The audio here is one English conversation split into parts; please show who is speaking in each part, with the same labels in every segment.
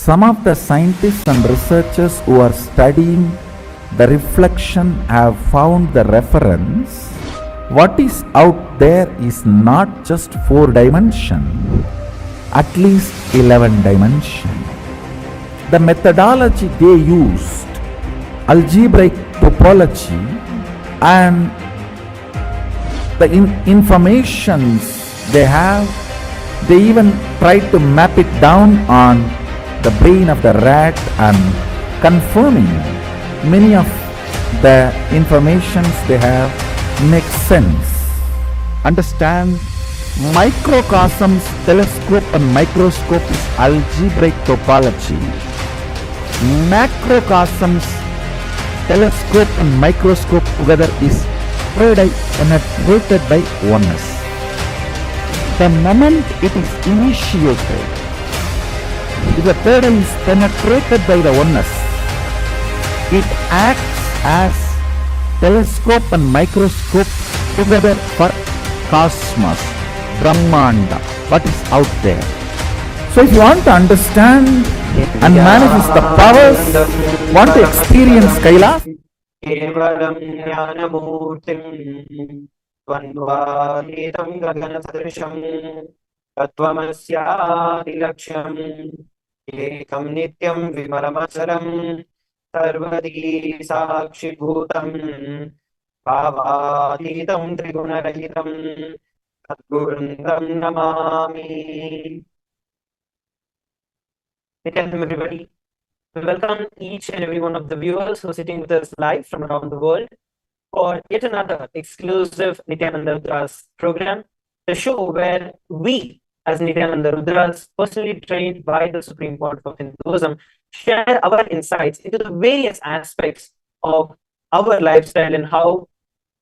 Speaker 1: Some of the scientists and researchers who are studying the reflection have found the reference. What is out there is not just 4 dimension, at least 11 dimension. The methodology they used, algebraic topology, and the informations they have, they even tried to map it down on the brain of the rat and confirming many of the informations they have make sense. Understand, microcosms, telescope and microscope is algebraic topology. Macrocosms, telescope and microscope together is penetrated by oneness. The moment it is initiated, if the pattern is penetrated by the oneness, it acts as telescope and microscope together for cosmos, Brahmanda, what is out there. So if you want to understand and manifest the powers, want to experience Kailash,
Speaker 2: ekam nityam vimalamacharam sarvadi sakshibhutam bhavatitam trigunarahitam sadgurundam namami. Welcome everybody. Welcome each and every one of the viewers who are sitting with us live from around the world for yet another exclusive Nithyananda Rudra's program, the show where we as Nithyananda Rudras, personally trained by the Supreme Court of Hinduism, share our insights into the various aspects of our lifestyle and how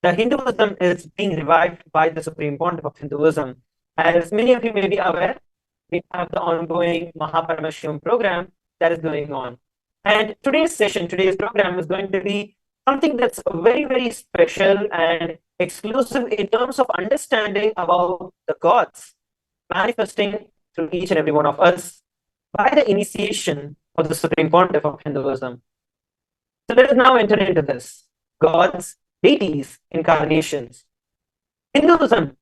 Speaker 2: the Hinduism is being revived by the Supreme Court of Hinduism. As many of you may be aware, we have the ongoing Mahaparamasham program that is going on. And today's program is going to be something that's very, very special and exclusive in terms of understanding about the gods manifesting through each and every one of us by the initiation of the Supreme Pontiff of Hinduism. So let us now enter into this. Gods, deities, incarnations. Hinduism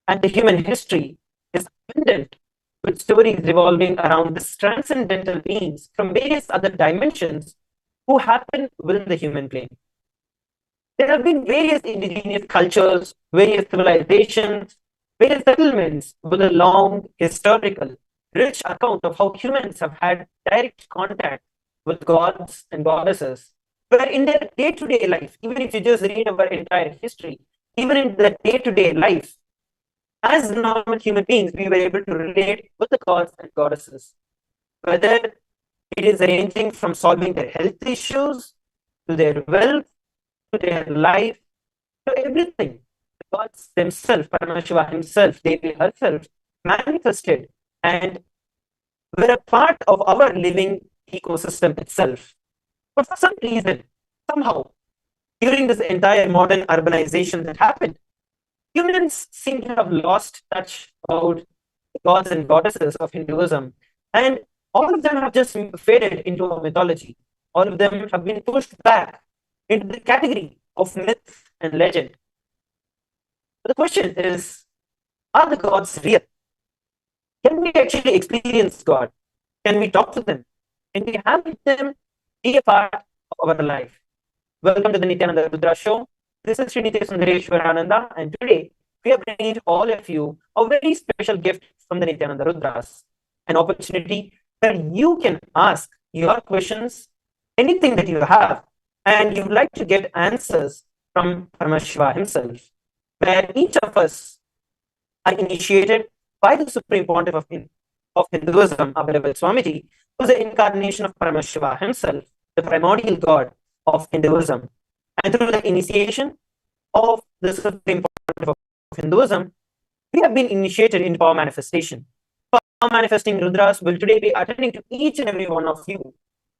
Speaker 2: and the human history is abundant with stories revolving around these transcendental beings from various other dimensions who happen within the human plane. There have been various indigenous cultures, various civilizations, various settlements with a long, historical, rich account of how humans have had direct contact with gods and goddesses, where in their day-to-day life, even if you just read our entire history, even in the day-to-day life, as normal human beings, we were able to relate with the gods and goddesses, whether it is ranging from solving their health issues, to their wealth, to their life, to everything. The gods themselves, Paramashiva himself, Devi herself, manifested and were a part of our living ecosystem itself. But for some reason, somehow, during this entire modern urbanization that happened, humans seem to have lost touch about the gods and goddesses of Hinduism, and all of them have just faded into a mythology. All of them have been pushed back into the category of myth and legend. But the question is, are the gods real? Can we actually experience God? Can we talk to them? Can we have them be a part of our life? Welcome to the Nithyananda Rudra Show. This is Sri Nithyananda, and today we are bringing to all of you a very special gift from the Nithyananda Rudras, an opportunity where you can ask your questions, anything that you have, and you would like to get answers from Paramashiva himself, where each of us are initiated by the Supreme Pontiff of Hinduism, Abhinav Swamiji, who is the incarnation of Paramashiva himself, the primordial god of Hinduism. And through the initiation of the Supreme Pontiff of Hinduism, we have been initiated in power manifestation. Power manifesting Rudras will today be attending to each and every one of you,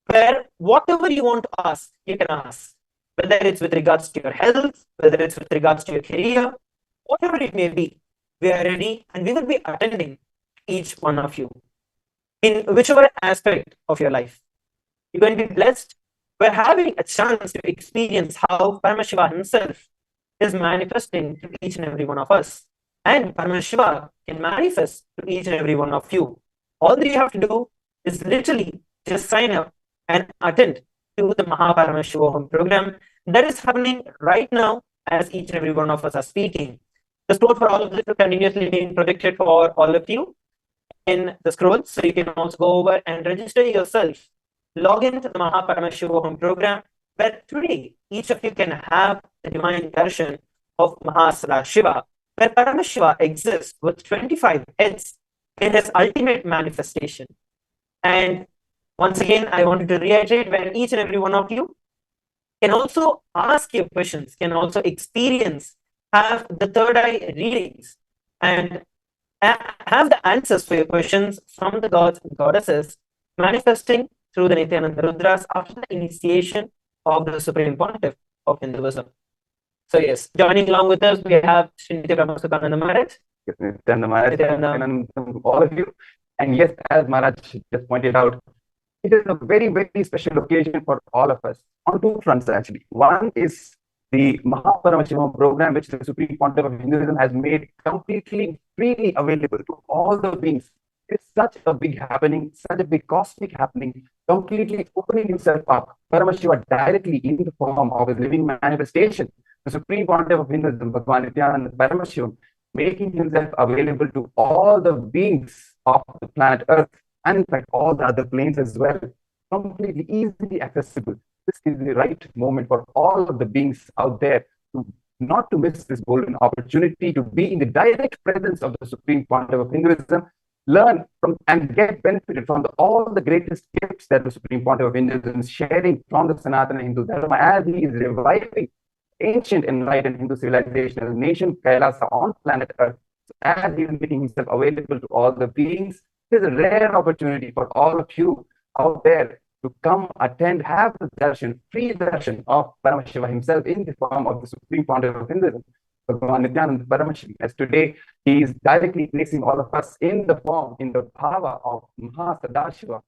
Speaker 2: where whatever you want to ask, you can ask. Whether it's with regards to your health, whether it's with regards to your career, whatever it may be, we are ready and we will be attending each one of you. in whichever aspect of your life. You're going to be blessed. We're having a chance to experience how Paramashiva himself is manifesting to each and every one of us. And Paramashiva can manifest to each and every one of you. All that you have to do is literally just sign up and attend to the Mahaparamashiva Home program that is happening right now as each and every one of us are speaking. The store for all of this is continuously being projected for all of you in the scroll, so you can also go over and register yourself. Log into the Mahaparamashiva Home program, where today each of you can have the divine darshan of Mahasada Shiva, where Paramashiva exists with 25 heads in his ultimate manifestation. And once again, I wanted to reiterate where each and every one of you can also ask your questions, can also experience, have the third eye readings, and have the answers for your questions from the gods and goddesses manifesting through the Nithyananda Rudras after the initiation of the Supreme Pontiff of Hinduism. So yes, joining along with us, we have Srinitya Brahmasukhananda Maharaj.
Speaker 3: Yes, Nithyananda Maharaj,
Speaker 2: Nithyananda.
Speaker 3: and all of you. And yes, as Maharaj just pointed out, it is a very, very special occasion for all of us on two fronts, actually. One is the Mahaparamashiva program, which the Supreme Pontiff of Hinduism has made completely freely available to all the beings. It's such a big happening, such a big cosmic happening, completely opening himself up, Paramashiva directly in the form of his living manifestation. The Supreme Pontiff of Hinduism, Bhagavan Nithyananda Paramashivam, making himself available to all the beings of the planet Earth, and in fact all the other planes as well, completely easily accessible. This is the right moment for all of the beings out there to not to miss this golden opportunity to be in the direct presence of the Supreme Pontiff of Hinduism, learn from and get benefited from all the greatest gifts that the Supreme Pontiff of Hinduism is sharing from the Sanatana Hindu Dharma as he is reviving ancient enlightened Hindu civilization as a nation Kailasa on planet Earth. So as he is making himself available to all the beings, it is a rare opportunity for all of you out there to come attend, have the darshan, free darshan of Paramashiva himself in the form of the Supreme Pontiff of Hinduism, Bhagavan Nithyananda Paramashiva. As today, he is directly placing all of us in the form, in the bhava of Mahasadashiva.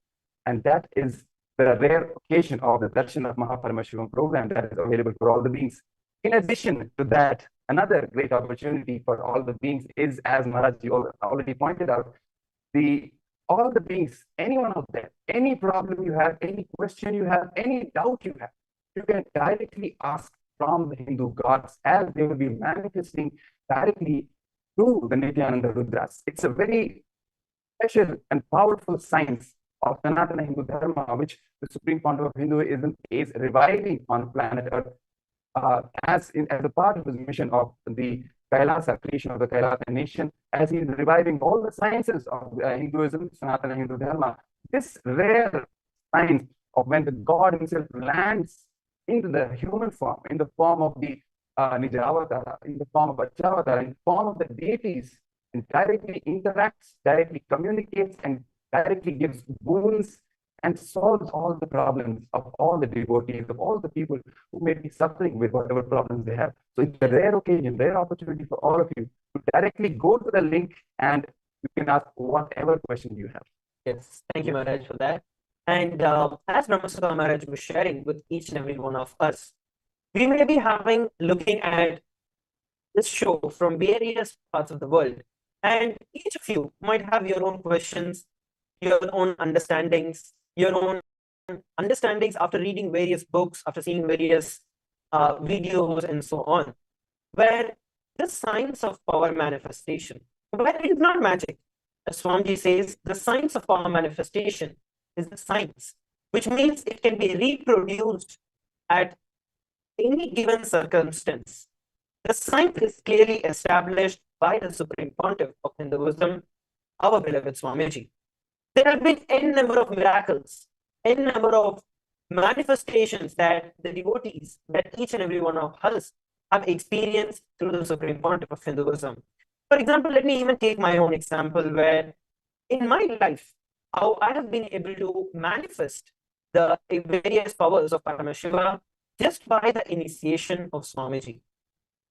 Speaker 3: And that is the rare occasion of the darshan of Mahaparamashiva program that is available for all the beings. In addition to that, another great opportunity for all the beings is, as Maharaj already pointed out, all the beings, anyone out there, any problem you have, any question you have, any doubt you have, you can directly ask from the Hindu gods as they will be manifesting directly through the Nithyananda Rudras. It's a very special and powerful science of Sanatana Hindu Dharma, which the Supreme Pontiff of Hinduism is reviving on planet Earth. As a part of his mission of the Kailasa, creation of the Kailasa nation, as he is reviving all the sciences of Hinduism, Sanatana Hindu Dharma, this rare science of when the God himself lands into the human form, in the form of the Nijavatara, in the form of Achyavatara, in the form of the deities, and directly interacts, directly communicates, and directly gives boons and solves all the problems of all the devotees, of all the people who may be suffering with whatever problems they have. So it's a rare occasion, rare opportunity for all of you to directly go to the link and you can ask whatever question you have.
Speaker 2: Yes, thank you, Maharaj, for that. And as Brahmasukha Maharaj was sharing with each and every one of us, we may be looking at this show from various parts of the world, and each of you might have your own questions, your own understandings, after reading various books, after seeing various videos and so on, where the science of power manifestation, where it is not magic. As Swamiji says, the science of power manifestation is the science, which means it can be reproduced at any given circumstance. The science is clearly established by the Supreme Pontiff of Hinduism, our beloved Swamiji. There have been n number of miracles, n number of manifestations that the devotees, that each and every one of us have experienced through the Supreme Pontiff of Hinduism. For example, let me even take my own example where in my life, how I have been able to manifest the various powers of Paramashiva just by the initiation of Swamiji.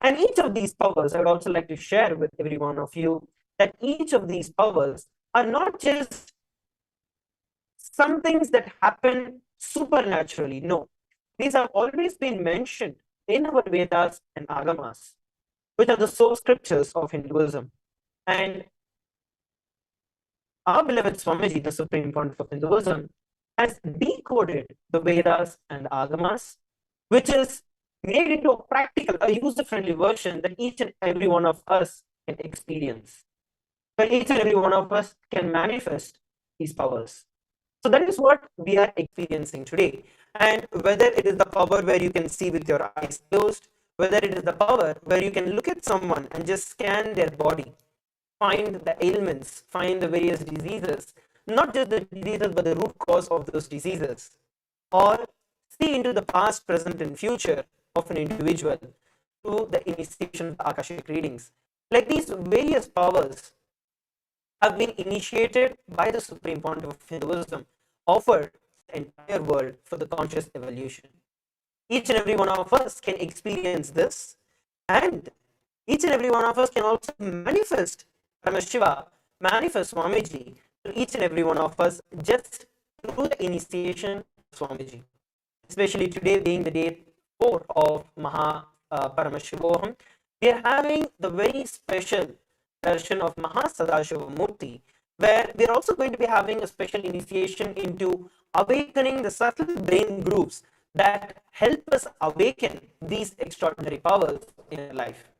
Speaker 2: And each of these powers, I would also like to share with every one of you that each of these powers are not just some things that happen supernaturally. No, these have always been mentioned in our Vedas and Agamas, which are the source scriptures of Hinduism. And our beloved Swamiji, the Supreme Pontiff of Hinduism, has decoded the Vedas and the Agamas, which is made into a practical, a user-friendly version that each and every one of us can experience, where each and every one of us can manifest these powers. So that is what we are experiencing today. And whether it is the power where you can see with your eyes closed, whether it is the power where you can look at someone and just scan their body, find the ailments, find the various diseases, not just the diseases, but the root cause of those diseases, or see into the past, present, and future of an individual through the initiation of the Akashic readings. Like these various powers have been initiated by the Supreme Pontiff of Hinduism, offered to the entire world for the conscious evolution. Each and every one of us can experience this, and each and every one of us can also manifest Paramashiva, manifest Swamiji to each and every one of us just through the initiation of Swamiji. Especially today being the day 4 of Maha Paramashivoham, we are having the very special darshan of Maha Sadashiva Murti, where we are also going to be having a special initiation into awakening the subtle brain grooves that help us awaken these extraordinary powers in our life.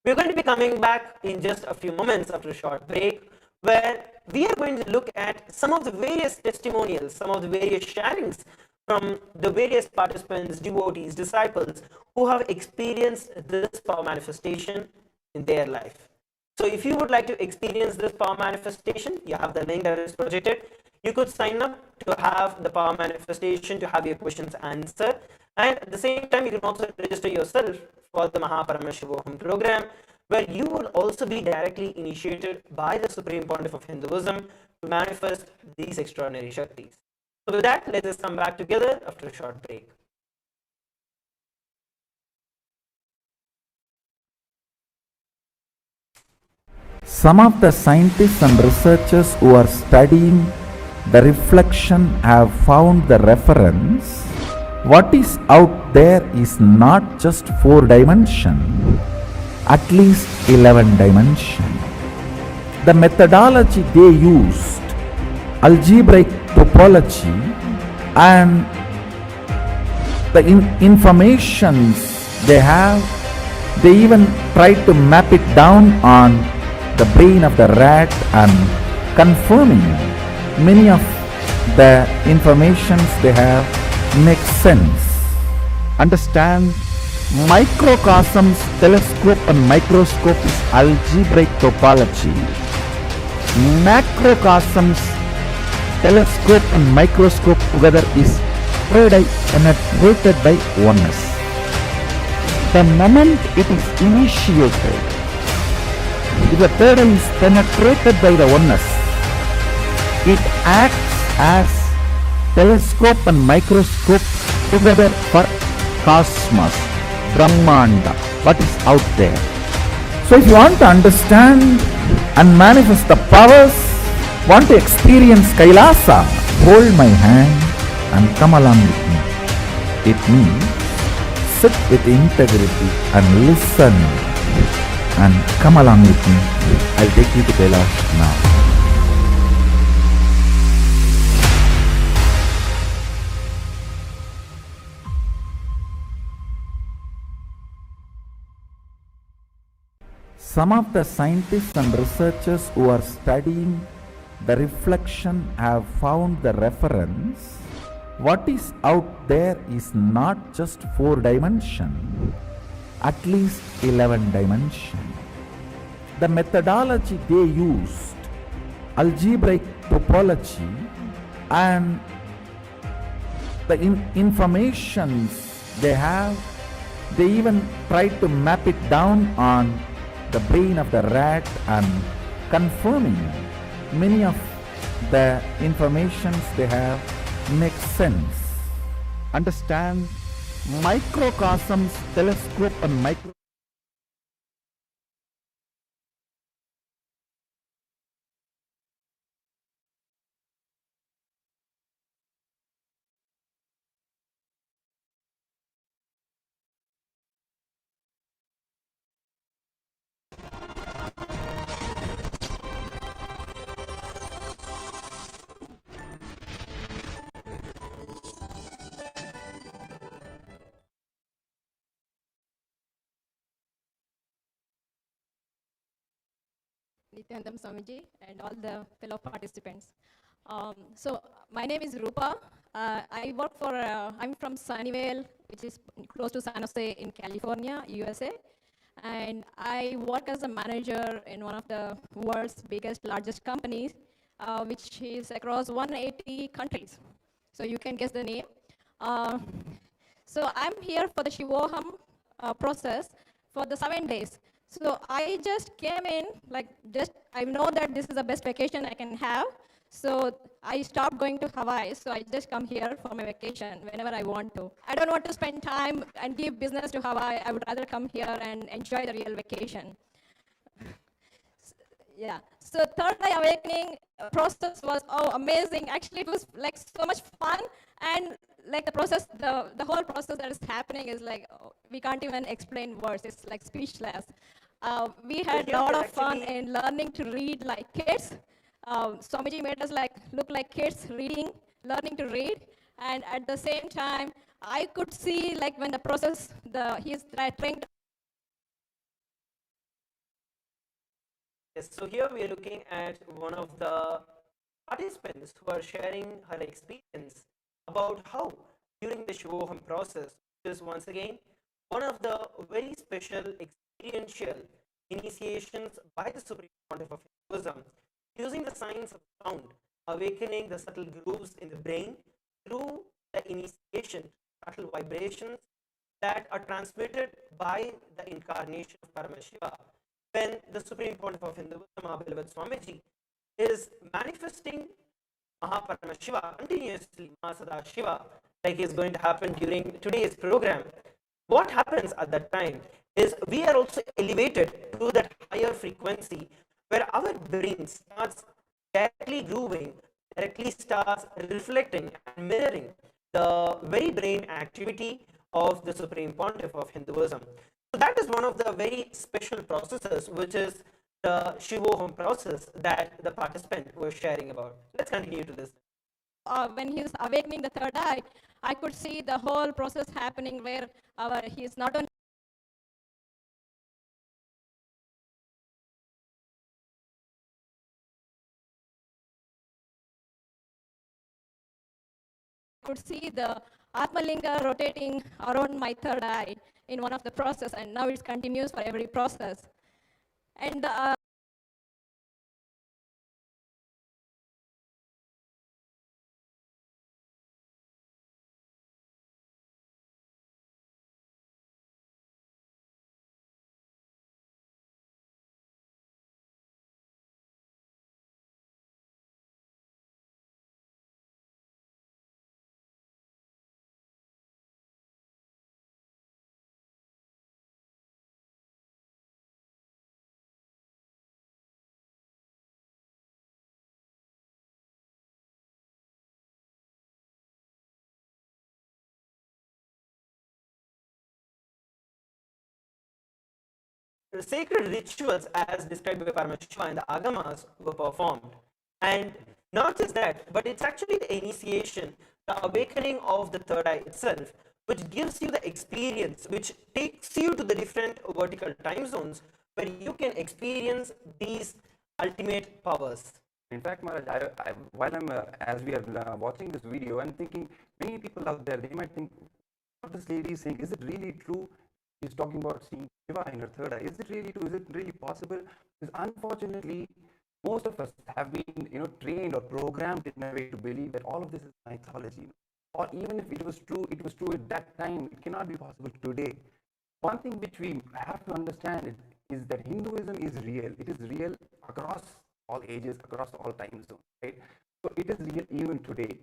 Speaker 2: We're going to be coming back in just a few moments after a short break, where we are going to look at some of the various testimonials, some of the various sharings from the various participants, devotees, disciples who have experienced this power manifestation in their life. So if you would like to experience this power manifestation, you have the link that is projected. You could sign up to have the power manifestation, to have your questions answered. And at the same time, you can also register yourself for the Mahaparamashivoham program, where you will also be directly initiated by the Supreme Pontiff of Hinduism to manifest these extraordinary Shaktis. So with that, let us come back together after a short break.
Speaker 1: Some of the scientists and researchers who are studying the reflection have found the reference. What is out there is not just 4 dimension, at least 11 dimension. The methodology they used, algebraic topology, and the informations they have, they even tried to map it down on the brain of the rat and confirming many of the informations they have make sense. Understand, microcosms, telescope and microscope is algebraic topology. Macrocosms, telescope and microscope together is penetrated by oneness. The moment it is initiated, if the third eye is penetrated by the oneness, it acts as telescope and microscope together for cosmos, Brahmanda, what is out there. So if you want to understand and manifest the powers, want to experience Kailasa, hold my hand and come along with me. It means sit with integrity and listen and come along with me. I'll take you to Kailash now. Some of the scientists and researchers who are studying the reflection have found the reference. What is out there is not just 4 dimension, at least 11 dimension. The methodology they used, algebraic topology, and the informations they have, they even tried to map it down on the brain of the rat and confirming many of the informations they have make sense. Understand, microcosms, telescope and micro
Speaker 4: Nithyananda Swamiji and all the fellow participants. So my name is Rupa. I work for, I'm from Sunnyvale, which is close to San Jose in California, USA. And I work as a manager in one of the world's biggest, largest companies, which is across 180 countries. So you can guess the name. Uh, so I'm here for the Shivoham process for the 7 days. So I just came in, I know that this is the best vacation I can have. So I stopped going to Hawaii. So I just come here for my vacation whenever I want to. I don't want to spend time and give business to Hawaii. I would rather come here and enjoy the real vacation. Yeah. So third eye awakening process was amazing. Actually, it was like so much fun, and like the process, the whole process that is happening is like we can't even explain words. It's like speechless. We had a lot of fun in learning to read like kids. Swamiji made us like look like kids reading, learning to read, and at the same time, I could see like when the process, he's trying to.
Speaker 2: Yes, so here we are looking at one of the participants who are sharing her experience about how during the Shivoham process, which is once again one of the very special experiential initiations by the Supreme Pontiff of Hinduism, using the science of sound, awakening the subtle grooves in the brain through the initiation, subtle vibrations that are transmitted by the incarnation of Paramashiva. When the Supreme Pontiff of Hinduism, our beloved Swamiji, is manifesting Mahaparamashiva continuously, Mahasada Shiva, like is going to happen during today's program, what happens at that time is we are also elevated to that higher frequency where our brain starts directly grooving, directly starts reflecting and mirroring the very brain activity of the Supreme Pontiff of Hinduism. So that is one of the very special processes, which is the Shivoham process that the participant was sharing about. Let's continue to this.
Speaker 4: When he's awakening the third eye, I could see the whole process happening where he's not only could see the Atmalinga rotating around my third eye in one of the process, and now it continues for every process. And
Speaker 2: The sacred rituals as described by Paramashiva and the Agamas were performed. And not just that, but it's actually the initiation, the awakening of the third eye itself, which gives you the experience, which takes you to the different vertical time zones where you can experience these ultimate powers.
Speaker 3: In fact, Maharaj, while as we are watching this video, I'm thinking many people out there, they might think, what this lady is saying, is it really true? She's talking about seeing Shiva in her third eye. Is it really true? Is it really possible? Because unfortunately, most of us have been, trained or programmed in a way to believe that all of this is mythology. Or even if it was true at that time. It cannot be possible today. One thing which we have to understand is that Hinduism is real. It is real across all ages, across all time zones, right? So it is real even today.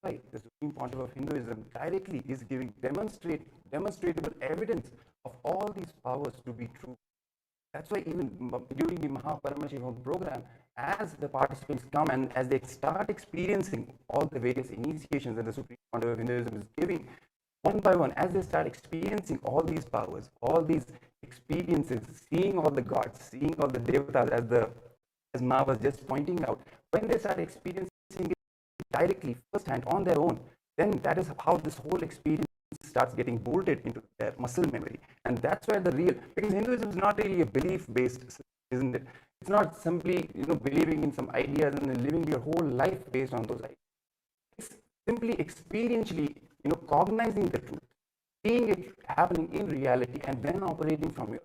Speaker 3: Right? The Supreme Pontiff of Hinduism directly is giving demonstrable evidence of all these powers to be true. That's why even during the Mahaparamashiva program, as the participants come and as they start experiencing all the various initiations that the Supreme Pontiff of Hinduism is giving, one by one, as they start experiencing all these powers, all these experiences, seeing all the gods, seeing all the devatas, as Ma was just pointing out, when they start experiencing it directly, firsthand, on their own, then that is how this whole experience starts getting bolted into their muscle memory. And that's where because Hinduism is not really a belief based, isn't it? It's not simply, believing in some ideas and then living your whole life based on those ideas. It's simply experientially, cognizing the truth, seeing it happening in reality, and then operating from it.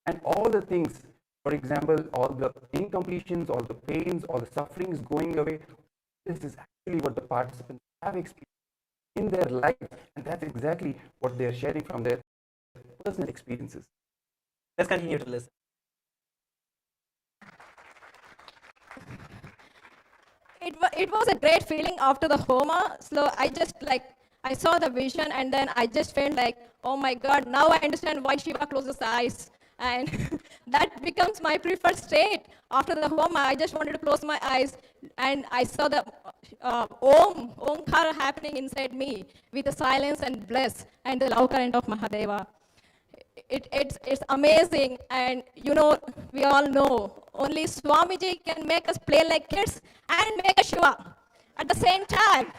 Speaker 3: And all the things, for example, all the incompletions, all the pains, all the sufferings going away, this is actually what the participants have experienced in their life, and that's exactly what they're sharing from their personal experiences.
Speaker 2: Let's continue to listen.
Speaker 4: It was a great feeling after the Homa. So I just I saw the vision, and then I just felt like, oh my God, now I understand why Shiva closes the eyes. And that becomes my preferred state. After the Homa, I just wanted to close my eyes, and I saw the Omkara happening inside me with the silence and bliss and the love current of Mahadeva. It's amazing, and we all know only Swamiji can make us play like kids and make a Shiva at the same time.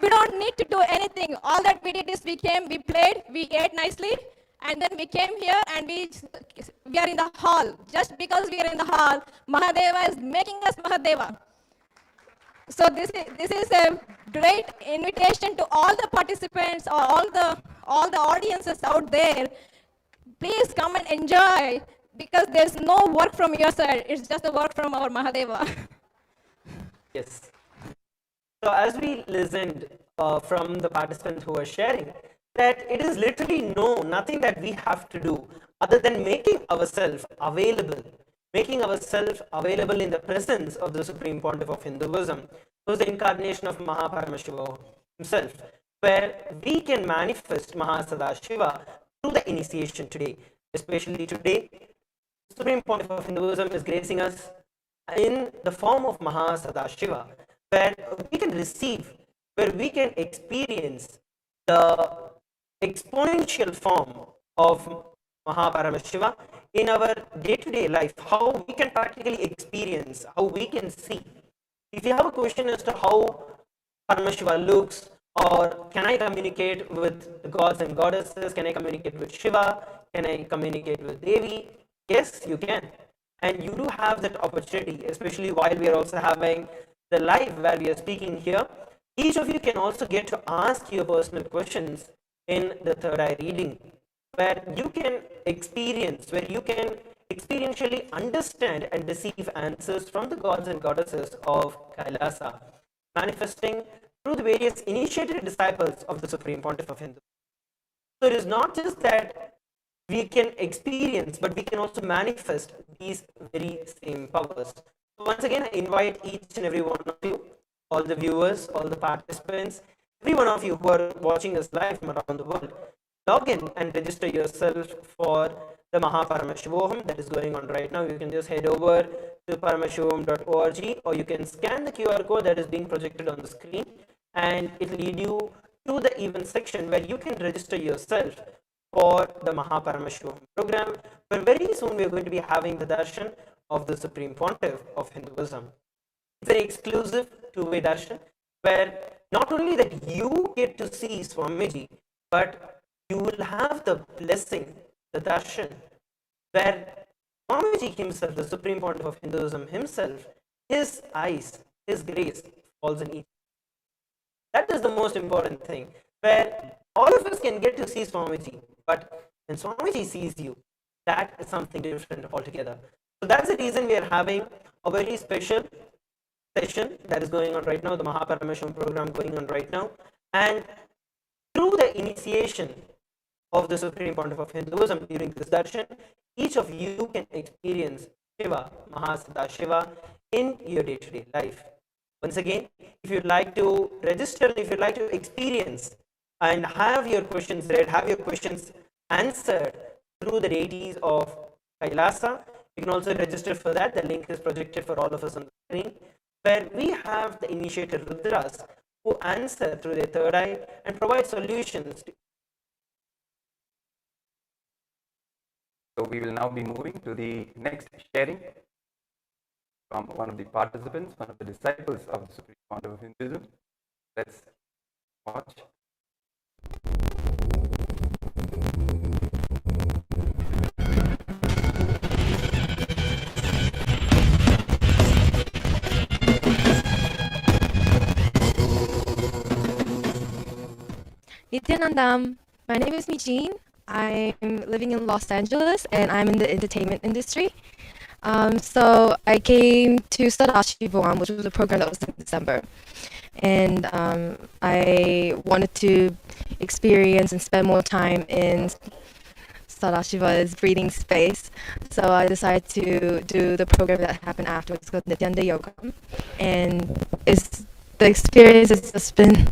Speaker 4: We don't need to do anything. All that we did is we came, we played, we ate nicely, and then we came here and we are in the hall. Just because we are in the hall, Mahadeva is making us Mahadeva. So this is a great invitation to all the participants or all the audiences out there. Please come and enjoy, because there's no work from your side. It's just the work from our Mahadeva.
Speaker 2: Yes. So as we listened from the participants who were sharing, that it is literally nothing that we have to do other than making ourselves available in the presence of the Supreme Pontiff of Hinduism, who is the incarnation of Mahaparameshiva himself, where we can manifest Mahasadashiva through the initiation today. Especially today, the Supreme Pontiff of Hinduism is gracing us in the form of Mahasadashiva, where we can receive, where we can experience the exponential form of Mahaparameshiva in our day-to-day life, how we can practically experience, how we can see. If you have a question as to how Parameshiva looks, or can I communicate with the gods and goddesses, can I communicate with Shiva, can I communicate with Devi? Yes, you can. And you do have that opportunity, especially while we are also having the live where we are speaking here. Each of you can also get to ask your personal questions in the third eye reading, where you can experientially understand and receive answers from the gods and goddesses of Kailasa, manifesting through the various initiated disciples of the Supreme Pontiff of Hindu. So it is not just that we can experience, but we can also manifest these very same powers. So once again, I invite each and every one of you, all the viewers, all the participants, every one of you who are watching us live from around the world, log in and register yourself for the Mahaparameshivoham that is going on right now. You can just head over to parameshivoham.org, or you can scan the QR code that is being projected on the screen, and it will lead you to the event section where you can register yourself for the Mahaparameshivoham program, where very soon we are going to be having the darshan of the Supreme Pontiff of Hinduism. It's an exclusive two-way darshan, where not only that you get to see Swamiji, but you will have the blessing, the darshan, where Swamiji himself, the Supreme Pontiff of Hinduism himself, his eyes, his grace falls in each. That is the most important thing, where all of us can get to see Swamiji, but when Swamiji sees you, that is something different altogether. So that's the reason we are having a very special session that is going on right now, the Mahaparameshivam program going on right now. And through the initiation of the Supreme Pontiff of Hinduism during this darshan, each of you can experience Shiva, Mahasadashiva in your day-to-day life. Once again, if you'd like to register, if you'd like to experience and have your questions read, have your questions answered through the deities of Kailasa, you can also register for that. The link is projected for all of us on the screen, where we have the initiated Rudras who answer through their third eye and provide solutions.
Speaker 3: So we will now be moving to the next sharing from one of the participants, one of the disciples of the Supreme Pontiff of Hinduism. Let's watch.
Speaker 5: Nithyanandam. My name is Mijin. I'm living in Los Angeles and I'm in the entertainment industry. So I came to Sadashi Bhuvan, which was a program that was in December. And I wanted to experience and spend more time in Sadashiva's breathing space. So I decided to do the program that happened afterwards. It's called Nithyananda Yoga. And the experience has just been,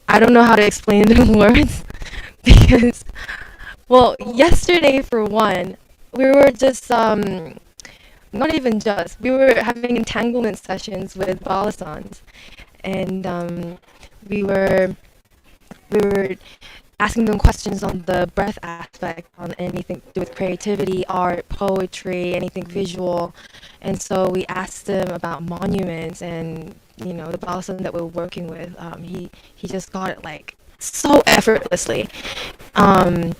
Speaker 5: I don't know how to explain it in words because, well, yesterday for one, we were just, not even just, we were having entanglement sessions with Balasans, and we were asking them questions on the breath aspect, on anything to do with creativity, art, poetry, anything visual. And so we asked them about monuments, and the Balasan that we're working with, he just got it like so effortlessly. And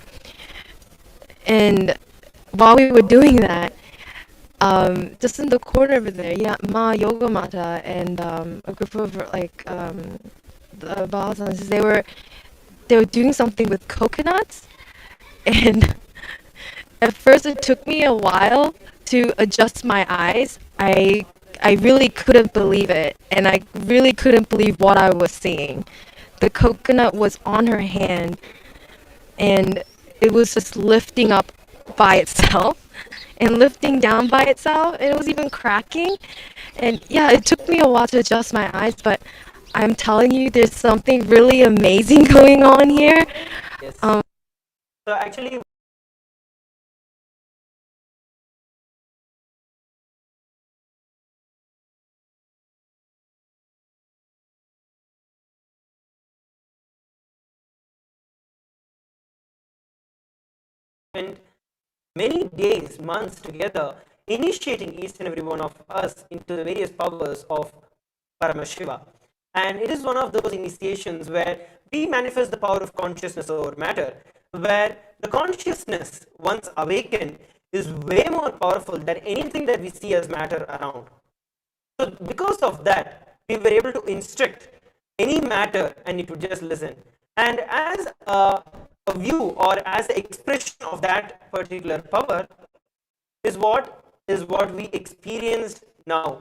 Speaker 5: while we were doing that, just in the corner over there, yeah, Ma Yoga Mata and a group of the Balasans, they were doing something with coconuts, and at first it took me a while to adjust my eyes. I really couldn't believe it, and I really couldn't believe what I was seeing. The coconut was on her hand, and it was just lifting up by itself and lifting down by itself, and it was even cracking. And yeah, it took me a while to adjust my eyes, but I'm telling you, there's something really amazing going on here.
Speaker 2: Yes. So actually, spent many days, months together, initiating each and every one of us into the various powers of Paramashiva. And it is one of those initiations where we manifest the power of consciousness over matter, where the consciousness, once awakened, is way more powerful than anything that we see as matter around. So because of that, we were able to instruct any matter and it would just listen. And as a view or as the expression of that particular power is what we experienced now.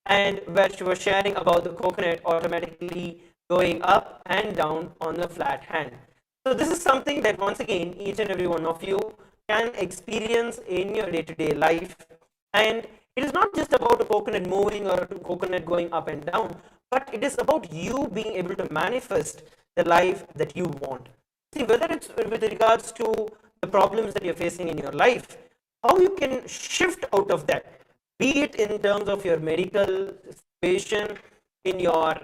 Speaker 2: And where she was sharing about the coconut automatically going up and down on the flat hand. So this is something that once again each and every one of you can experience in your day-to-day life. And it is not just about a coconut moving or a coconut going up and down, but it is about you being able to manifest the life that you want. See, whether it's with regards to the problems that you're facing in your life, how you can shift out of that, be it in terms of your medical situation, in your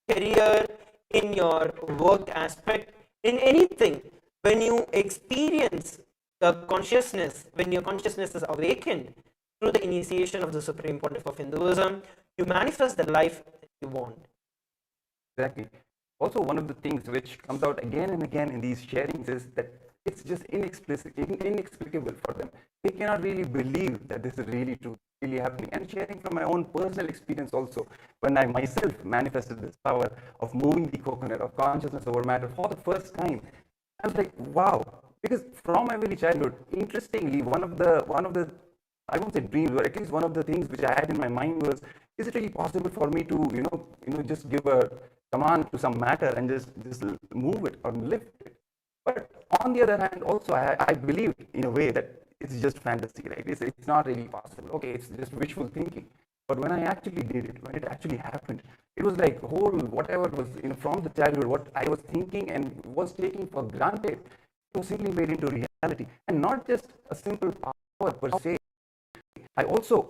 Speaker 2: career, in your work aspect, in anything. When you experience the consciousness, when your consciousness is awakened through the initiation of the Supreme Pontiff of Hinduism, you manifest the life that you want.
Speaker 3: Exactly. Also, one of the things which comes out again and again in these sharings is that it's just inexplicable for them. They cannot really believe that this is really true, really happening. And sharing from my own personal experience also, when I myself manifested this power of moving the coconut, of consciousness over matter for the first time, I was like, wow. Because from my very childhood, interestingly, one of the I won't say dreams, but at least one of the things which I had in my mind was, is it really possible for me to, just give a command to some matter and just move it or lift it? But on the other hand, also I believed in a way that it's just fantasy, right? It's not really possible. Okay, it's just wishful thinking. But when I actually did it, when it actually happened, it was like whole whatever was from the childhood, what I was thinking and was taking for granted, it was simply made into reality, and not just a simple power per se. I also,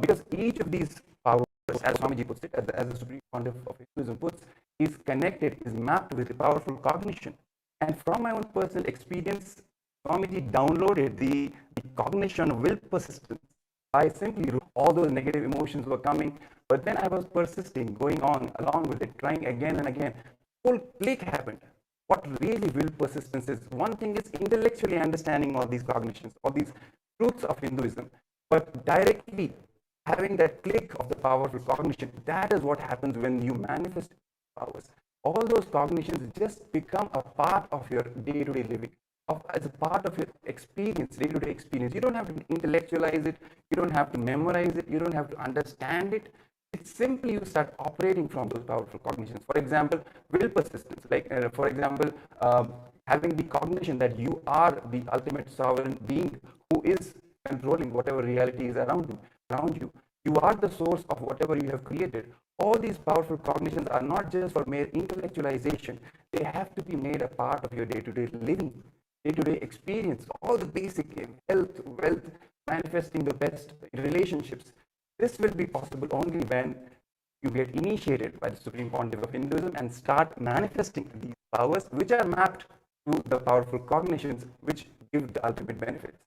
Speaker 3: because each of these powers, as Swamiji puts it, as the Supreme Pontiff of Hinduism puts, is connected, is mapped with a powerful cognition. And from my own personal experience, Swamiji downloaded the cognition of will persistence. I simply, all those negative emotions were coming, but then I was persisting, going on along with it, trying again and again. Whole click happened. What really will persistence is, one thing is intellectually understanding all these cognitions, all these truths of Hinduism, but directly having that click of the powerful cognition, that is what happens when you manifest powers. all those cognitions just become a part of your day-to-day living, as a part of your experience, day-to-day experience. You don't have to intellectualize it, you don't have to memorize it, you don't have to understand it. It's simply you start operating from those powerful cognitions. For example, will persistence, like for example, having the cognition that you are the ultimate sovereign being who is controlling whatever reality is around you. You are the source of whatever you have created. All these powerful cognitions are not just for mere intellectualization, they have to be made a part of your day-to-day living, day-to-day experience, all the basic health, wealth, manifesting the best relationships. This will be possible only when you get initiated by the Supreme Pontiff of Hinduism and start manifesting these powers, which are mapped to the powerful cognitions which give the ultimate benefits.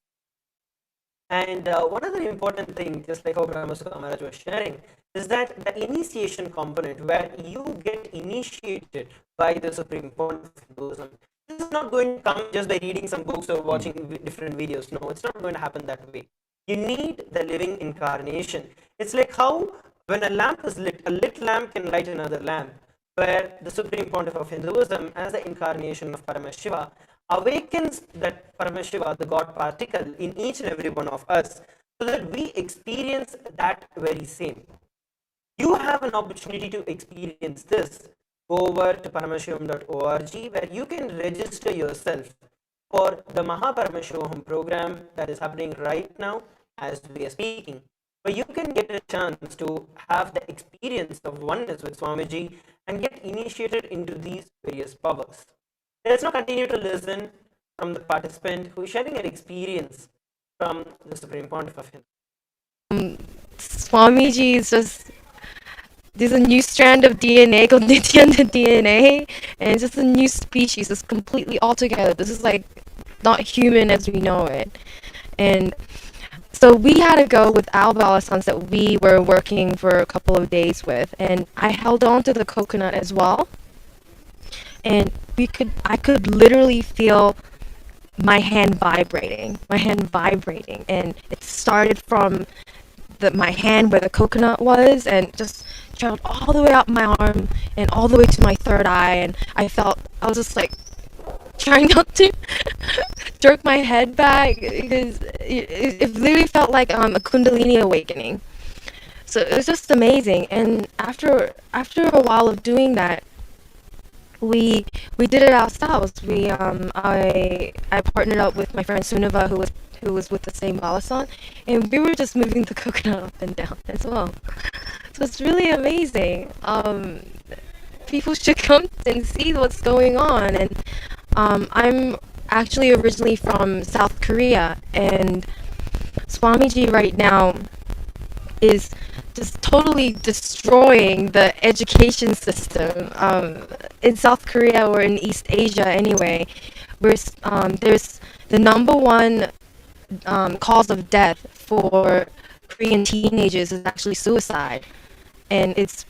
Speaker 2: And one other important thing, just like how Brahmasukha Maharaj was sharing, is that the initiation component where you get initiated by the Supreme Pontiff of Hinduism. This is not going to come just by reading some books or watching different videos. No, it's not going to happen that way. You need the living incarnation. It's like how when a lamp is lit, a lit lamp can light another lamp, where the Supreme Pontiff of Hinduism, as the incarnation of Paramashiva, awakens that Paramashiva, the God particle, in each and every one of us, so that we experience that very same. You have an opportunity to experience this. Go over to paramashivam.org where you can register yourself for the Mahaparamashivaham program that is happening right now as we are speaking, where you can get a chance to have the experience of oneness with Swamiji and get initiated into these various powers. Let's now continue to listen from the participant who is sharing an experience from the Supreme Pontiff of Hinduism.
Speaker 5: Swamiji is just, there's a new strand of DNA called Nithyananda DNA, and it's just a new species. It's completely altogether. This is like not human as we know it. And so we had to go with our adolescents that we were working for a couple of days with, and I held on to the coconut as well. And I could literally feel my hand vibrating, and it started from my hand where the coconut was, and just traveled all the way up my arm and all the way to my third eye, and I was just like trying not to jerk my head back because it literally felt like a kundalini awakening. So it was just amazing. And after a while of doing that, we did it ourselves. I partnered up with my friend Sunava, who was with the same balasan, and we were just moving the coconut up and down as well. So it's really amazing. People should come and see what's going on. And I'm actually originally from South Korea, and Swamiji right now is just totally destroying the education system in South Korea or in East Asia anyway. There's the number one cause of death for Korean teenagers is actually suicide, and it's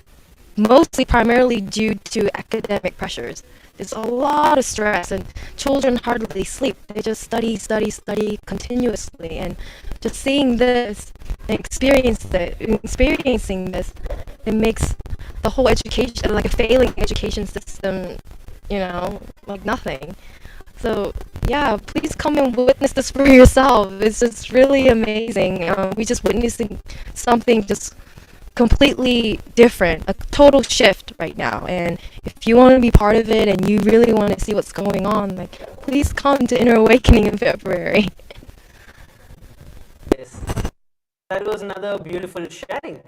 Speaker 5: mostly primarily due to academic pressures. There's a lot of stress, and children hardly sleep. They just study continuously, and just seeing this and experiencing this, it makes the whole education, like a failing education system, like nothing. So yeah, please come and witness this for yourself. It's just really amazing. We just witnessing something just completely different, a total shift right now. And if you want to be part of it and you really want to see what's going on, like, please come to Inner Awakening in February.
Speaker 2: Yes, that was another beautiful sharing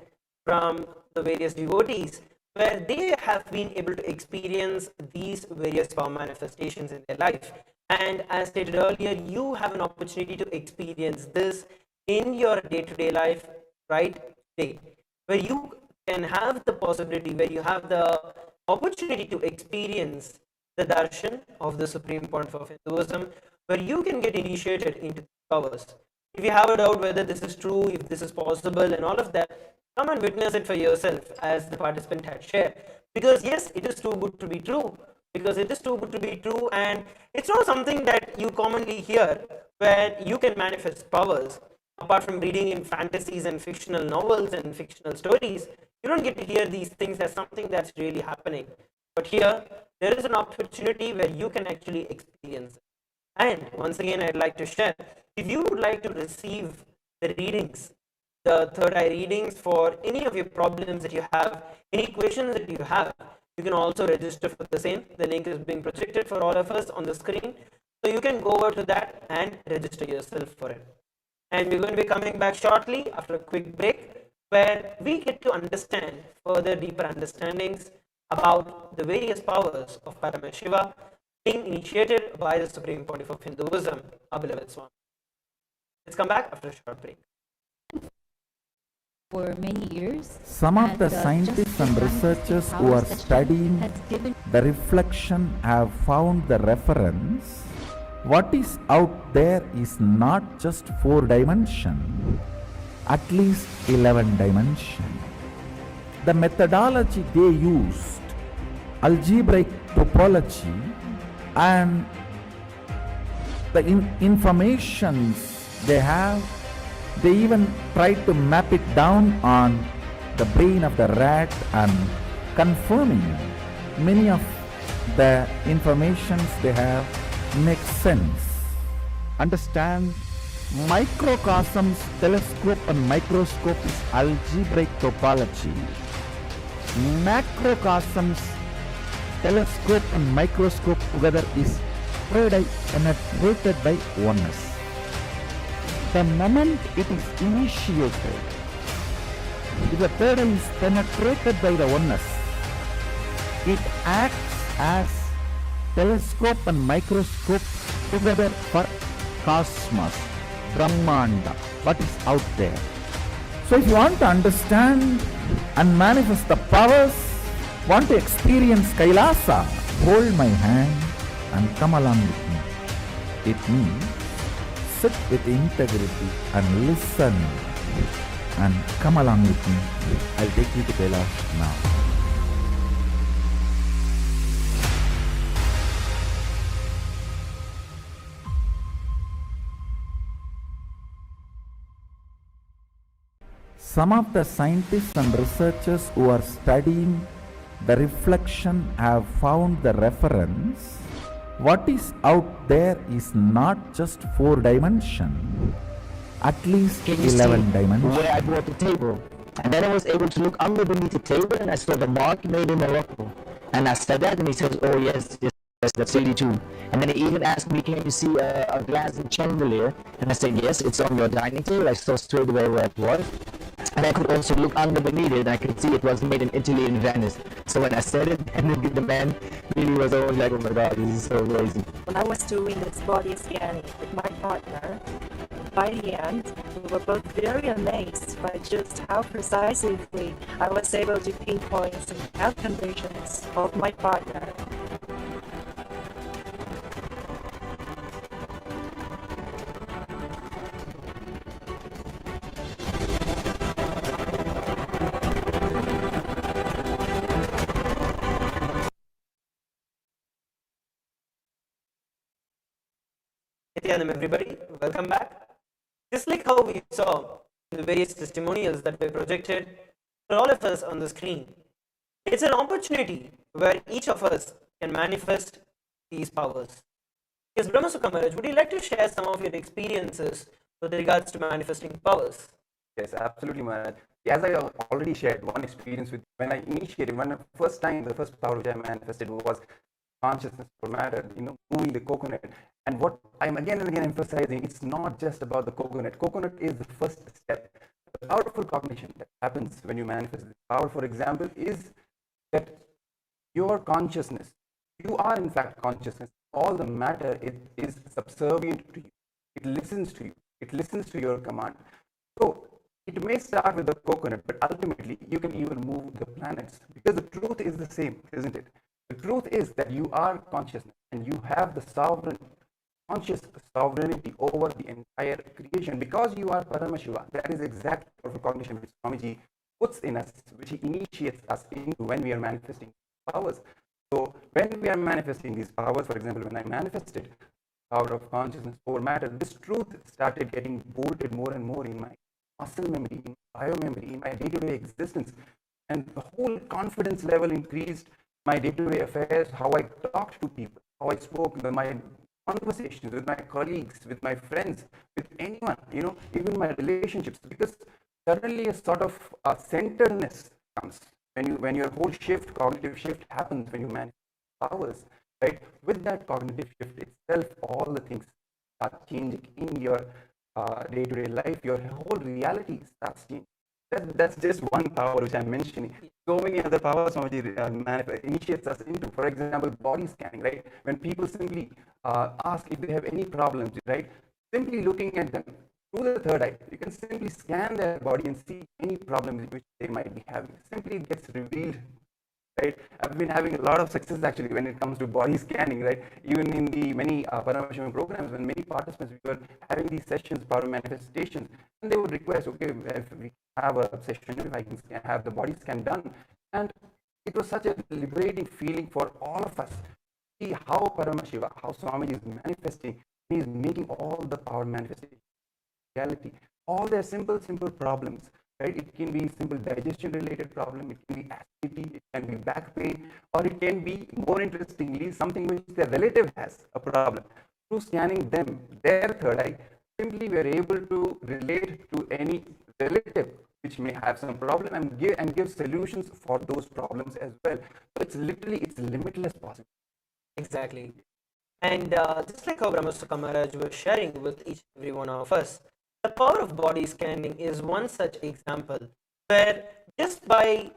Speaker 2: from the various devotees where they have been able to experience these various power manifestations in their life. And as stated earlier, you have an opportunity to experience this in your day-to-day life right today, where you can have the possibility, where you have the opportunity to experience the darshan of the Supreme Pontiff of Hinduism, where you can get initiated into powers. If you have a doubt whether this is true, if this is possible, and all of that, come and witness it for yourself, as the participant had shared. Because yes, it is too good to be true. Because it is too good to be true, and it's not something that you commonly hear where you can manifest powers. Apart from reading in fantasies and fictional novels and fictional stories, you don't get to hear these things as something that's really happening. But here, there is an opportunity where you can actually experience it. And once again, I'd like to share, if you would like to receive the readings, the third eye readings for any of your problems that you have, any questions that you have, you can also register for the same. The link is being projected for all of us on the screen. So you can go over to that and register yourself for it. And we're going to be coming back shortly after a quick break where we get to understand further deeper understandings about the various powers of Paramashiva being initiated by the Supreme Pontiff of Hinduism, our beloved Swami. Let's come back after a short break.
Speaker 6: For many years,
Speaker 1: Some of the scientists and researchers who are studying the reflection have found the reference. What is out there is not just 4 dimension, at least 11 dimension. The methodology they used, algebraic topology, and the informations they have, they even tried to map it down on the brain of the rat and confirming many of the informations they have makes sense. Understand, microcosms, telescope and microscope is algebraic topology. Macrocosms, telescope and microscope together is third eye penetrated by oneness. The moment it is initiated, if the third eye is penetrated by the oneness, it acts as telescope and microscope together for cosmos, Brahmanda, what is out there. So if you want to understand and manifest the powers, want to experience Kailasa, hold my hand and come along with me. It means sit with integrity and listen and come along with me. I'll take you to Kailash now. Some of the scientists and researchers who are studying the reflection have found the reference. What is out there is not just 4 dimension, at least 11 dimension.
Speaker 7: Where I brought the table, and then I was able to look under beneath the table, and I saw the mark made in Morocco. And I said that, and he says, "Oh yes, yes, that's 82." And then he even asked me, "Can you see a glass and chandelier?" And I said, "Yes, it's on your dining table." I saw straight away where it was. And I could also look under beneath it, and I could see it was made in Italy, in Venice. So when I said it, and the man really was always like, "Oh my God, this is so crazy."
Speaker 8: When I was doing this body scanning with my partner, by the end, we were both very amazed by just how precisely I was able to pinpoint some health conditions of my partner.
Speaker 2: Nithyananda, everybody, welcome back. Just like how we saw the various testimonials that were projected for all of us on the screen, it's an opportunity where each of us can manifest these powers. Yes, Brahmasukha Maharaj, would you like to share some of your experiences with regards to manifesting powers?
Speaker 3: Yes, absolutely, Maharaj. As I already shared one experience with when I initiated, the first power which I manifested was consciousness for matter, moving the coconut. And what I'm again and again emphasizing, it's not just about the coconut. Coconut is the first step. The powerful cognition that happens when you manifest this power, for example, is that your consciousness, you are in fact consciousness. All the matter is subservient to you. It listens to you. It listens to your command. So it may start with the coconut, but ultimately you can even move the planets, because the truth is the same, isn't it? The truth is that you are consciousness and you have the conscious sovereignty over the entire creation, because you are Paramashiva. That is exact powerful cognition which Swamiji puts in us, which he initiates us into when we are manifesting powers. So when we are manifesting these powers, for example, when I manifested power of consciousness over matter, this truth started getting bolted more and more in my muscle memory, in bio memory, in my day-to-day existence, and the whole confidence level increased. my day-to-day affairs, how I talked to people, how I spoke, my conversations with my colleagues, with my friends, with anyone, even my relationships, because suddenly a sort of centeredness comes when your whole shift, cognitive shift happens when you manage powers, right? With that cognitive shift itself, all the things start changing in your day-to-day life. Your whole reality starts changing. That's just one power which I'm mentioning. So many other powers Swamiji initiates us into. For example, body scanning, right? When people simply ask if they have any problems, right? Simply looking at them through the third eye, you can simply scan their body and see any problems which they might be having. Simply it gets revealed, right? I've been having a lot of success actually when it comes to body scanning, right? Even in the many Paramashima programs, when many participants we were having these sessions, power manifestations, and they would request, okay, if we have a session, if I can have the body scan done, and it was such a liberating feeling for all of us. See how Paramashiva, how Swamiji is manifesting, he is making all the power manifestation reality. All their simple problems, right? It can be simple digestion related problem, it can be acidity, it can be back pain, or it can be, more interestingly, something which their relative has a problem. Through scanning them, their third eye, simply we are able to relate to any relative which may have some problem and give solutions for those problems as well. So it's literally, it's limitless possible.
Speaker 2: Exactly. And just like how Brahmastha Kamaraj was sharing with each and every one of us, the power of body scanning is one such example where just by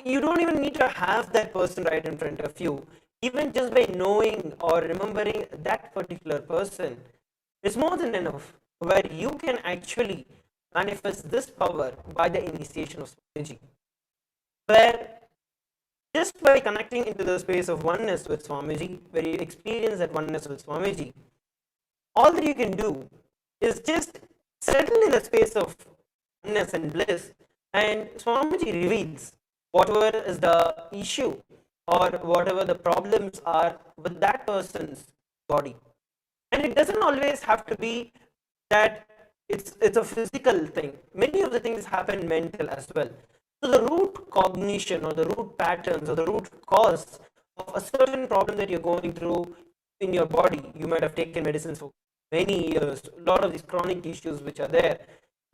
Speaker 2: you don't even need to have that person right in front of you. Even just by knowing or remembering that particular person is more than enough, where you can actually manifest this power by the initiation of Swamiji. Where just by connecting into the space of oneness with Swamiji, where you experience that oneness with Swamiji, all that you can do is just settle in the space of oneness and bliss, and Swamiji reveals whatever is the issue or whatever the problems are with that person's body. And it doesn't always have to be that it's a physical thing. Many of the things happen mental as well. So the root cognition or the root patterns or the root cause of a certain problem that you're going through in your body, you might have taken medicines for many years, a lot of these chronic issues which are there,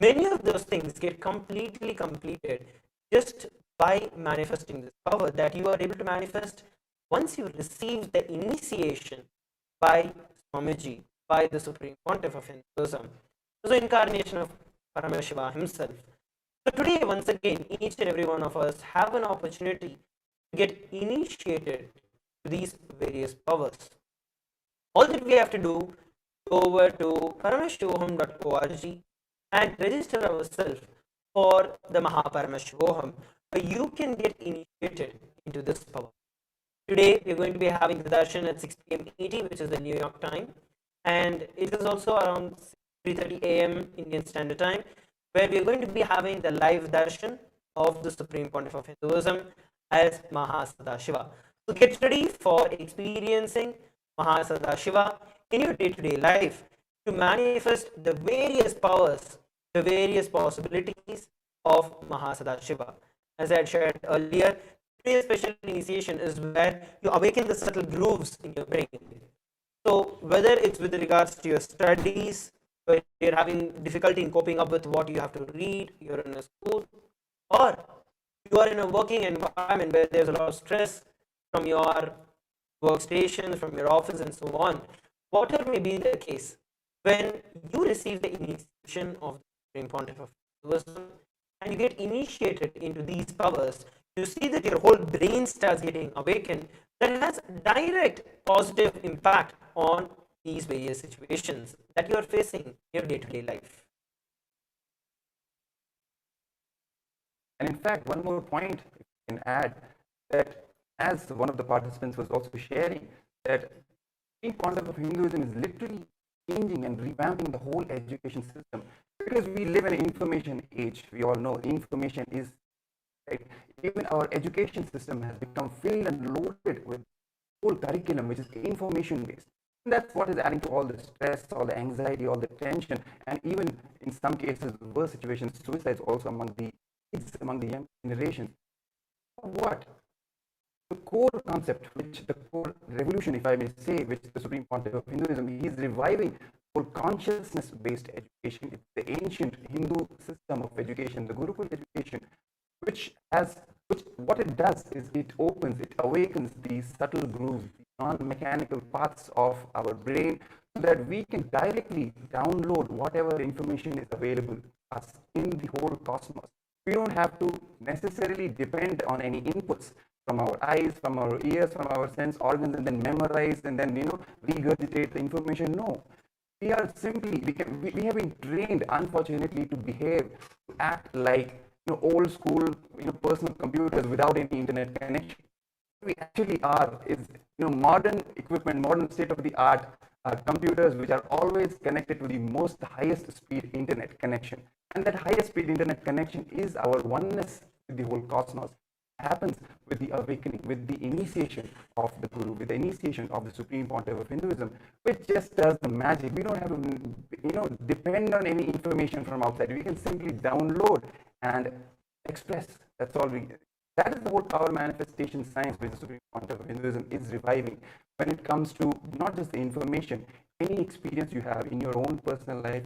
Speaker 2: many of those things get completely completed just by manifesting this power that you are able to manifest once you receive the initiation by Swamiji, by the Supreme Pontiff of Hinduism, the incarnation of Paramashiva himself. So today, once again, each and every one of us have an opportunity to get initiated to these various powers. All that we have to do, go over to paramashivaham.org and register ourselves for the Mahaparamashivaham, where you can get initiated into this power. Today, we're going to be having the darshan at 6 p.m. ET, which is the New York time, and it is also around 3:30 a.m. Indian Standard Time, where we're going to be having the live darshan of the Supreme Pontiff of Hinduism as Mahasadashiva. So get ready for experiencing Mahasadashiva in your day-to-day life to manifest the various powers, the various possibilities of Mahasadashiva. As I had shared earlier, today's special initiation is where you awaken the subtle grooves in your brain. So whether it's with regards to your studies, where you're having difficulty in coping up with what you have to read, you're in a school, or you are in a working environment where there's a lot of stress from your workstation, from your office, and so on, whatever may be the case, when you receive the initiation of the Supreme Pontiff of Hinduism and you get initiated into these powers, you see that your whole brain starts getting awakened. That has direct positive impact on these various situations that you are facing in your day-to-day life.
Speaker 3: And in fact, one more point you can add, that as one of the participants was also sharing, that the concept of Hinduism is literally changing and revamping the whole education system, because we live in an information age. We all know information is, right? Even our education system has become filled and loaded with whole curriculum which is information based. And that's what is adding to all the stress, all the anxiety, all the tension, and even in some cases, worse situations, suicides also among the kids, among the young generations. What? the core concept, which the core revolution, if I may say, which the Supreme Pontiff of Hinduism, he is reviving for consciousness-based education. It's the ancient Hindu system of education, the Gurukul education, which what it does is it awakens these subtle grooves, the non-mechanical parts of our brain, so that we can directly download whatever information is available to us in the whole cosmos. We don't have to necessarily depend on any inputs from our eyes, from our ears, from our sense organs, and then memorize and then regurgitate the information. No, we are simply we have been trained, unfortunately, to behave, to act like old school personal computers without any internet connection. We actually are is modern equipment, modern state of the art computers, which are always connected to the most highest speed internet connection, and that highest speed internet connection is our oneness with the whole cosmos. Happens with the awakening, with the initiation of the Guru, with the initiation of the Supreme Pontiff of Hinduism, which just does the magic. We don't have to depend on any information from outside. We can simply download and express. That's all we. That is the whole power manifestation science which the Supreme Pontiff of Hinduism is reviving when it comes to not just the information, any experience you have in your own personal life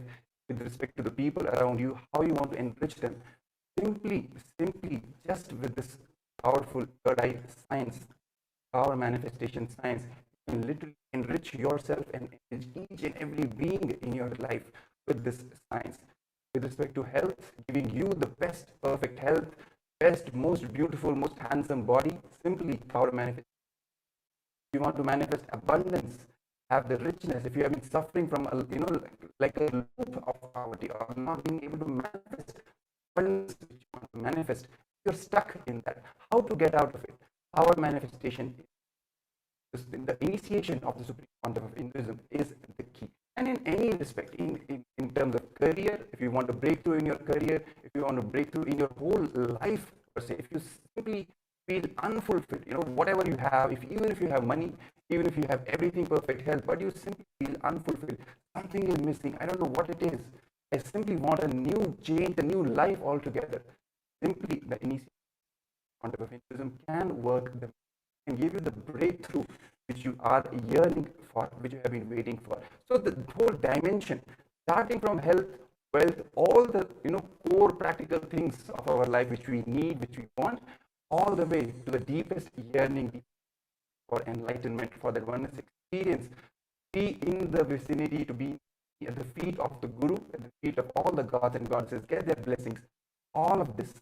Speaker 3: with respect to the people around you, how you want to enrich them. Simply, just with this powerful third eye science, power manifestation science, you can literally enrich yourself and each and every being in your life with this science. With respect to health, giving you the best perfect health, best, most beautiful, most handsome body, simply power manifestation. If you want to manifest abundance, have the richness, if you have been suffering from like a loop of poverty or not being able to manifest abundance which you want to manifest, you're stuck in that. How to get out of it? Power manifestation, the initiation of the Supreme Pontiff of Hinduism is the key. And in any respect, in terms of career, if you want to break through in your career, if you want to break through in your whole life, per se, if you simply feel unfulfilled, whatever you have, even if you have money, even if you have everything perfect health, but you simply feel unfulfilled, something is missing, I don't know what it is, I simply want a new change, a new life altogether. Simply the initiation of Hinduism can work, can give you the breakthrough which you are yearning for, which you have been waiting for. So the whole dimension, starting from health, wealth, all the core practical things of our life which we need, which we want, all the way to the deepest yearning for enlightenment, for that oneness experience, be in the vicinity, to be at the feet of the Guru, at the feet of all the gods and goddesses, get their blessings. All of this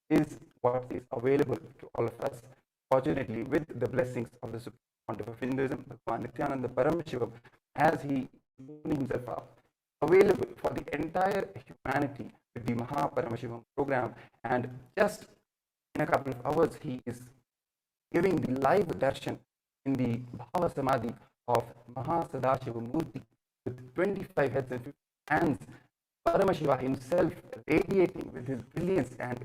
Speaker 3: is what is available to all of us. Fortunately, with the blessings of the Supreme Pontiff of Hinduism, Bhagavan Nithyananda Paramashivam, as he opened himself up, available for the entire humanity with the Mahaparamashivam program, and just in a couple of hours, he is giving the live darshan in the Bhava Samadhi of Mahasadashiva Murti with 25 heads and 50 hands, Paramashiva himself radiating with his brilliance and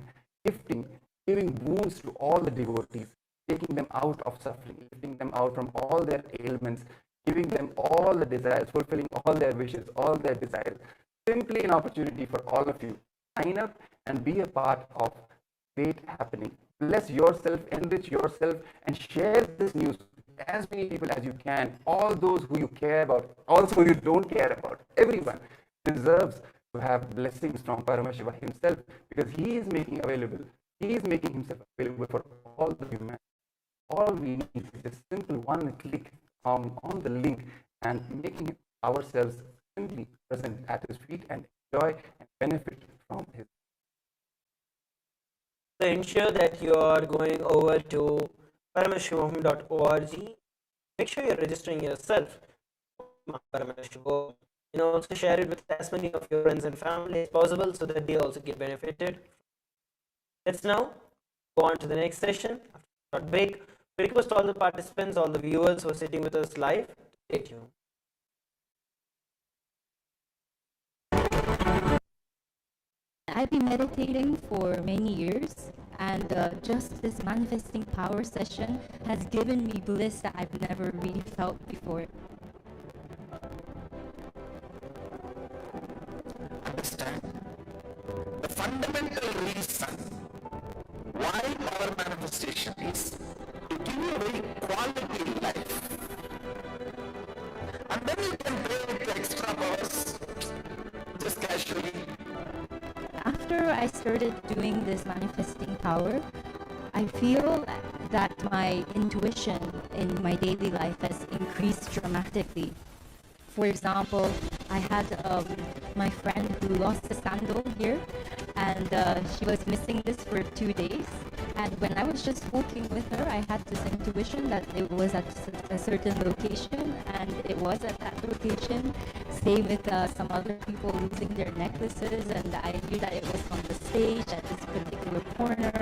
Speaker 3: gifting, giving boons to all the devotees, taking them out of suffering, lifting them out from all their ailments, giving them all the desires, fulfilling all their wishes, all their desires. Simply an opportunity for all of you. Sign up and be a part of great happening. Bless yourself, enrich yourself, and share this news with as many people as you can. All those who you care about, also who you don't care about. Everyone deserves to have blessings from Paramashiva himself, because he is making himself available for all the humanity. All we need is a simple one click on the link and making ourselves simply present at his feet and enjoy and benefit from his.
Speaker 2: So ensure that you are going over to paramashivam.org. Make sure you're registering yourself. Also share it with as many of your friends and family as possible, so that they also get benefited. Let's now go on to the next session. After a short break, we request all the participants, all the viewers who are sitting with us live, stay tuned.
Speaker 6: I've been meditating for many years, and just this manifesting power session has given me bliss that I've never really felt before.
Speaker 1: Understand the fundamental reason why power manifestation is to give
Speaker 7: a very quality life. And then you can break the extra hours just casually.
Speaker 6: After I started doing this manifesting power, I feel that my intuition in my daily life has increased dramatically. For example, I had my friend who lost a sandal here, and she was missing this for 2 days. And when I was just walking with her, I had this intuition that it was at a certain location, and it was at that location. Same with some other people losing their necklaces, and I knew that it was on the stage at this particular corner,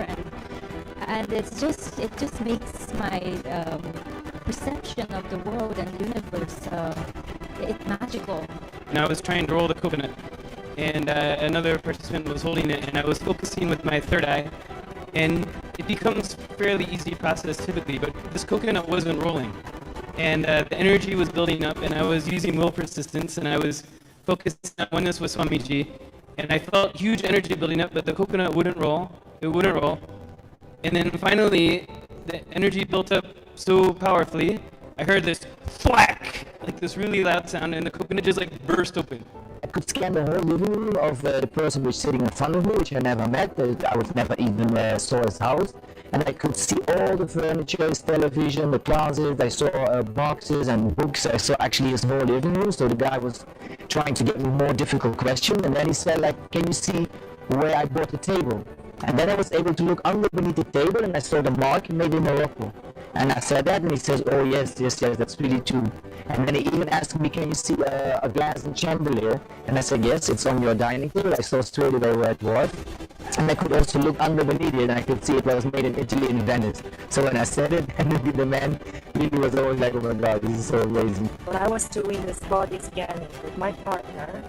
Speaker 6: and it just makes my perception of the world and the universe it's magical.
Speaker 9: And I was trying to roll the coconut, and another participant was holding it, and I was focusing with my third eye, and it becomes fairly easy process typically, but this coconut wasn't rolling, and the energy was building up, and I was using will persistence, and I was focused on oneness with Swamiji, and I felt huge energy building up, but the coconut wouldn't roll. It wouldn't roll. And then finally, the energy built up so powerfully, I heard this thwack, like this really loud sound, and the coconut just like burst open.
Speaker 7: I could scan the whole living room of the person which is sitting in front of me, which I never met. I would never even saw his house. And I could see all the furniture, his television, the closet. I saw boxes and books. I saw actually his whole living room. So the guy was trying to get me more difficult question. And then he said, like, can you see where I bought the table? And then I was able to look underneath the table, and I saw the mark made in Morocco. And I said that, and he says, oh yes, that's really true. And then he even asked me, can you see a glass and chandelier? And I said, yes, it's on your dining table. I saw straight away where it was. And I could also look underneath it, and I could see it was made in Italy, in Venice. So when I said it, and the man really was always like, oh my God, this is so amazing.
Speaker 8: When I was doing this body scanning with my partner,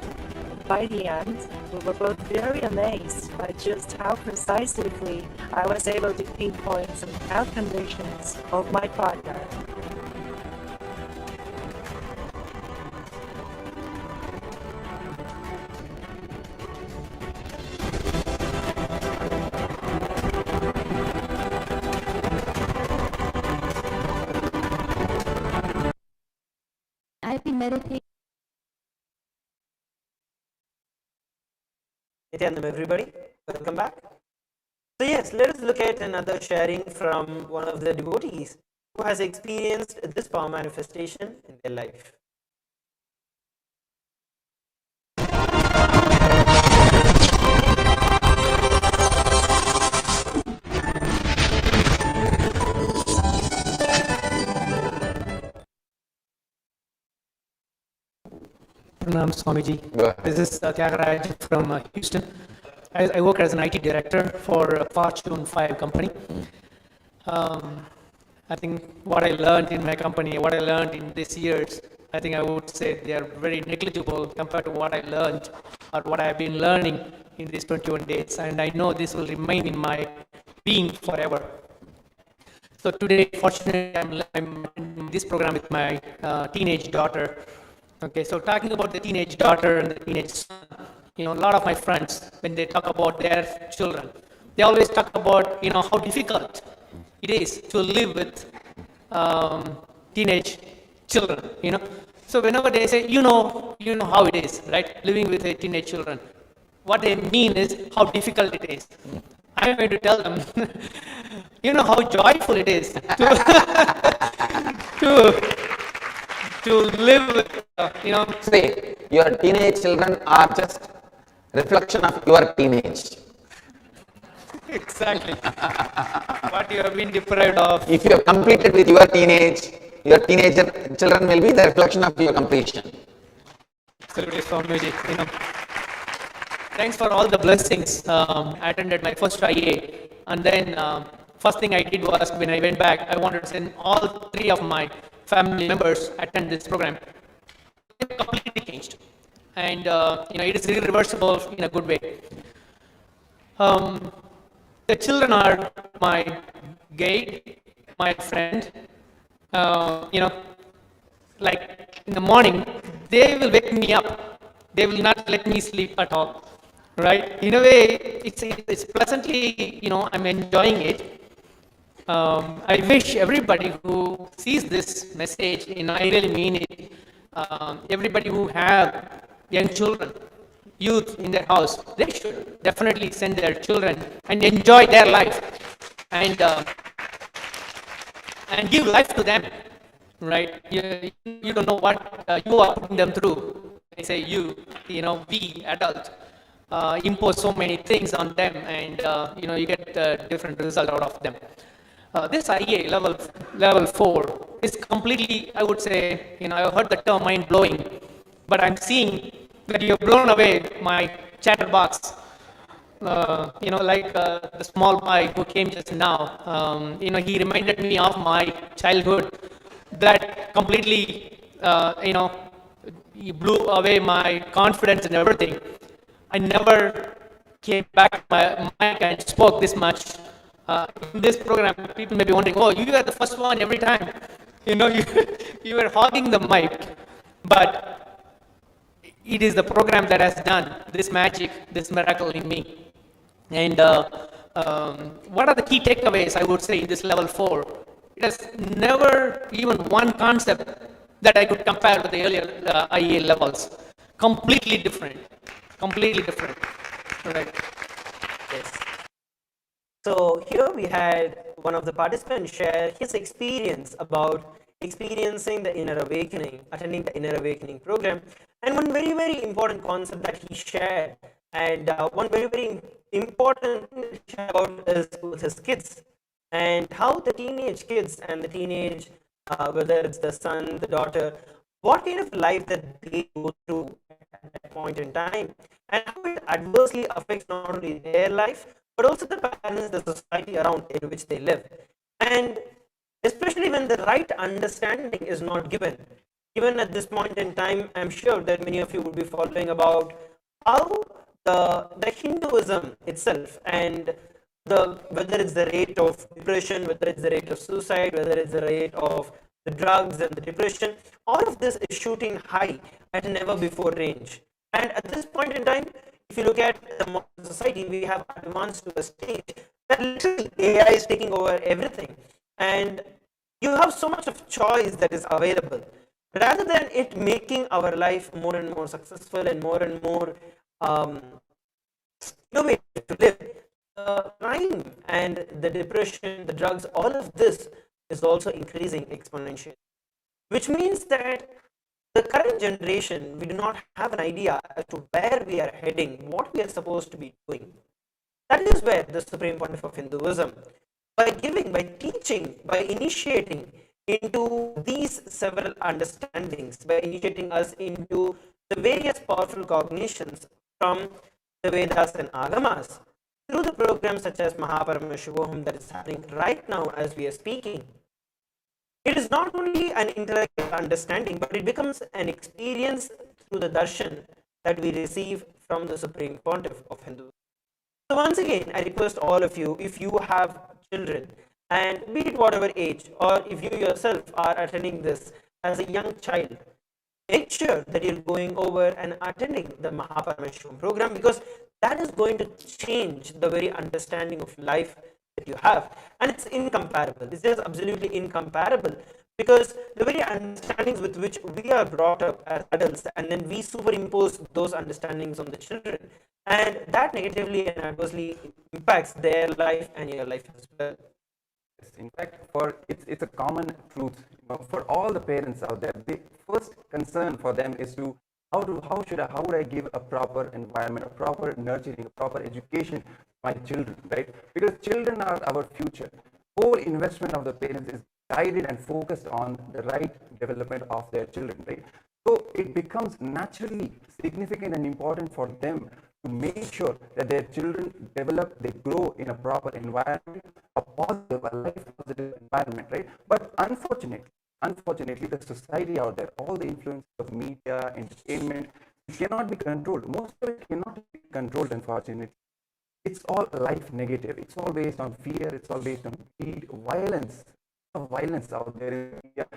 Speaker 8: by the end, we were both very amazed by just how precisely I was able to pinpoint some health conditions of my partner.
Speaker 6: I've been meditating.
Speaker 2: Nithyananda, everybody, welcome back. So yes, let us look at another sharing from one of the devotees who has experienced this power manifestation in their life.
Speaker 9: Pranam Swamiji. This is Tyagaraj from Houston. I work as an IT director for a Fortune 5 company. I think what I learned in my company, what I learned in these years, I think I would say they are very negligible compared to what I learned or what I have been learning in these 21 days. And I know this will remain in my being forever. So today, fortunately, I'm in this program with my teenage daughter. Okay, so talking about the teenage daughter and the teenage son, a lot of my friends, when they talk about their children, they always talk about, how difficult it is to live with teenage children, So whenever they say, you know how it is, right, living with a teenage children, what they mean is how difficult it is. I'm going to tell them, how joyful it is to live with,
Speaker 10: Say, your teenage children are just reflection of your teenage.
Speaker 9: Exactly. What you have been deprived of.
Speaker 10: If you have completed with your teenager children will be the reflection of your completion.
Speaker 9: Absolutely, Swamiji. Thanks for all the blessings. I attended my first IA, and then first thing I did was when I went back, I wanted to send all 3 of my family members attend this program. It completely changed, and it is irreversible in a good way. The children are my guide, my friend. Like in the morning, they will wake me up. They will not let me sleep at all. Right? In a way, it's pleasantly, I'm enjoying it. I wish everybody who sees this message, I really mean it, everybody who have young children, youth in their house, they should definitely send their children and enjoy their life and give life to them, right? You don't know what you are putting them through. I say we adults impose so many things on them, and you get different result out of them. This IA level 4 is completely, I would say, I heard the term mind blowing, but I'm seeing that you have blown away my chatterbox. The small boy who came just now, he reminded me of my childhood. That completely, he blew away my confidence and everything. I never came back to my mic and spoke this much. In this program, people may be wondering, oh, you are the first one every time. You were hogging the mic. But it is the program that has done this magic, this miracle in me. And what are the key takeaways, I would say, in this level 4? It has never even one concept that I could compare with the earlier IA levels. Completely different. Completely different. Right.
Speaker 2: Yes. So here we had one of the participants share his experience about experiencing the inner awakening, attending the inner awakening program, and one very, very important concept that he shared, and one very, very important thing that he shared about is with his kids, and how the teenage kids and the teenage, whether it's the son, the daughter, what kind of life that they go through at that point in time, and how it adversely affects not only their life but also the parents, the society around in which they live. And especially when the right understanding is not given. Even at this point in time, I'm sure that many of you will be following about how the Hinduism itself and whether it's the rate of depression, whether it's the rate of suicide, whether it's the rate of the drugs and the depression, all of this is shooting high at a never before range. And at this point in time, if you look at the modern society, we have advanced to a stage that literally AI is taking over everything. And you have so much of choice that is available. Rather than it making our life more and more successful and more innovative to live, the crime and the depression, the drugs, all of this is also increasing exponentially. Which means that the current generation, we do not have an idea as to where we are heading, what we are supposed to be doing. That is where the Supreme Pontiff of Hinduism, by giving, by teaching, by initiating into these several understandings, by initiating us into the various powerful cognitions from the Vedas and Agamas, through the programs such as Mahaparamashvoham that is happening right now as we are speaking. It is not only an intellectual understanding, but it becomes an experience through the darshan that we receive from the Supreme Pontiff of Hinduism. So once again, I request all of you, if you have children, and be it whatever age, or if you yourself are attending this as a young child, make sure that you're going over and attending the Mahaparameshwaram program, because that is going to change the very understanding of life that you have. And it's incomparable. It's just absolutely incomparable, because the very understandings with which we are brought up as adults, and then we superimpose those understandings on the children, and that negatively and adversely impacts their life and your life as well.
Speaker 3: In fact, it's a common truth, for all the parents out there. The first concern for them is to how would I give a proper environment, a proper nurturing, a proper education to my children, right? Because children are our future. Whole investment of the parents is guided and focused on the right development of their children, right? So it becomes naturally significant and important for them to make sure that their children develop, they grow in a proper environment, a positive, a life positive environment, right? But unfortunately, the society out there, all the influence of media, entertainment, it cannot be controlled. Most of it cannot be controlled, unfortunately. It's all life negative. It's all based on fear. It's all based on greed, violence. Violence out there in media,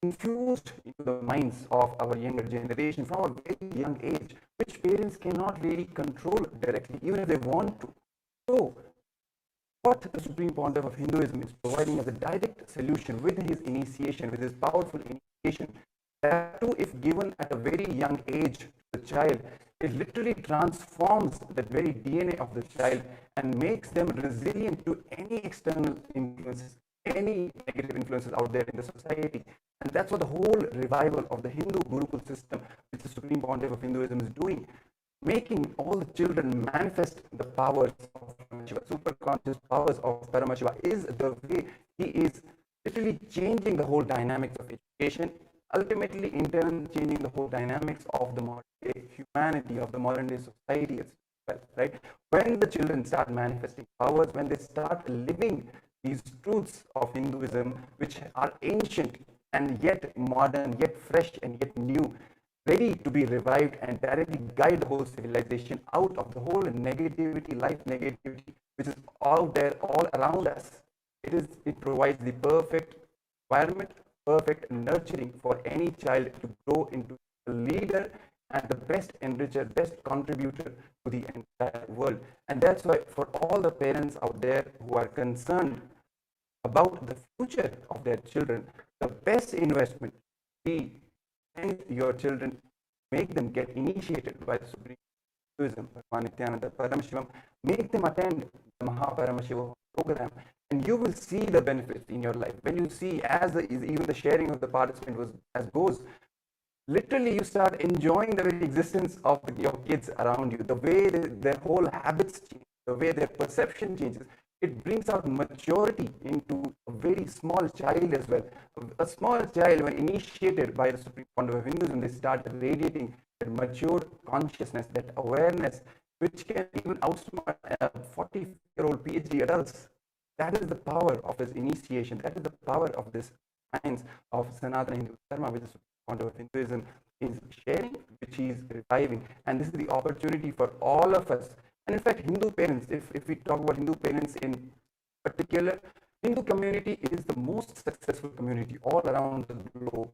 Speaker 3: infused into the minds of our younger generation from a very young age, which parents cannot really control directly, even if they want to. So what the Supreme Pontiff of Hinduism is providing as a direct solution with his initiation, with his powerful initiation, that too, if given at a very young age to the child, it literally transforms the very DNA of the child and makes them resilient to any external influences, any negative influences out there in the society. And that's what the whole revival of the Hindu Gurukul system, which the Supreme Pontiff of Hinduism is doing, making all the children manifest the powers of Paramashiva, superconscious powers of Paramashiva, is the way he is literally changing the whole dynamics of education, ultimately in turn changing the whole dynamics of the modern day humanity, of the modern day society itself, right? When the children start manifesting powers, when they start living these truths of Hinduism, which are ancient and yet modern, yet fresh and yet new, ready to be revived and directly guide the whole civilization out of the whole negativity, life negativity, which is out there all around us. It provides the perfect environment, perfect nurturing for any child to grow into a leader and the best enricher, best contributor to the entire world. And that's why for all the parents out there who are concerned about the future of their children, the best investment be send your children, make them get initiated by the Supreme Hinduism, Nithyananda, Paramashivam, make them attend the Mahaparamashiva program, and you will see the benefits in your life. When you see, even the sharing of the participant was as goes, literally you start enjoying the very existence of your kids around you, the way their whole habits change, the way their perception changes. It brings out maturity into a very small child as well. A small child, when initiated by the Supreme Pontiff of Hinduism, they start radiating that mature consciousness, that awareness, which can even outsmart 40-year-old PhD adults. That is the power of his initiation. That is the power of this science of Sanatana Hindu Dharma, which the Supreme Pontiff of Hinduism is sharing, which he is reviving. And this is the opportunity for all of us. And in fact, Hindu parents, if we talk about Hindu parents in particular, Hindu community is the most successful community all around the globe,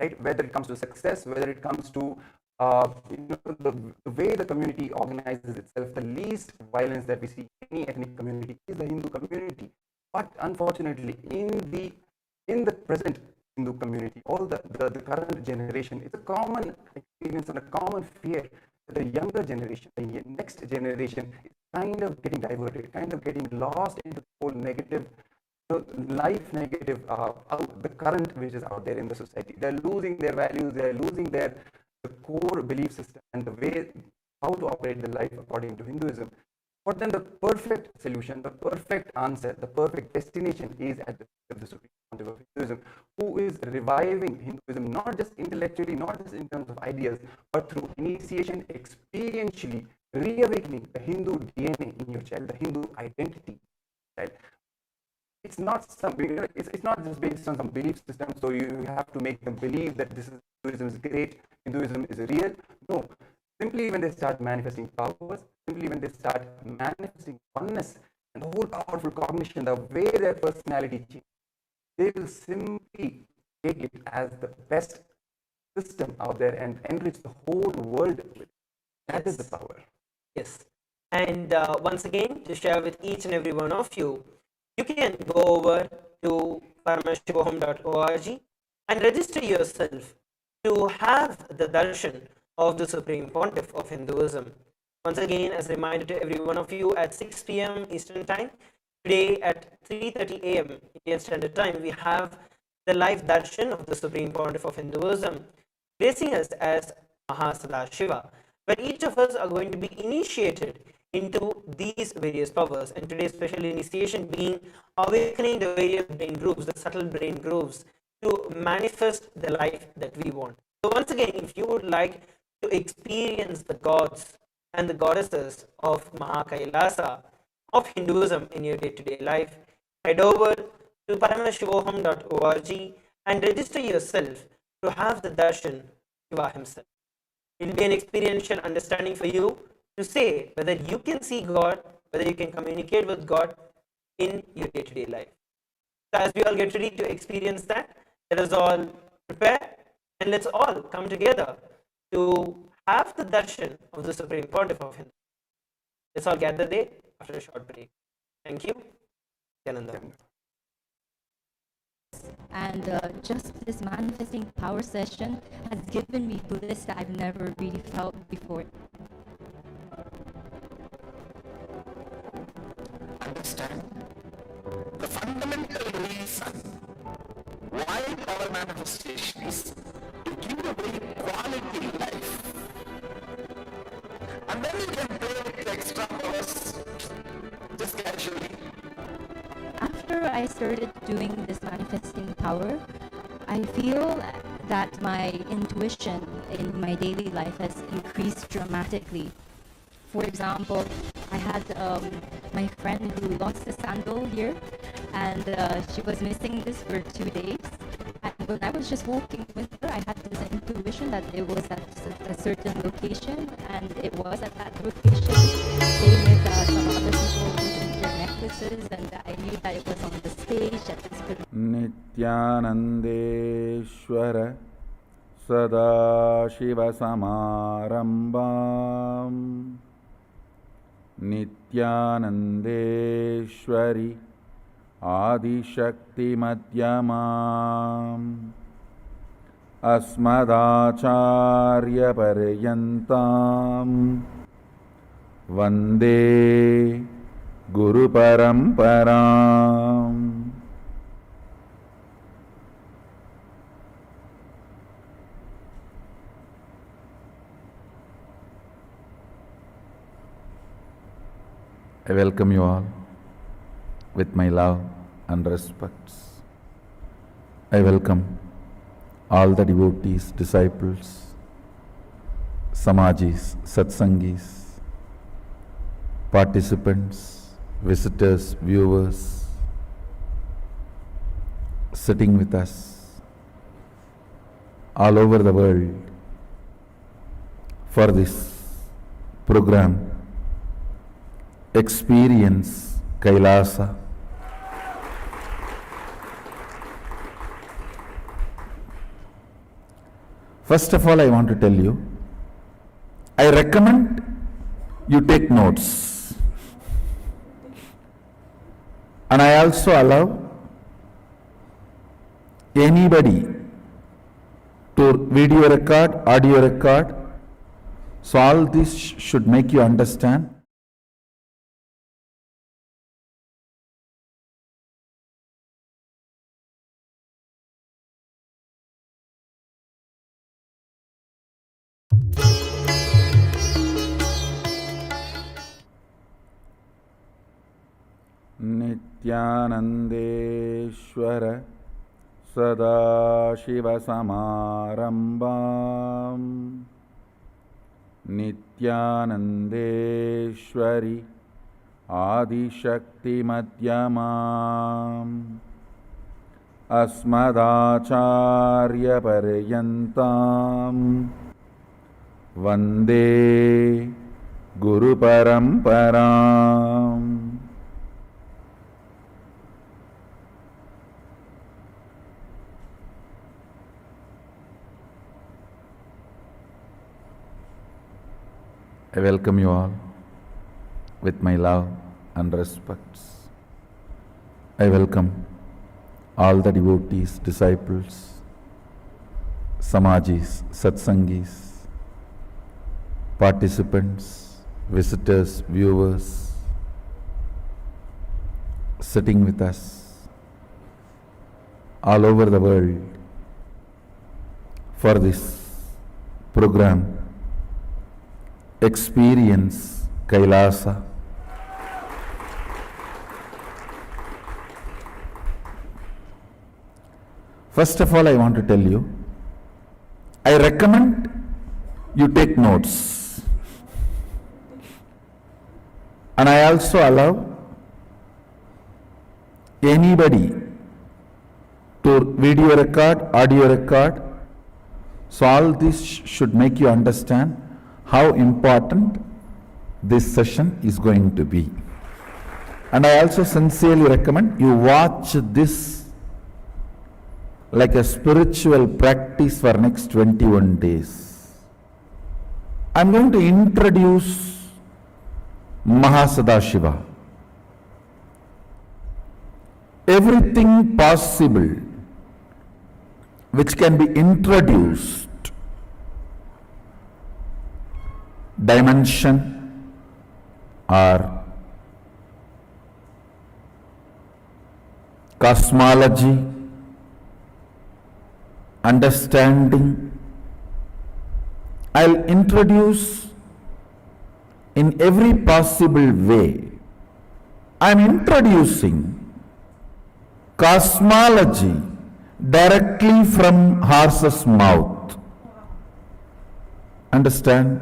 Speaker 3: right? Whether it comes to success, whether it comes to the way the community organizes itself, the least violence that we see in any ethnic community is the Hindu community. But unfortunately, in the present Hindu community, all the current generation, it's a common experience and a common fear. The younger generation, the next generation, is kind of getting diverted, kind of getting lost into the whole negative, life negative, the current which is out there in the society. They're losing their values, they're losing the core belief system and the way how to operate the life according to Hinduism. But then the perfect solution, the perfect answer, the perfect destination is at the Supreme Pontiff of Hinduism, who is reviving Hinduism not just intellectually, not just in terms of ideas, but through initiation, experientially reawakening the Hindu DNA in your child, the Hindu identity. Right? It's not something. It's not just based on some belief system. So you have to make them believe that Hinduism is great, Hinduism is real. No. Simply when they start manifesting powers, simply when they start manifesting oneness and the whole powerful cognition, the way their personality changes, they will simply take it as the best system out there and enrich the whole world with it. That is the power.
Speaker 2: Yes. And once again, to share with each and every one of you, you can go over to paramashivahom.org and register yourself to have the darshan of the Supreme Pontiff of Hinduism. Once again, as a reminder to every one of you, at 6 p.m. Eastern Time, today at 3:30 a.m. Indian Standard Time, we have the live darshan of the Supreme Pontiff of Hinduism, placing us as Mahasada Shiva, where each of us are going to be initiated into these various powers. And today's special initiation being awakening the various brain grooves, the subtle brain grooves, to manifest the life that we want. So once again, if you would like to experience the gods and the goddesses of Mahakailasa, of Hinduism in your day-to-day life, head over to paramashivaham.org and register yourself to have the darshan Shiva himself. It will be an experiential understanding for you to say whether you can see God, whether you can communicate with God in your day-to-day life. So as we all get ready to experience that, let us all prepare and let's all come together to have the darshan of the Supreme Pontiff of Hinduism. Let's all gather there after a short break. Thank you. Nithyananda.
Speaker 6: And just this manifesting power session has given me bliss that I've never really felt before.
Speaker 1: Understand the fundamental reason why power manifestation is to give a very quality life. And then you can play with the extra powers just casually.
Speaker 6: After I started doing this manifesting power, I feel that my intuition in my daily life has increased dramatically. For example, I had my friend who lost a sandal here, and she was missing this for 2 days. And when I was just walking with her, I had this intuition that it was at a certain location, and it was at that location. Same with some other people losing their necklaces, and I knew that it was on the stage at this particular.
Speaker 1: Nithyanandeshwara Sadashivasamarambam Nithyanandeshwari Adishakti Madhyamam Asmadacharya Paryantam Vande Guru Paramparam. I welcome you all with my love and respects. I welcome all the devotees, disciples, samajis, satsangis, participants, visitors, viewers, sitting with us all over the world for this program, Experience Kailasa. First of all, I want to tell you, I recommend you take notes. And I also allow anybody to video record, audio record. So all this should make you understand. Nithyanandeshwara Sadashivasamarambam Nithyanandeshwari Adishakti Madhyamam Asmadacharya Paryantam Vande Guru Paramparam. I welcome you all with my love and respects. I welcome all the devotees, disciples, samajis, satsangis, participants, visitors, viewers, sitting with us all over the world for this program, Experience Kailasa. First of all, I want to tell you, I recommend you take notes. And I also allow anybody to video record, audio record. So all this should make you understand how important this session is going to be. And I also sincerely recommend you watch this like a spiritual practice for next 21 days. I'm going to introduce Mahasadashiva. everything possible which can be introduced, dimension or cosmology, understanding, I'll introduce in every possible way. I'm introducing cosmology directly from horse's mouth. Understand?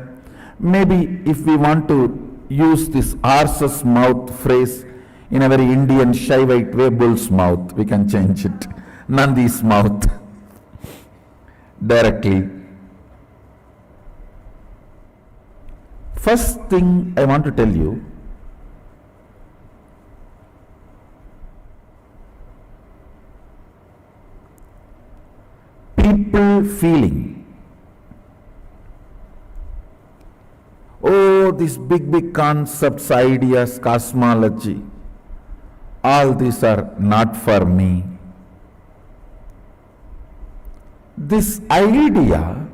Speaker 1: Maybe if we want to use this horse's mouth phrase in a very Indian Shaivite way, bull's mouth, we can change it. Nandi's mouth. Directly. First thing I want to tell you, people feeling, oh, these big concepts, ideas, cosmology, all these are not for me. This idea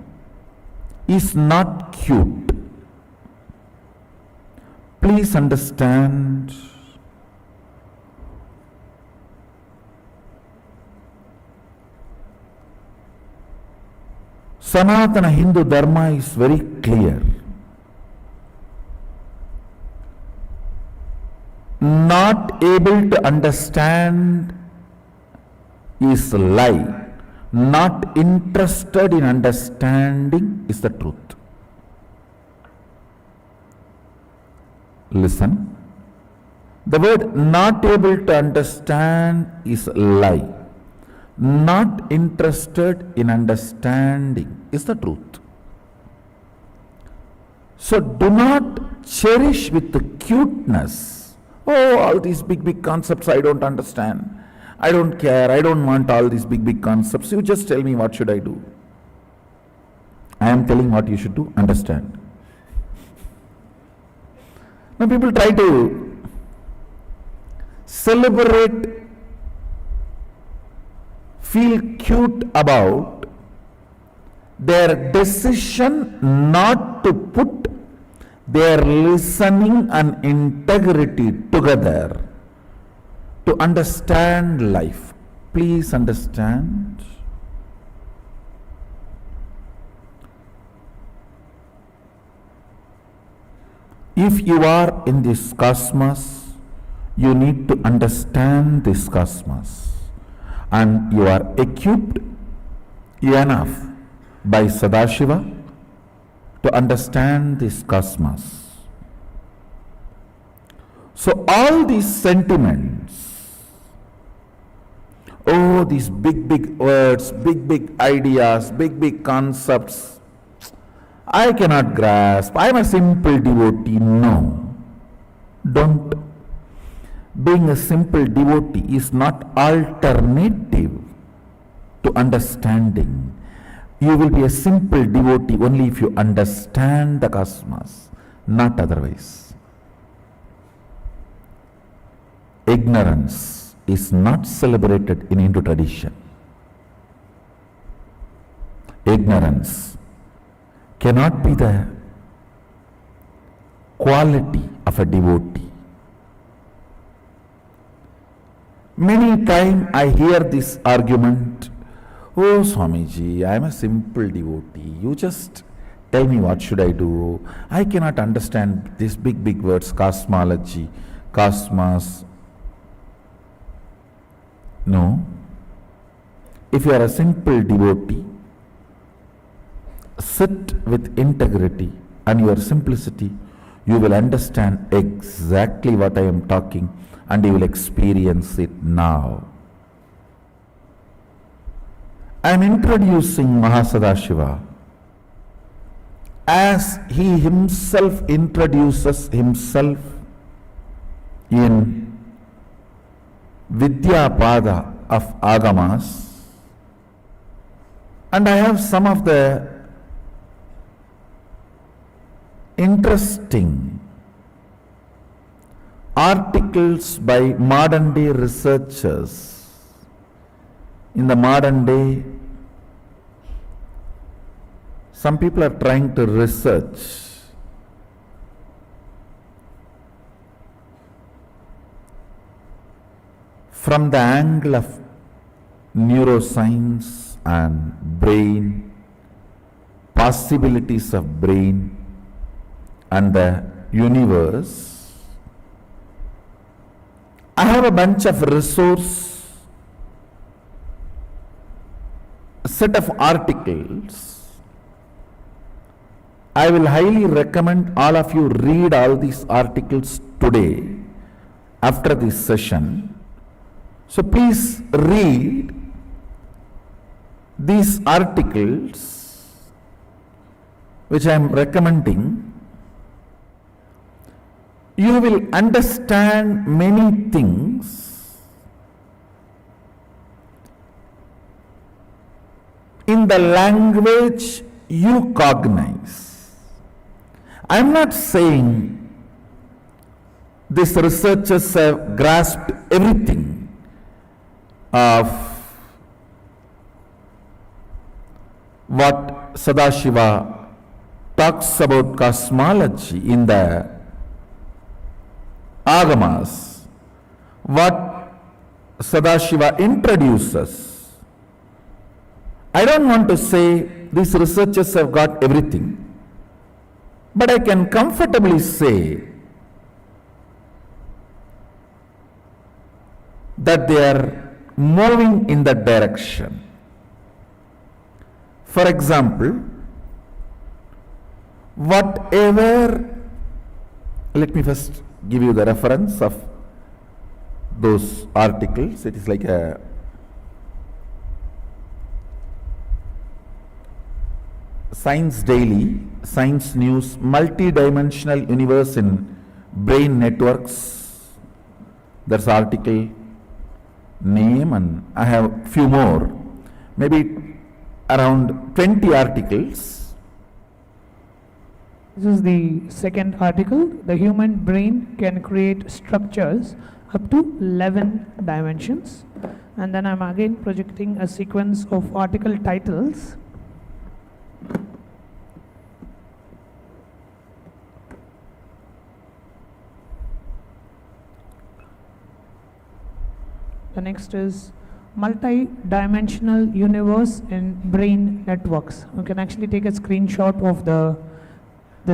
Speaker 1: is not cute. Please understand. Sanatana Hindu Dharma is very clear. Not able to understand is a lie. Not interested in understanding is the truth. Listen. The word not able to understand is a lie. Not interested in understanding is the truth. So do not cherish with the cuteness. Oh, all these big concepts I don't understand. I don't care. I don't want all these big concepts. You just tell me what should I do. I am telling what you should do. Understand. Now people try to celebrate, feel cute about their decision not to put their listening and integrity together to understand life. Please understand. If you are in this cosmos, you need to understand this cosmos, and you are equipped enough by Sadashiva to understand this cosmos. So all these sentiments, oh, these big words, big ideas, big concepts, I cannot grasp. I am a simple devotee. No, don't. Being a simple devotee is not alternative to understanding. You will be a simple devotee only if you understand the cosmos, not otherwise. Ignorance is not celebrated in Hindu tradition. Ignorance cannot be the quality of a devotee. Many times I hear this argument, oh Swamiji, I am a simple devotee. You just tell me what should I do. I cannot understand these big words, cosmology, cosmos. No. If you are a simple devotee, sit with integrity and your simplicity, you will understand exactly what I am talking, and you will experience it now. I am introducing Mahasadashiva as he himself introduces himself in Vidyapada of Agamas, and I have some of the interesting articles by modern day researchers. In the modern day, some people are trying to research from the angle of neuroscience and brain, possibilities of brain and the universe. I have a bunch of set of articles. I will highly recommend all of you read all these articles today after this session. So please read these articles which I am recommending. You will understand many things in the language you cognize. I am not saying these researchers have grasped everything of what Sadashiva talks about cosmology in the Agamas, what Sadashiva introduces. I don't want to say these researchers have got everything, but I can comfortably say that they are moving in that direction. For example, let me first give you the reference of those articles. It is like a Science Daily, Science News, Multidimensional Universe in Brain Networks. That's article name, and I have few more, maybe around 20 articles.
Speaker 11: This is the second article. The human brain can create structures up to 11 dimensions. And then I'm again projecting a sequence of article titles. The next is multi-dimensional universe in brain networks. You can actually take a screenshot of the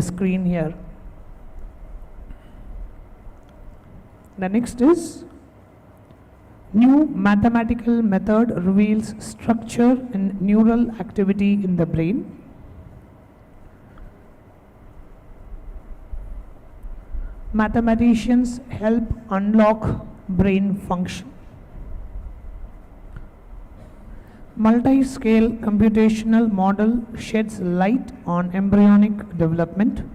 Speaker 11: screen here. The next is new mathematical method reveals structure and neural activity in the brain. Mathematicians help unlock brain function. Multi-scale computational model sheds light on embryonic development.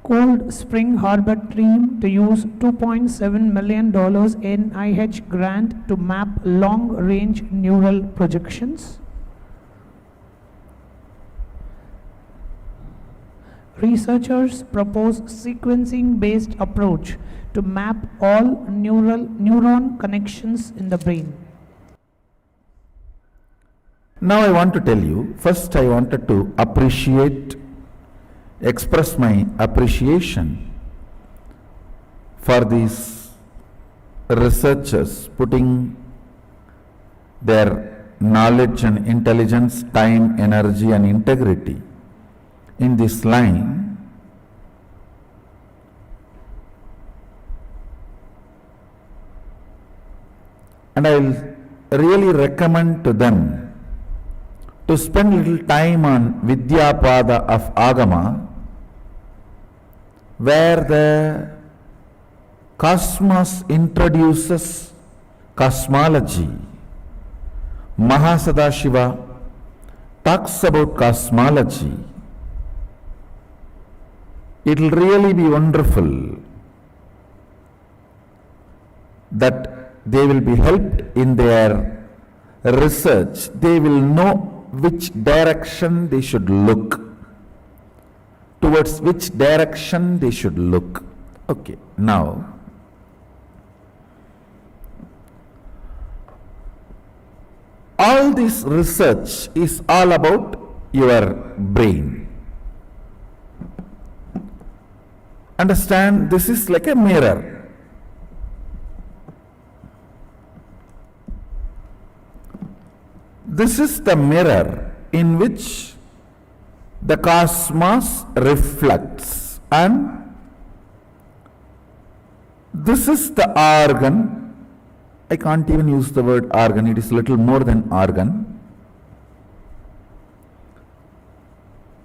Speaker 11: Cold Spring Harbor team to use $2.7 million NIH grant to map long-range neural projections. Researchers propose sequencing-based approach to map all neuron connections in the brain.
Speaker 1: Now I want to tell you, first I wanted to express my appreciation for these researchers putting their knowledge and intelligence, time, energy and integrity in this line. And I will really recommend to them to spend little time on Vidyapada of Agama, where the cosmos introduces cosmology. Mahasadashiva talks about cosmology. It will really be wonderful that they will be helped in their research. They will know which direction they should look to towards which direction they should look. Okay, now all this research is all about your brain. Understand, this is like a mirror. This is the mirror in which the cosmos reflects, and this is the organ. I can't even use the word organ, it is little more than organ.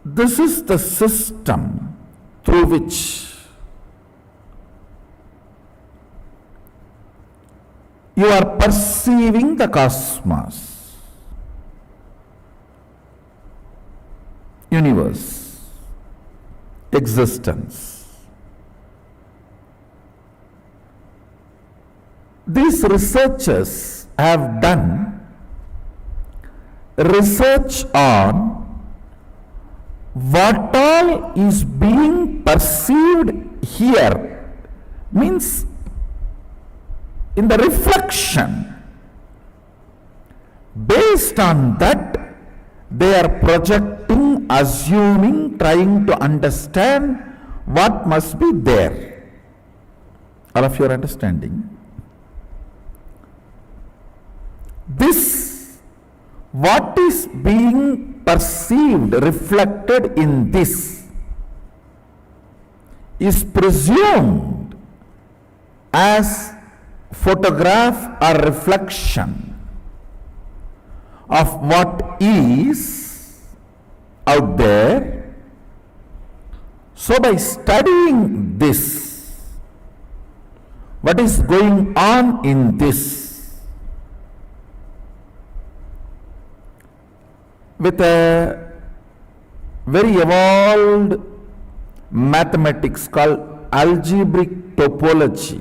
Speaker 1: This is the system through which you are perceiving the cosmos, universe, existence. These researchers have done research on what all is being perceived here, means in the reflection. Based on that, they are projecting, assuming, trying to understand what must be there. All of you are understanding? This, what is being perceived, reflected in this, is presumed as photograph or reflection of what is out there. So by studying this, what is going on in this, with a very evolved mathematics called algebraic topology.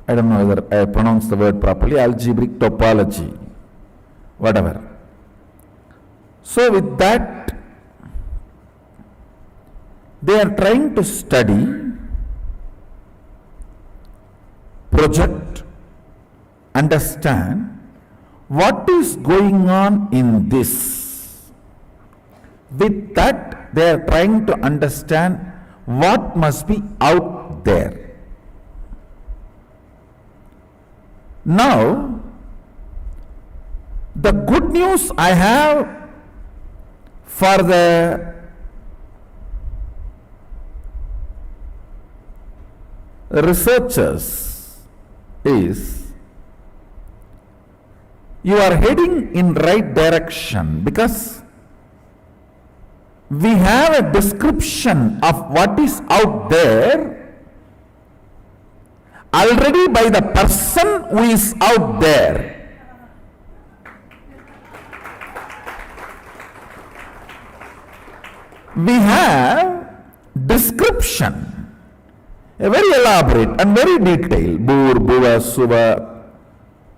Speaker 1: I don't know whether I pronounce the word properly, algebraic topology, whatever. So with that, they are trying to study, project, understand what is going on in this. With that, they are trying to understand what must be out there. Now, the good news I have for the researchers is, you are heading in right direction, because we have a description of what is out there already by the person who is out there. We have description, a very elaborate and very detailed, Bhur, Bhuva, Suva,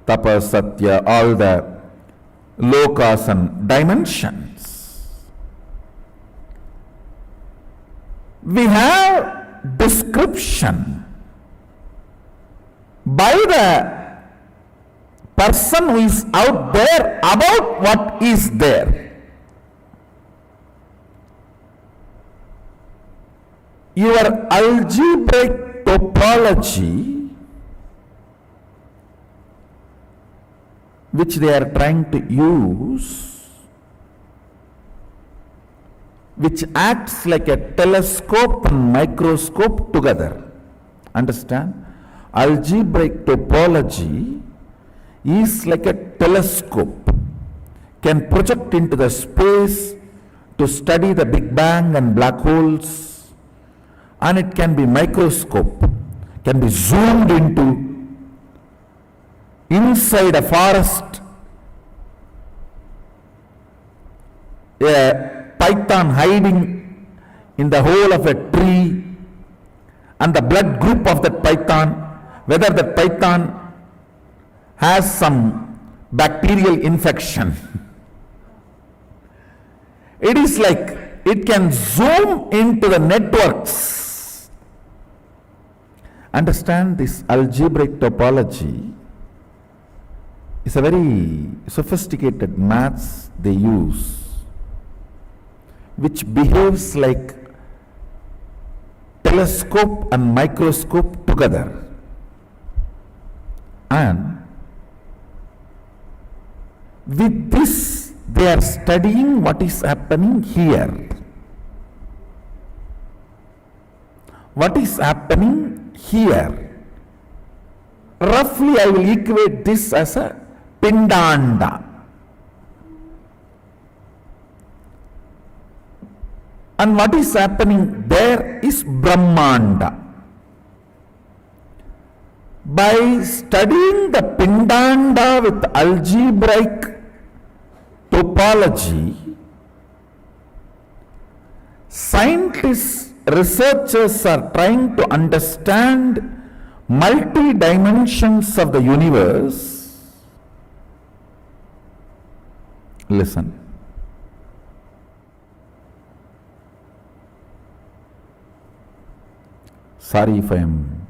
Speaker 1: Tapa, Satya, all the lokas and dimensions. We have description by the person who is out there about what is there. Your algebraic topology, which they are trying to use, which acts like a telescope and microscope together. Understand? Algebraic topology is like a telescope, can project into the space to study the Big Bang and black holes, and it can be microscope, can be zoomed into inside a forest, a python hiding in the hole of a tree, and the blood group of that python, whether that python has some bacterial infection. It is like It can zoom into the networks. Understand, this algebraic topology is a very sophisticated maths they use, which behaves like telescope and microscope together. And with this, they are studying what is happening here. What is happening here? Roughly, I will equate this as a Pindanda. And what is happening there is Brahmanda. By studying the Pindanda with algebraic topology, scientists, researchers are trying to understand multi-dimensions of the universe. Listen. Sorry if I am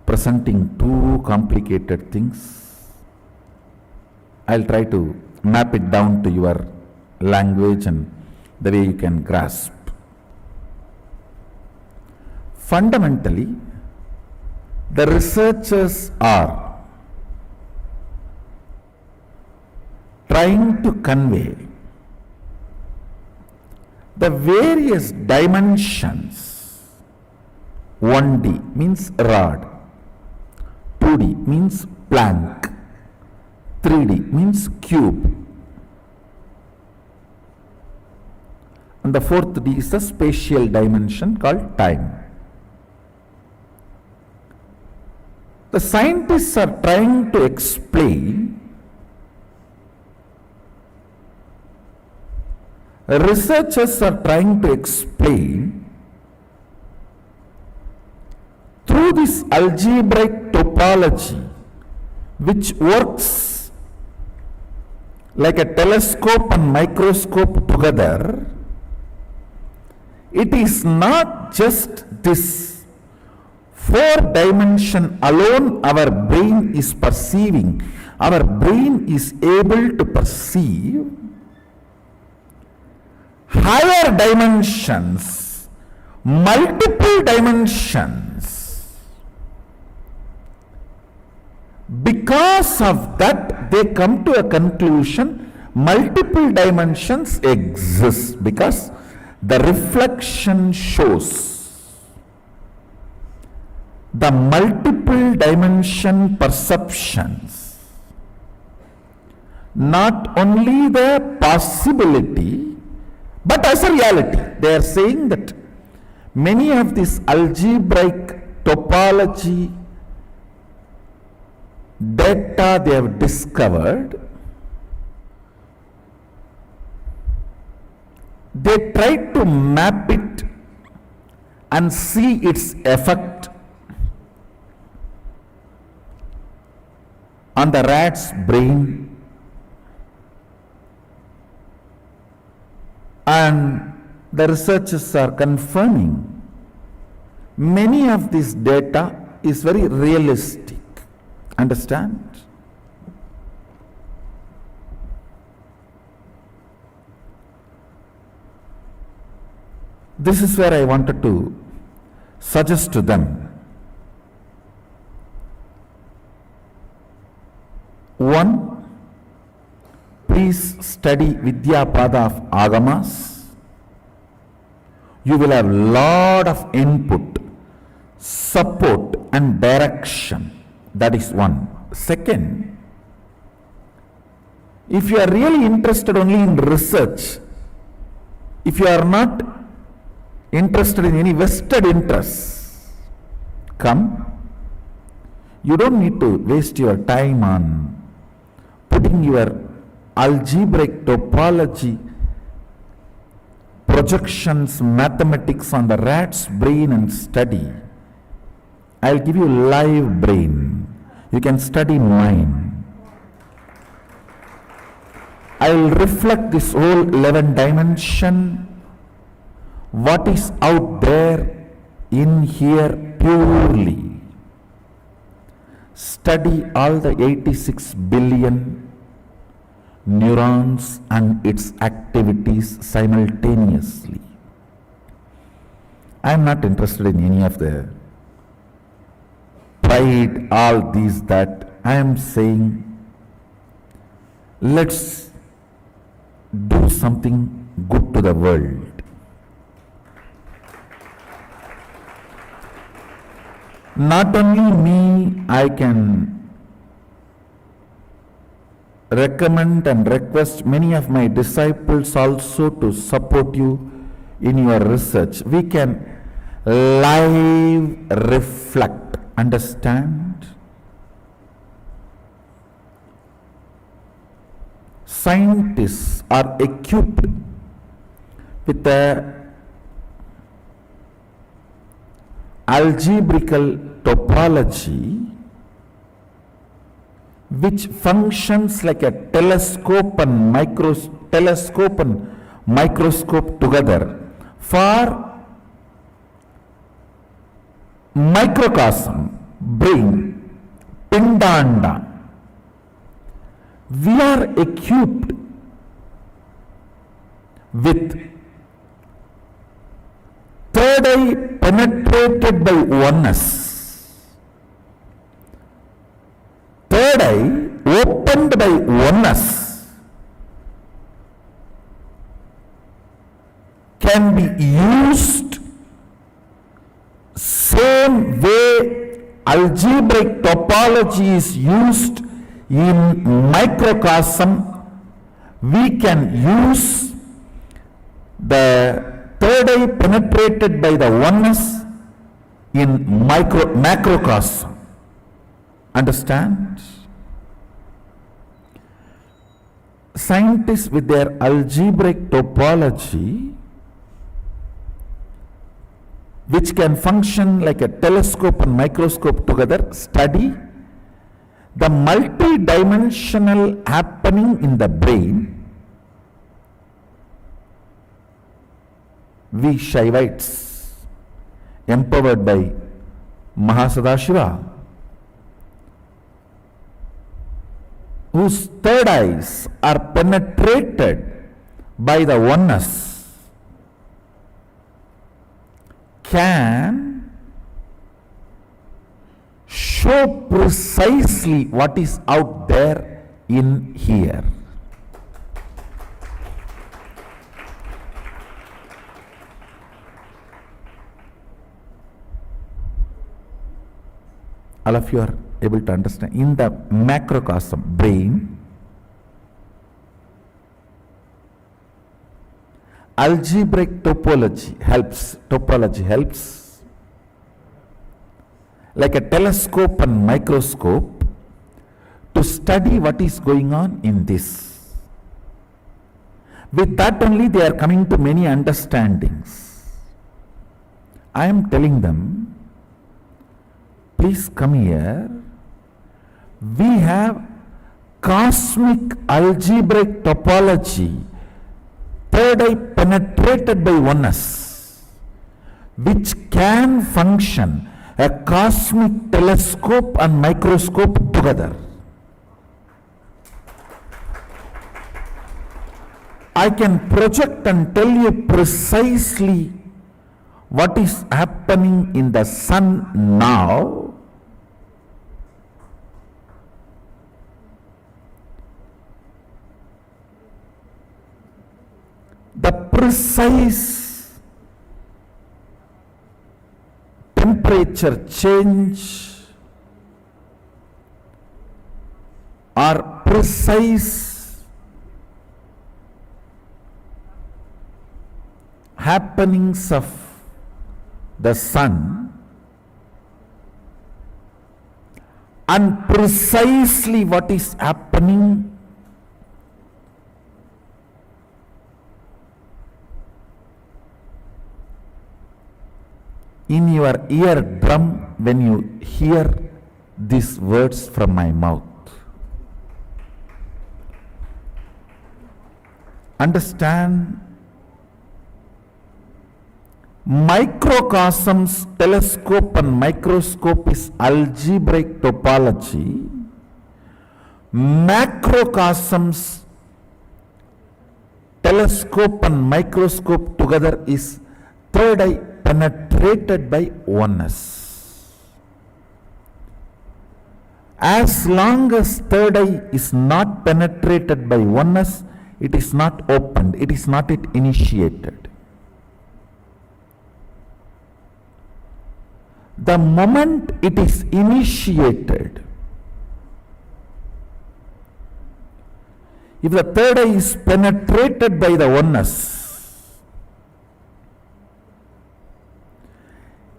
Speaker 1: presenting too complicated things. I'll try to map it down to your language and the way you can grasp. Fundamentally, the researchers are trying to convey the various dimensions. 1D means rod, 2D means plank, 3D means cube, and the fourth D is the spatial dimension called time. The scientists are trying to explain, researchers are trying to explain through this algebraic topology, which works like a telescope and microscope together. It is not just this 4-dimension alone our brain is perceiving. Our brain is able to perceive higher dimensions, multiple dimensions. Because of that, they come to a conclusion, multiple dimensions exist, because the reflection shows the multiple dimension perceptions, not only the possibility, but as a reality. They are saying that many of these algebraic topology data they have discovered, they try to map it and see its effect on the rat's brain, and the researchers are confirming many of this data is very realistic. Understand? This is where I wanted to suggest to them. One, please study Vidya Pada of Agamas. You will have lot of input, support and direction. That is one. Second, if you are really interested only in research, if you are not interested in any vested interests, come. You don't need to waste your time on putting your algebraic topology, projections, mathematics on the rat's brain and study. I'll give you live brain. You can study mine. I will reflect this whole 11 dimension, what is out there in here purely. Study all the 86 billion neurons and its activities simultaneously. I am not interested in any of the pride, all these that. I am saying, let's do something good to the world. Not only me, I can recommend and request many of my disciples also to support you in your research. We can live reflect, understand? Scientists are equipped with a algebraical topology which functions like a telescope and microscope together for microcosm, brain, pindanda. We are equipped with third eye penetrated by oneness. Third eye opened by oneness can be used same way algebraic topology is used in microcosm. We can use the third eye penetrated by the oneness in macrocosm. Understand? Scientists with their algebraic topology, which can function like a telescope and microscope together, study the multi-dimensional happening in the brain. We Shaivites, empowered by Mahasadashiva, whose third eyes are penetrated by the oneness, can show precisely what is out there in here. All of you are able to understand. In the macrocosm, brain, algebraic topology helps like a telescope and microscope to study what is going on in this. With that only they are coming to many understandings. I am telling them, please come here. We have cosmic algebraic topology, third eye penetrated by oneness, which can function a cosmic telescope and microscope together. I can project and tell you precisely what is happening in the sun now. The precise temperature change or precise happenings of the sun, and precisely what is happening in your eardrum when you hear these words from my mouth. understand microcosms, telescope and microscope is algebraic topology. Macrocosms, telescope and microscope together is third eye penetrated by oneness. As long as third eye is not penetrated by oneness, it is not opened, it is not yet initiated. The moment it is initiated, if the third eye is penetrated by the oneness,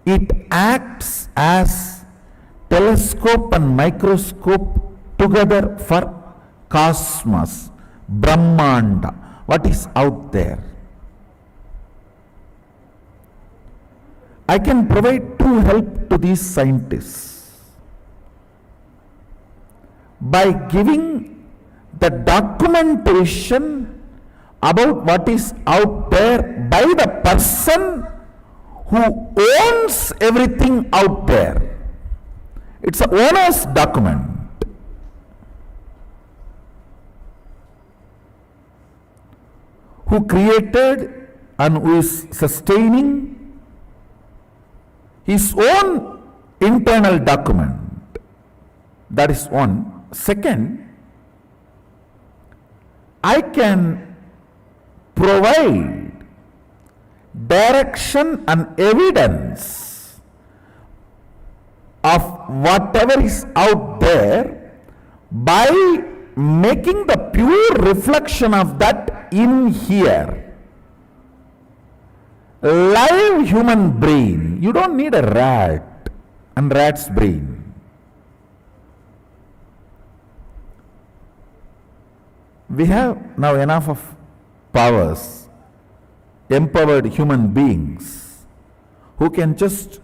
Speaker 1: it acts as telescope and microscope together for cosmos, Brahmanda, what is out there. I can provide true help to these scientists by giving the documentation about what is out there by the person who owns everything out there. It's an owner's document. Who created and who is sustaining his own internal document. That is one. Second, I can provide direction and evidence of whatever is out there by making the pure reflection of that in here. Live human brain. You don't need a rat and rat's brain. We have now enough of powers, empowered human beings who can just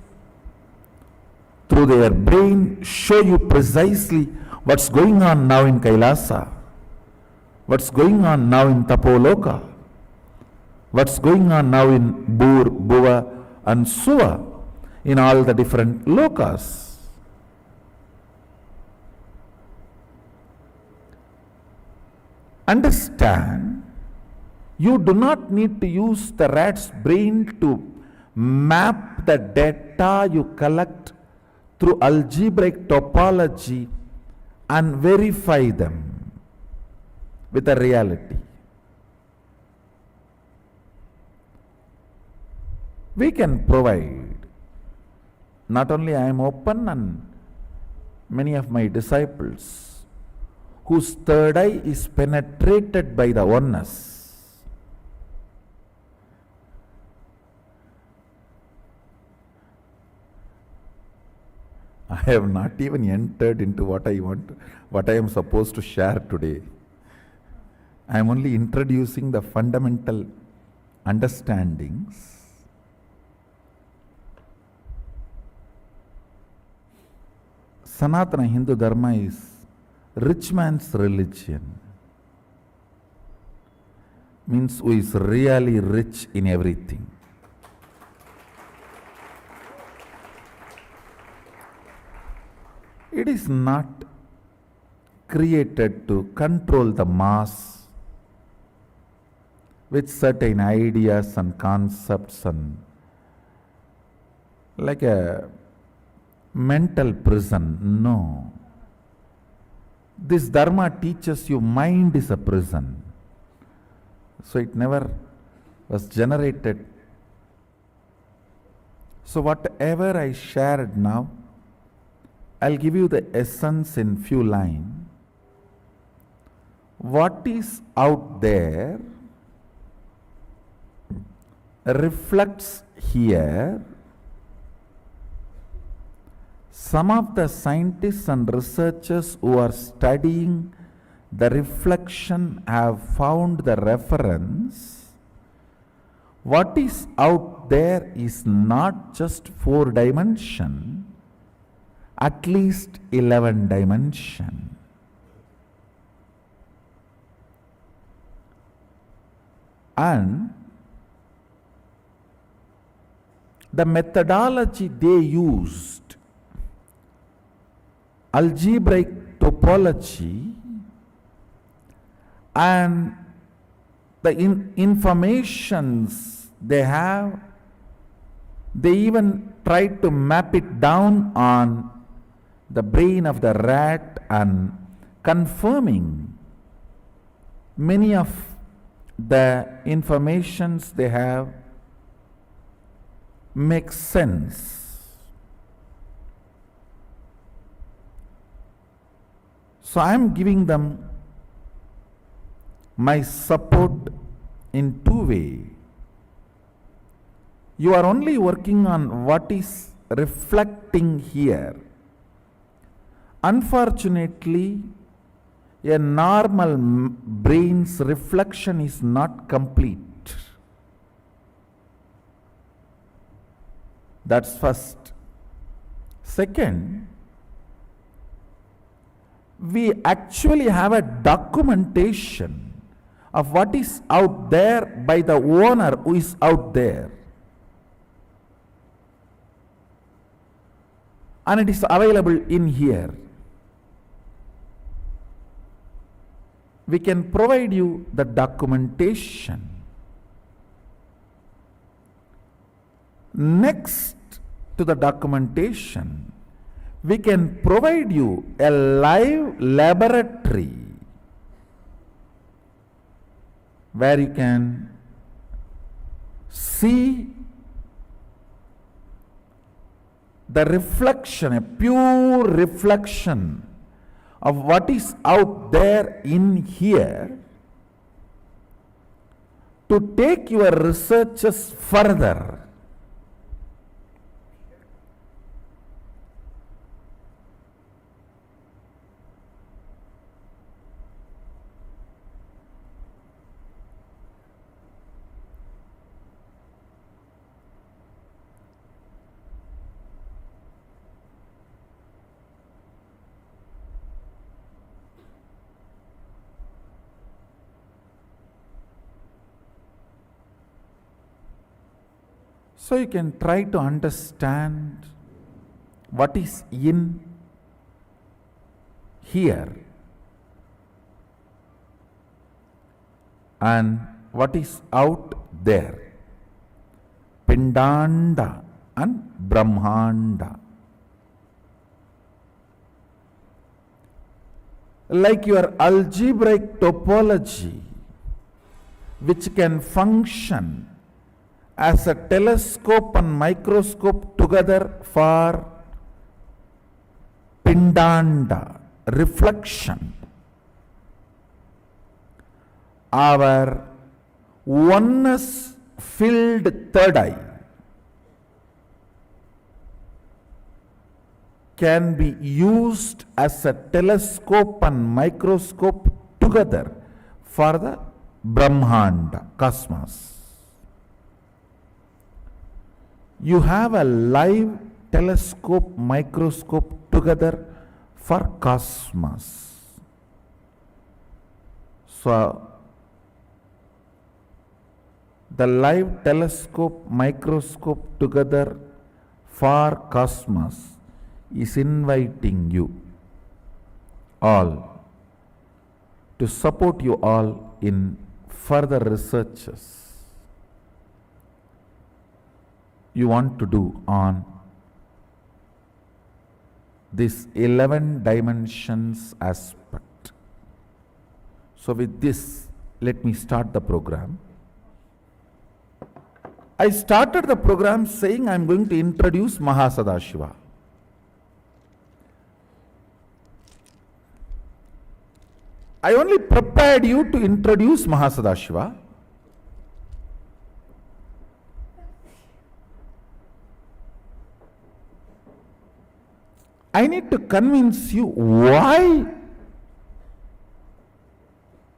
Speaker 1: through their brain show you precisely what's going on now in Kailasa, what's going on now in Tapoloka, what's going on now in Bur, Bhuva and Suva, in all the different lokas. Understand, you do not need to use the rat's brain to map the data you collect through algebraic topology and verify them with the reality. We can provide, not only I am open, and many of my disciples whose third eye is penetrated by the oneness. I have not even entered into what I am supposed to share today. I am only introducing the fundamental understandings. Sanatana Hindu Dharma is rich man's religion. Means who is really rich in everything. It is not created to control the mass with certain ideas and concepts and like a mental prison. No. This Dharma teaches you mind is a prison. So it never was generated. So whatever I shared now, I'll give you the essence in few lines. What is out there reflects here. Some of the scientists and researchers who are studying the reflection have found the reference. What is out there is not just 4 dimension, at least 11 dimension. And the methodology they used, algebraic topology, and the informations they have, they even tried to map it down on the brain of the rat and confirming many of the informations they have makes sense. So I am giving them my support in two ways. You are only working on what is reflecting here. Unfortunately, a normal brain's reflection is not complete. That's first. Second, we actually have a documentation of what is out there by the owner who is out there. And it is available in here. We can provide you the documentation. Next to the documentation, we can provide you a live laboratory where you can see the reflection, a pure reflection of what is out there in here, to take your researches further. So you can try to understand what is in here and what is out there. Pindanda and Brahmanda. Like your algebraic topology, which can function as a telescope and microscope together for Pindanda, reflection. Our oneness filled third eye can be used as a telescope and microscope together for the Brahmanda, cosmos. You have a live telescope, microscope together for cosmos. So, the live telescope, microscope together for cosmos is inviting you all to support you all in further researches you want to do on this 11 dimensions aspect. So with this, let me start the program. I started the program saying I am going to introduce Mahasadashiva. I only prepared you to introduce Mahasadashiva. I need to convince you why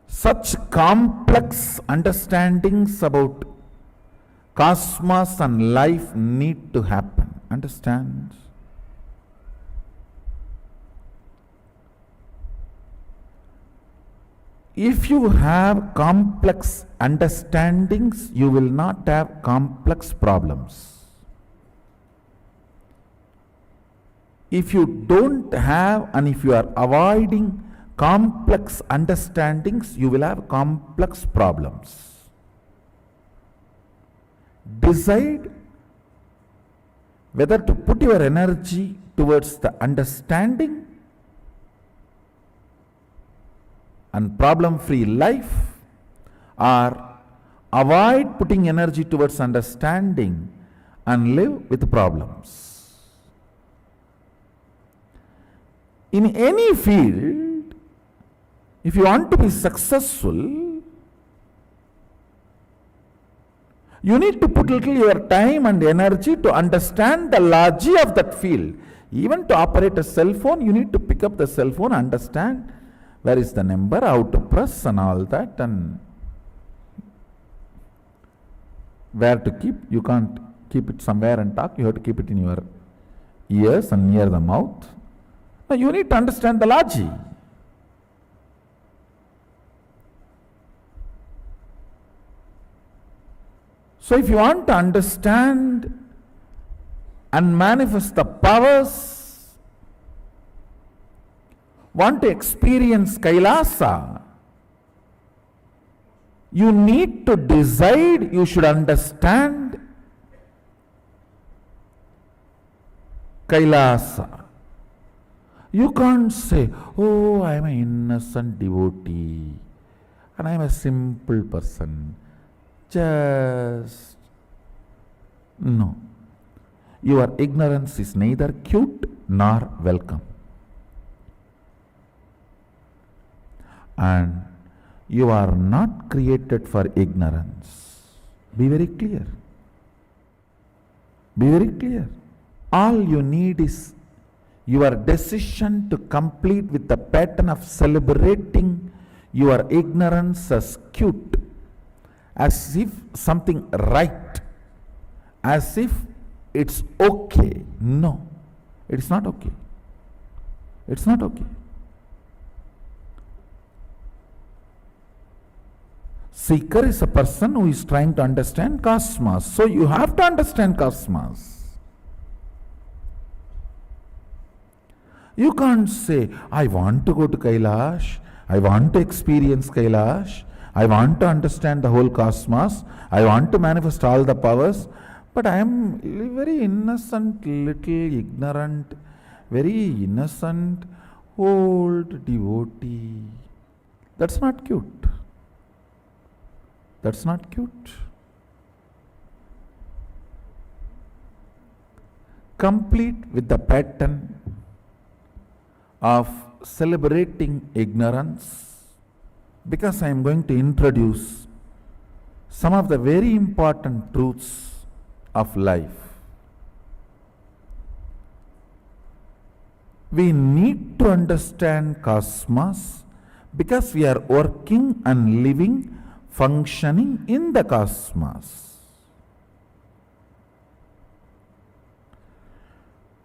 Speaker 1: such complex understandings about cosmos and life need to happen. Understand? If you have complex understandings, you will not have complex problems. If you don't have, and if you are avoiding complex understandings, you will have complex problems. Decide whether to put your energy towards the understanding and problem-free life, or avoid putting energy towards understanding and live with problems. In any field, if you want to be successful, you need to put little your time and energy to understand the logic of that field. Even to operate a cell phone, you need to pick up the cell phone, understand where is the number, how to press and all that, and where to keep. You can't keep it somewhere and talk, you have to keep it in your ears and near the mouth. Now you need to understand the logic. So if you want to understand and manifest the powers, want to experience Kailasa, you need to decide, you should understand Kailasa. You can't say, oh, I am an innocent devotee and I am a simple person. Just no. Your ignorance is neither cute nor welcome. And you are not created for ignorance. Be very clear. Be very clear. All you need is your decision to complete with the pattern of celebrating your ignorance as cute, as if something right, as if it's okay. No, it's not okay. It's not okay. Seeker is a person who is trying to understand cosmos. So you have to understand cosmos. You can't say, I want to go to Kailash, I want to experience Kailash, I want to understand the whole cosmos, I want to manifest all the powers, but I am very innocent, little ignorant, very innocent, old devotee. That's not cute. That's not cute. Complete with the pattern of celebrating ignorance, because I am going to introduce some of the very important truths of life. We need to understand cosmos because we are working and living, functioning in the cosmos.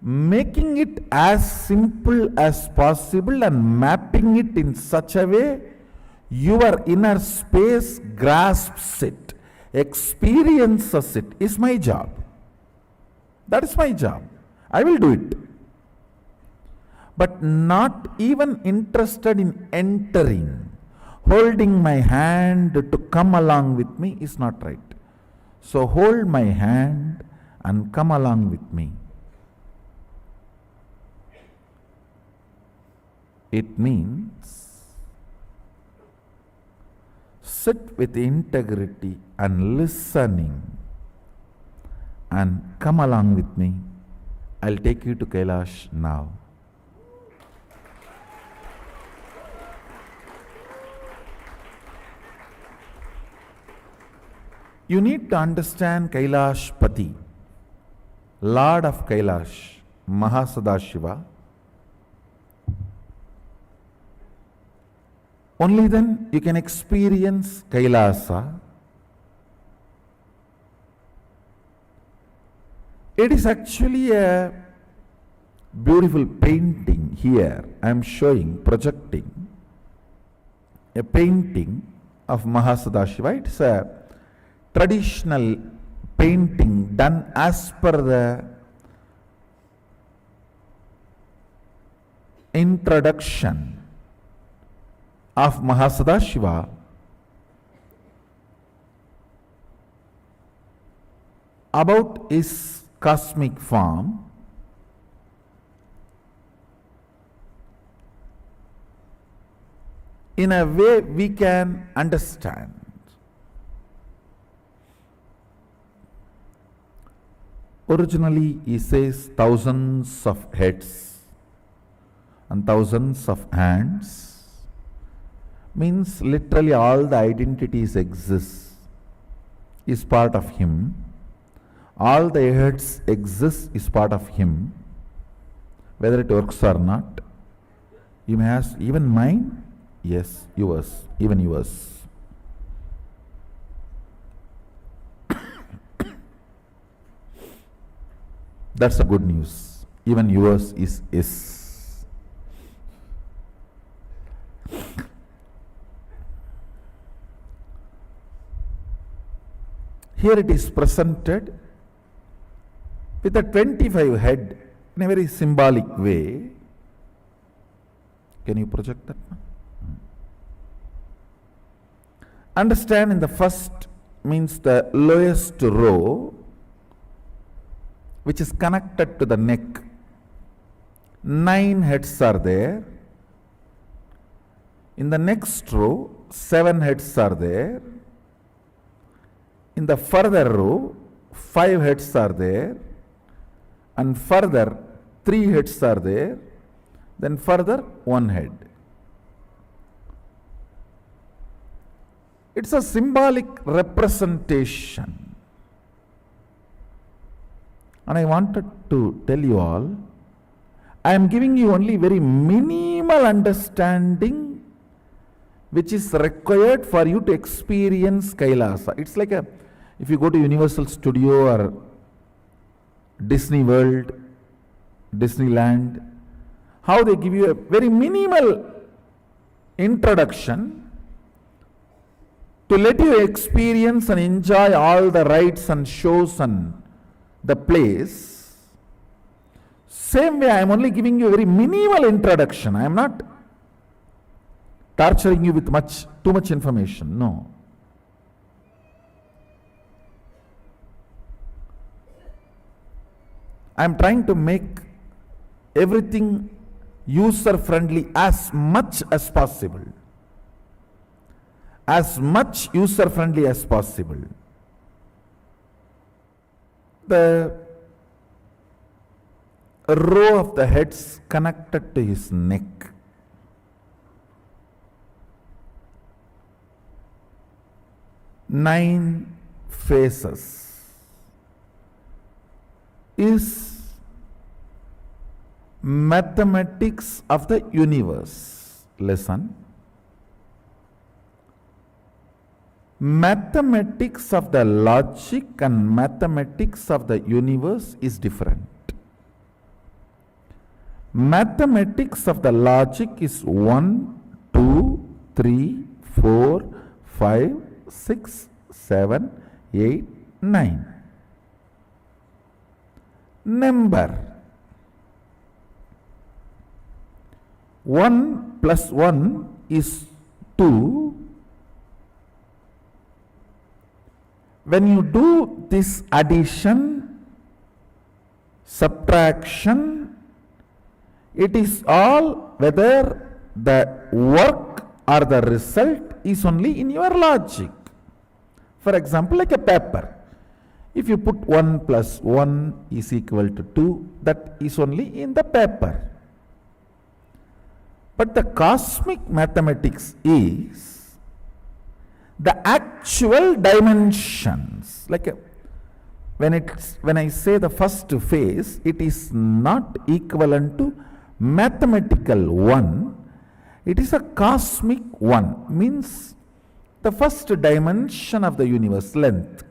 Speaker 1: Making it as simple as possible and mapping it in such a way your inner space grasps it, experiences it, is my job. That is my job. I will do it. But not even interested in entering, holding my hand to come along with me is not right. So hold my hand and come along with me. It means sit with integrity and listening and come along with me. I'll take you to Kailash now. You need to understand Kailash Pati, Lord of Kailash, Mahasadashiva. Only then you can experience Kailasa. It is actually a beautiful painting here. I am showing, projecting a painting of Mahasadashiva. It's a traditional painting done as per the introduction of Mahasadashiva about his cosmic form. In a way we can understand. Originally he says thousands of heads and thousands of hands, means literally all the identities exist, is part of him. All the heads exist is part of him, whether it works or not. You may ask, even mine? Yes, yours, even yours. That's the good news. Even yours is. Here it is presented with a 25 head in a very symbolic way. Can you project that now? Understand, in the first means the lowest row, which is connected to the neck. 9 heads are there. In the next row, 7 heads are there. In the further row, 5 heads are there. And further, 3 heads are there. Then further, 1 head. It's a symbolic representation. And I wanted to tell you all, I am giving you only very minimal understanding which is required for you to experience Kailasa. It's like if you go to Universal Studio or Disney World, Disneyland, how they give you a very minimal introduction to let you experience and enjoy all the rides and shows and the place. Same way, I am only giving you a very minimal introduction. I am not torturing you with too much information. No. I am trying to make everything user friendly as much as possible. As much user friendly as possible. The row of the heads connected to his neck. Nine faces is mathematics of the universe. Listen. Mathematics of the logic and mathematics of the universe is different. Mathematics of the logic is 1, 2, 3, 4, 5, 6, 7, 8, 9. Number. 1 plus 1 is 2. When you do this addition, subtraction, it is all whether the work or the result is only in your logic. For example, like a paper. If you put 1 plus 1 is equal to 2, that is only in the paper. But the cosmic mathematics is the actual dimensions. Like when I say the first phase, it is not equivalent to mathematical 1. It is a cosmic 1, means the first dimension of the universe, length.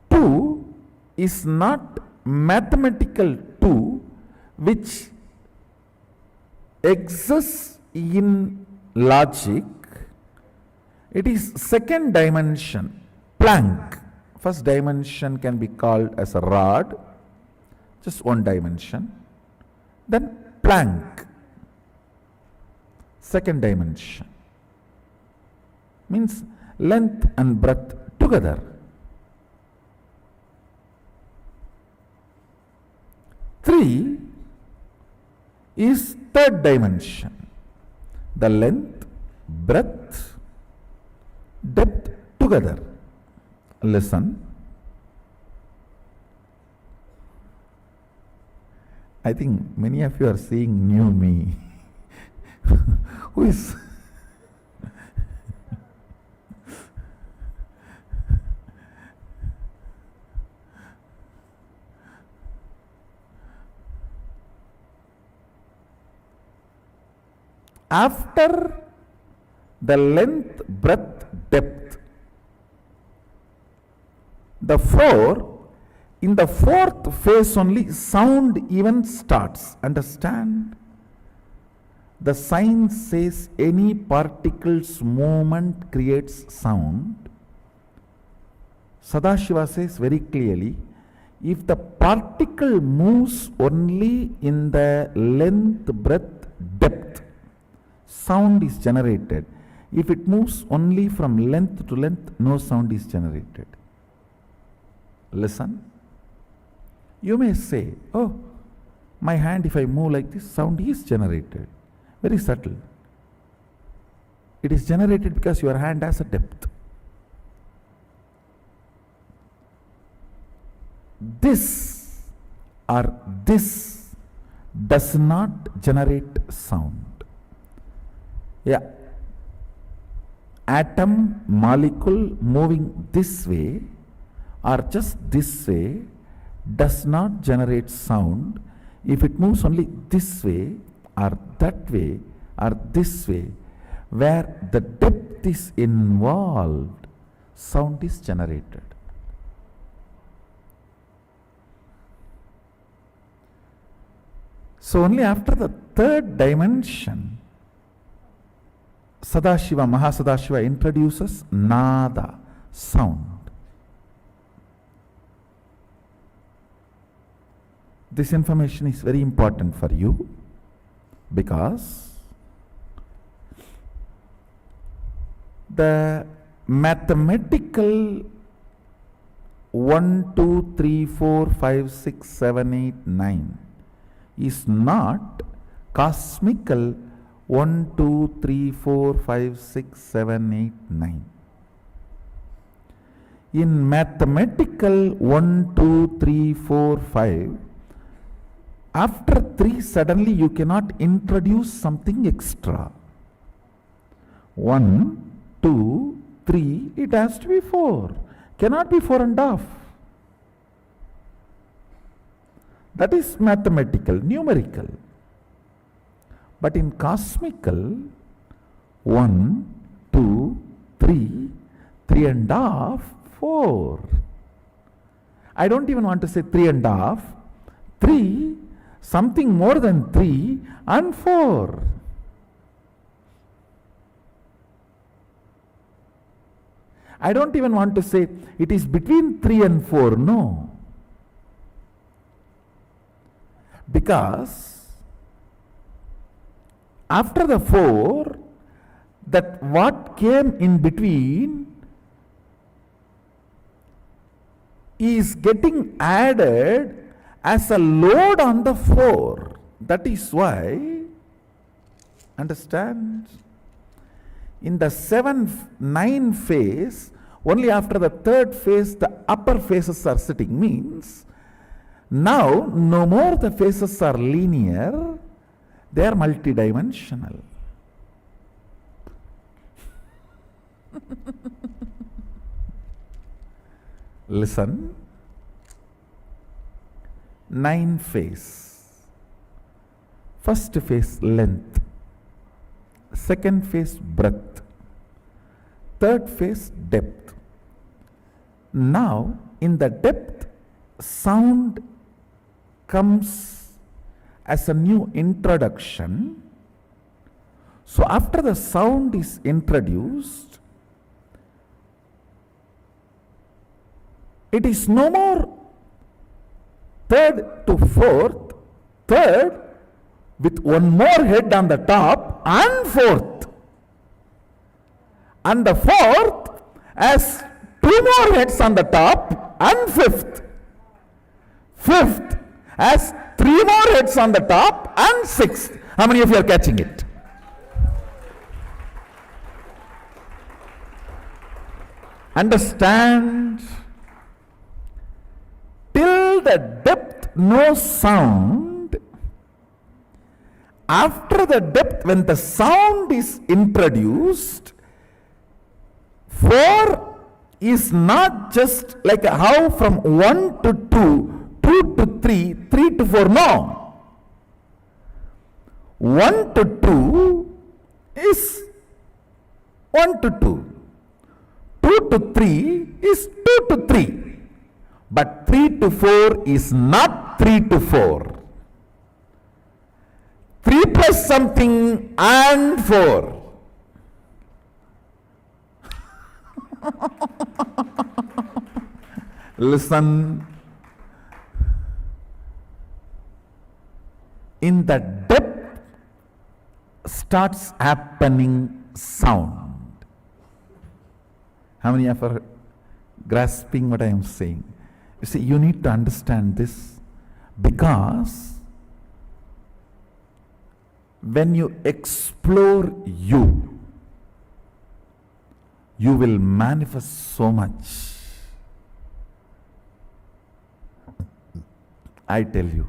Speaker 1: Two is not mathematical 2, which exists in logic, it is second dimension, plank. First dimension can be called as a rod, just one dimension. Then plank, second dimension, means length and breadth together. Three is third dimension, the length, breadth, depth together. Listen. I think many of you are seeing new me. Who is after the length, breadth, depth, the four, in the fourth phase only sound even starts. Understand? The science says any particle's movement creates sound. Sadashiva says very clearly, if the particle moves only in the length, breadth, depth, sound is generated. If it moves only from length to length, no sound is generated. Listen. You may say, oh, my hand, if I move like this, sound is generated. Very subtle. It is generated because your hand has a depth. This or this does not generate sound. Yeah. Atom, molecule moving this way or just this way does not generate sound. If it moves only this way or that way or this way, where the depth is involved, sound is generated. So only after the third dimension, Sadashiva, Mahasadashiva introduces nada, sound. This information is very important for you because the mathematical 1, 2, 3, 4, 5, 6, 7, 8, 9 is not cosmical 1, 2, 3, 4, 5, 6, 7, 8, 9. In mathematical 1, 2, 3, 4, 5, after 3 suddenly you cannot introduce something extra. 1, 2, 3, it has to be 4. Cannot be 4.5. That is mathematical, numerical. But in cosmical, 1, 2, 3, 3.5, 4. I don't even want to say 3.5, 3, something more than 3 and 4. I don't even want to say it is between 3 and 4, no. Because after the 4, that what came in between is getting added as a load on the 4. That is why, understand, in the 7-9 phase, only after the third phase the upper phases are sitting, means now no more the phases are linear, they are multidimensional. Listen. 9 phase. First phase length, second phase breadth, third phase depth. Now in the depth, sound comes as a new introduction. So after the sound is introduced, it is no more third to fourth, third with one more head on the top and fourth. And the fourth has two more heads on the top and fifth. Fifth has three more heads on the top and sixth. How many of you are catching it? Understand? Till the depth no sound. After the depth, when the sound is introduced, 4 is not just like how from 1 to 2, 2 to 3, 3 to 4. No. 1 to 2 is 1 to 2. 2 to 3 is 2 to 3. But 3 to 4 is not 3 to 4. 3 plus something and 4. Listen. In the depth starts happening sound. How many of you are grasping what I am saying? You see, you need to understand this, because when you explore you will manifest so much. I tell you,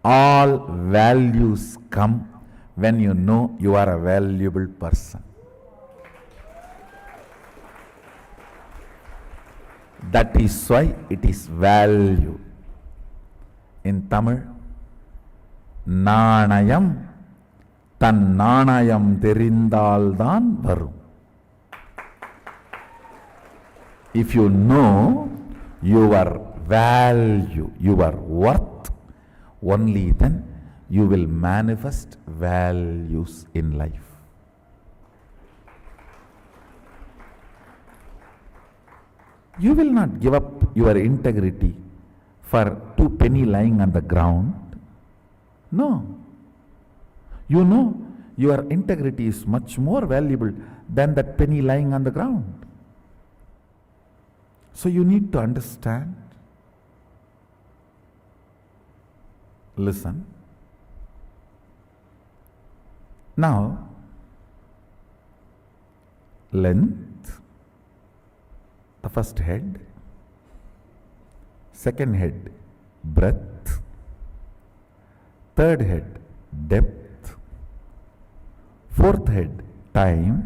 Speaker 1: all values come when you know you are a valuable person. That is why it is value. In Tamil, நாணயம் தன் நாணயம் தெரிந்தால்தான் வரும். If you know your value, your worth, only then you will manifest values in life. You will not give up your integrity for 2 pennies lying on the ground. No. You know your integrity is much more valuable than that penny lying on the ground. So you need to understand. Listen. Now, length, the first head. Second head, breadth. Third head, depth. Fourth head, time.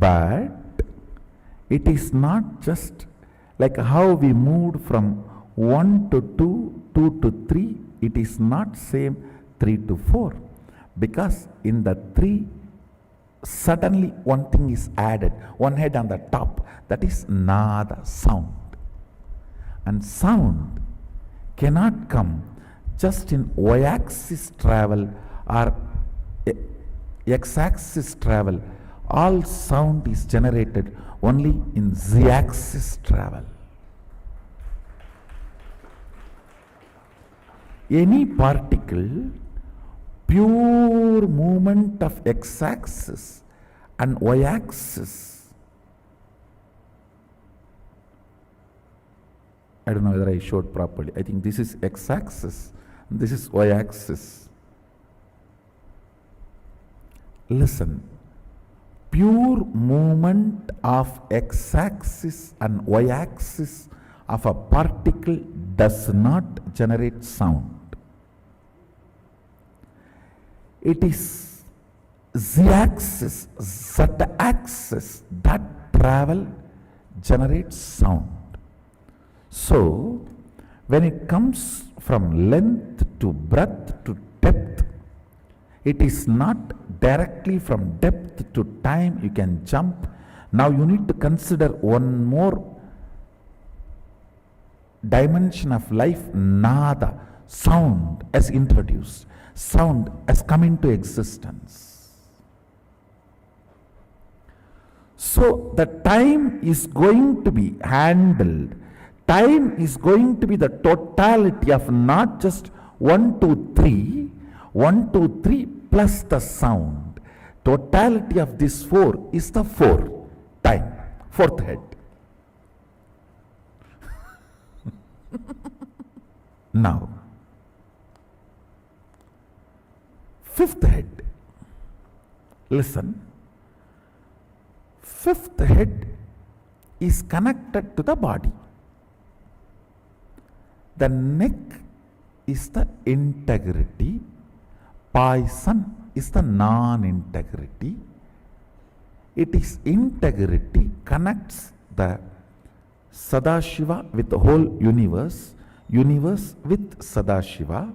Speaker 1: But it is not just like how we moved from 1 to 2, 2 to 3. It is not same 3 to 4. Because in the 3, suddenly one thing is added, one head on the top, that is nada, sound. And sound cannot come just in y-axis travel or x-axis travel. All sound is generated only in z-axis travel. Any particle, pure movement of x-axis and y-axis. I don't know whether I showed properly. I think this is x-axis, this is y-axis. Listen, pure movement of x-axis and y-axis of a particle does not generate sound. It is z-axis, z-axis that travel generates sound. So, when it comes from length to breadth to depth, it is not directly from depth to time you can jump. Now you need to consider one more dimension of life, nada, sound has introduced, sound has come into existence. So the time is going to be handled. Time is going to be the totality of not just 1, 2, 3, 1, 2, 3 plus the sound. Totality of this 4 is the 4 time, fourth head. Now, fifth head. Listen. Fifth head is connected to the body. The neck is the integrity. Poison is the non-integrity. It is integrity connects the Sadashiva with the whole universe, universe with Sadashiva.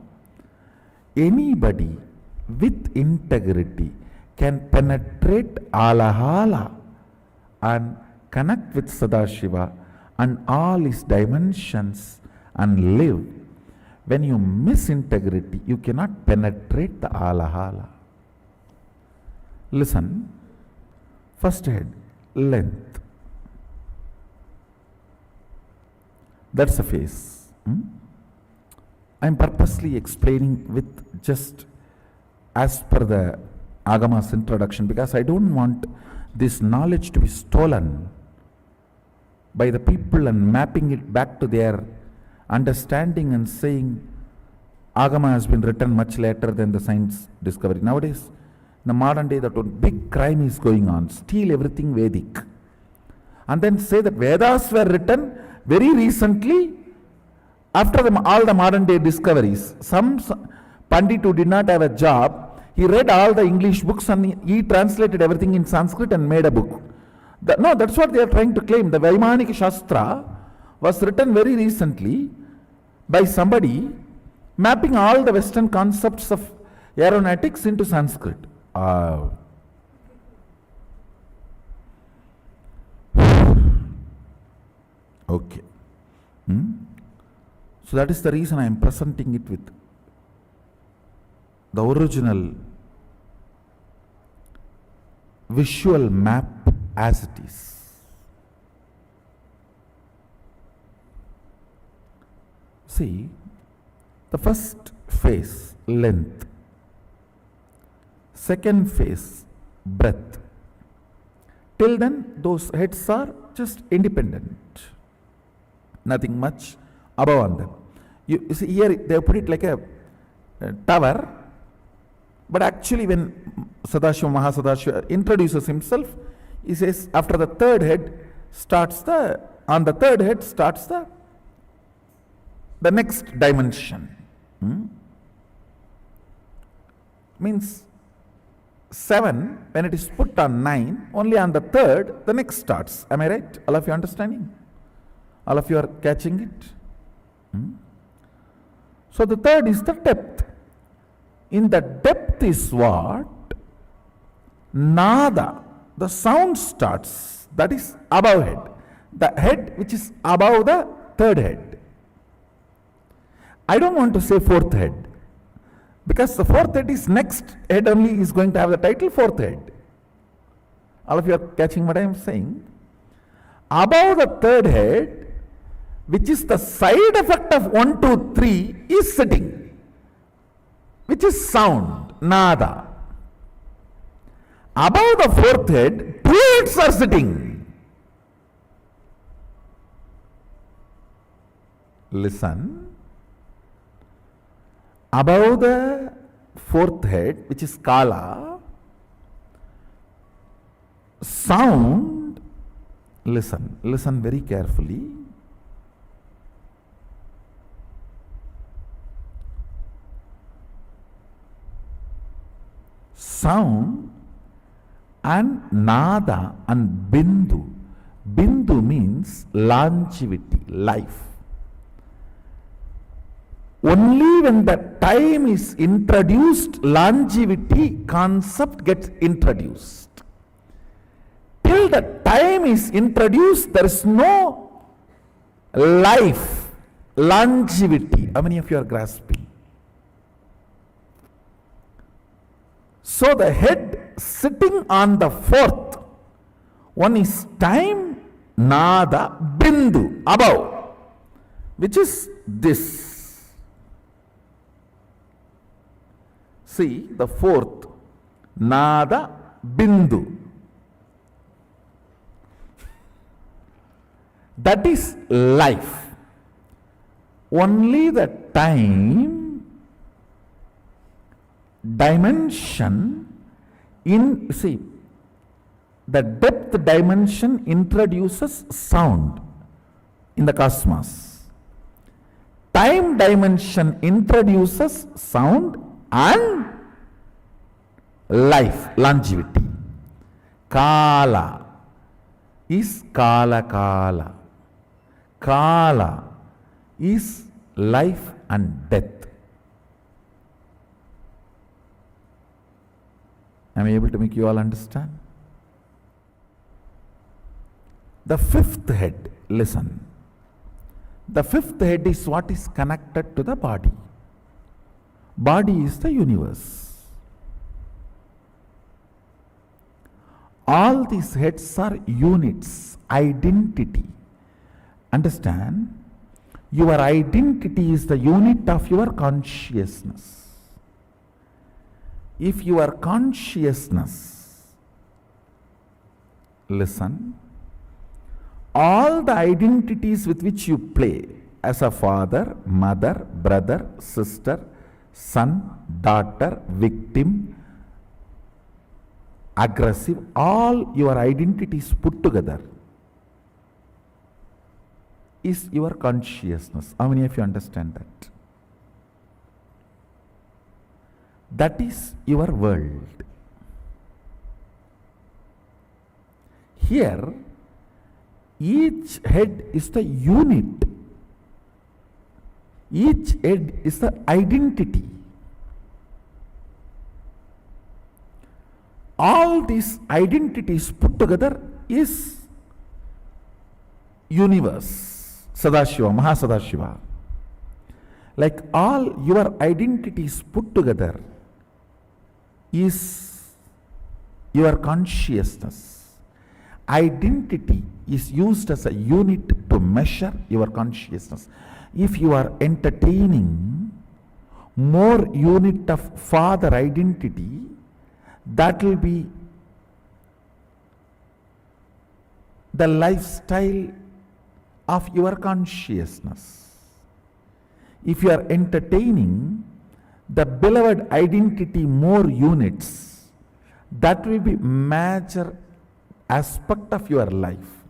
Speaker 1: Anybody with integrity can penetrate Alahala and connect with Sadashiva and all his dimensions and live. When you miss integrity, you cannot penetrate the Alahala. Listen, first head, length. That's a face. I am purposely explaining with just as per the Agama's introduction, because I don't want this knowledge to be stolen by the people and mapping it back to their understanding and saying Agama has been written much later than the science discovery. Nowadays, in the modern day, that one big crime is going on, steal everything Vedic, and then say that Vedas were written very recently after all the modern day discoveries. Some Pandit who did not have a job, he read all the English books and he translated everything in Sanskrit and made a book. No, that's what they are trying to claim. The Vaimanika Shastra was written very recently by somebody mapping all the Western concepts of aeronautics into Sanskrit. Okay. So that is the reason I am presenting it with the original visual map as it is. See, the first phase, length. Second phase, breadth. Till then, those heads are just independent. Nothing much above on them. You see, here they have put it like a tower, but actually when Sadashiva Mahasadashiva introduces himself, he says after the third head starts on the third head starts the next dimension. Means 7, when it is put on 9, only on the third, the next starts. Am I right? All of you understanding? All of you are catching it? So the third is the depth. In the depth is what? Nada. The sound starts. That is above head. The head which is above the third head. I don't want to say fourth head, because the fourth head is next head only is going to have the title fourth head. All of you are catching what I am saying? Above the third head, which is the side effect of 1, 2, 3, is sitting, which is sound, nada. Above the fourth head, two heads are sitting. Listen. Above the fourth head, which is Kala, sound, listen very carefully. Sound and Nada and Bindu. Bindu means longevity, life. Only when the time is introduced, longevity concept gets introduced. Till the time is introduced, there is no life, longevity. How many of you are grasping? So the head sitting on the fourth one is time, nada, bindu, above, which is this. See, the fourth, nada, bindu. That is life. Only the time dimension in, see, the depth dimension introduces sound in the cosmos. Time dimension introduces sound and life, longevity. Kala is kala kala. Kala is life and death. Am I able to make you all understand? The fifth head, listen. The fifth head is what is connected to the body. Body is the universe. All these heads are units, identity. Understand? Your identity is the unit of your consciousness. If your consciousness, listen, all the identities with which you play as a father, mother, brother, sister, son, daughter, victim, aggressive, all your identities put together is your consciousness. How many of you understand that? That is your world. Here, each head is the unit. Each head is the identity. All these identities put together is universe, Sadashiva, Mahasadashiva. Like all your identities put together is your consciousness. Identity is used as a unit to measure your consciousness. If you are entertaining more unit of father identity, that will be the lifestyle of your consciousness. If you are entertaining the beloved identity more units, that will be major aspect of your life.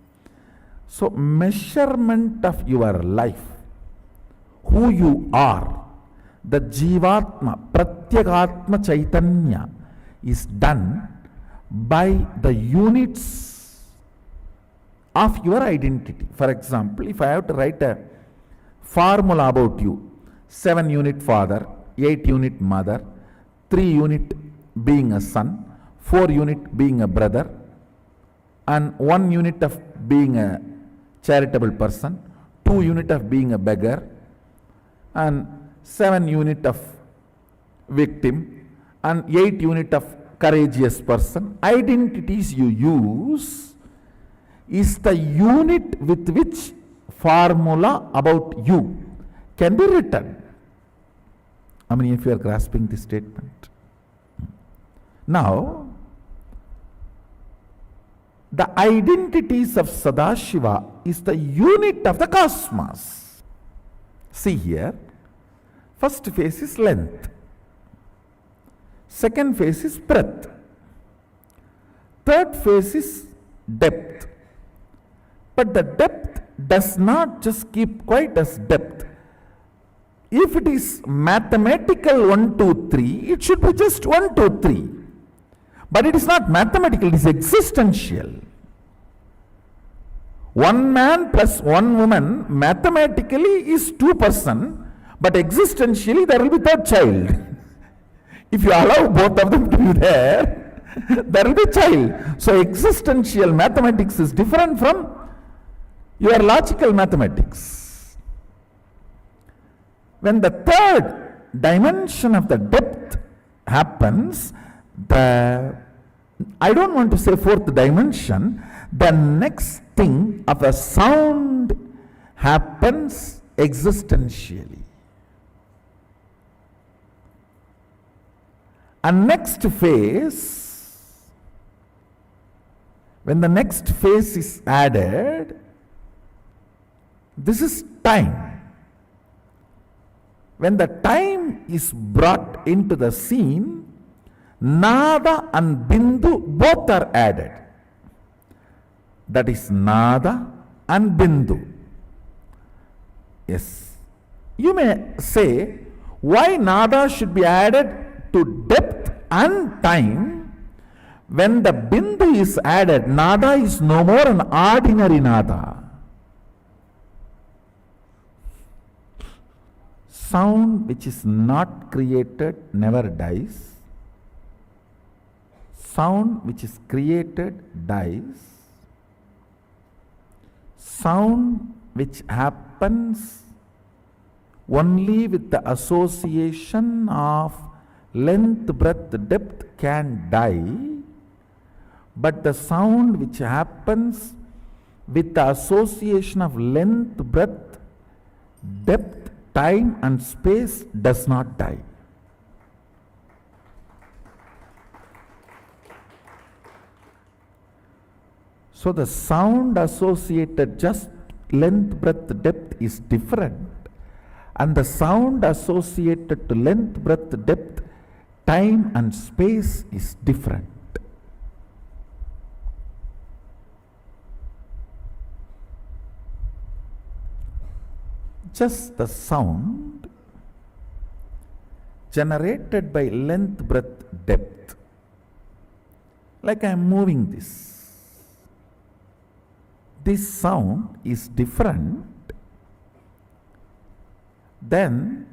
Speaker 1: So measurement of your life, who you are, the Jivatma, Pratyagatma Chaitanya is done by the units of your identity. For example, if I have to write a formula about you, 7 unit father, 8 unit mother, 3 unit being a son, 4 unit being a brother, and 1 unit of being a charitable person, 2 unit of being a beggar, and 7 unit of victim, and 8 unit of courageous person. Identities you use is the unit with which formula about you can be written. How many of you are grasping this statement? Now, the identities of Sadashiva is the unit of the cosmos. See here, first phase is length, second phase is breadth, third phase is depth. But the depth does not just keep quiet as depth. If it is mathematical 1, 2, 3, it should be just 1, 2, 3. But it is not mathematical, it is existential. 1 man plus 1 woman mathematically is 2 persons, but existentially there will be 3rd child. If you allow both of them to be there, there will be a child. So existential mathematics is different from your logical mathematics. When the 3rd dimension of the depth happens, I don't want to say fourth dimension, the next thing of a sound happens existentially. And next phase, when the next phase is added, this is time. When the time is brought into the scene, Nada and Bindu both are added. That is Nada and Bindu. Yes. You may say, why Nada should be added to depth and time? When the Bindu is added, Nada is no more an ordinary Nada. Sound which is not created never dies. Sound which is created dies. Sound which happens only with the association of length, breadth, depth can die, but the sound which happens with the association of length, breadth, depth, time and space does not die. So the sound associated just length, breadth, depth is different, and the sound associated to length, breadth, depth, time and space is different. Just the sound generated by length, breadth, depth. Like I am moving this. This sound is different than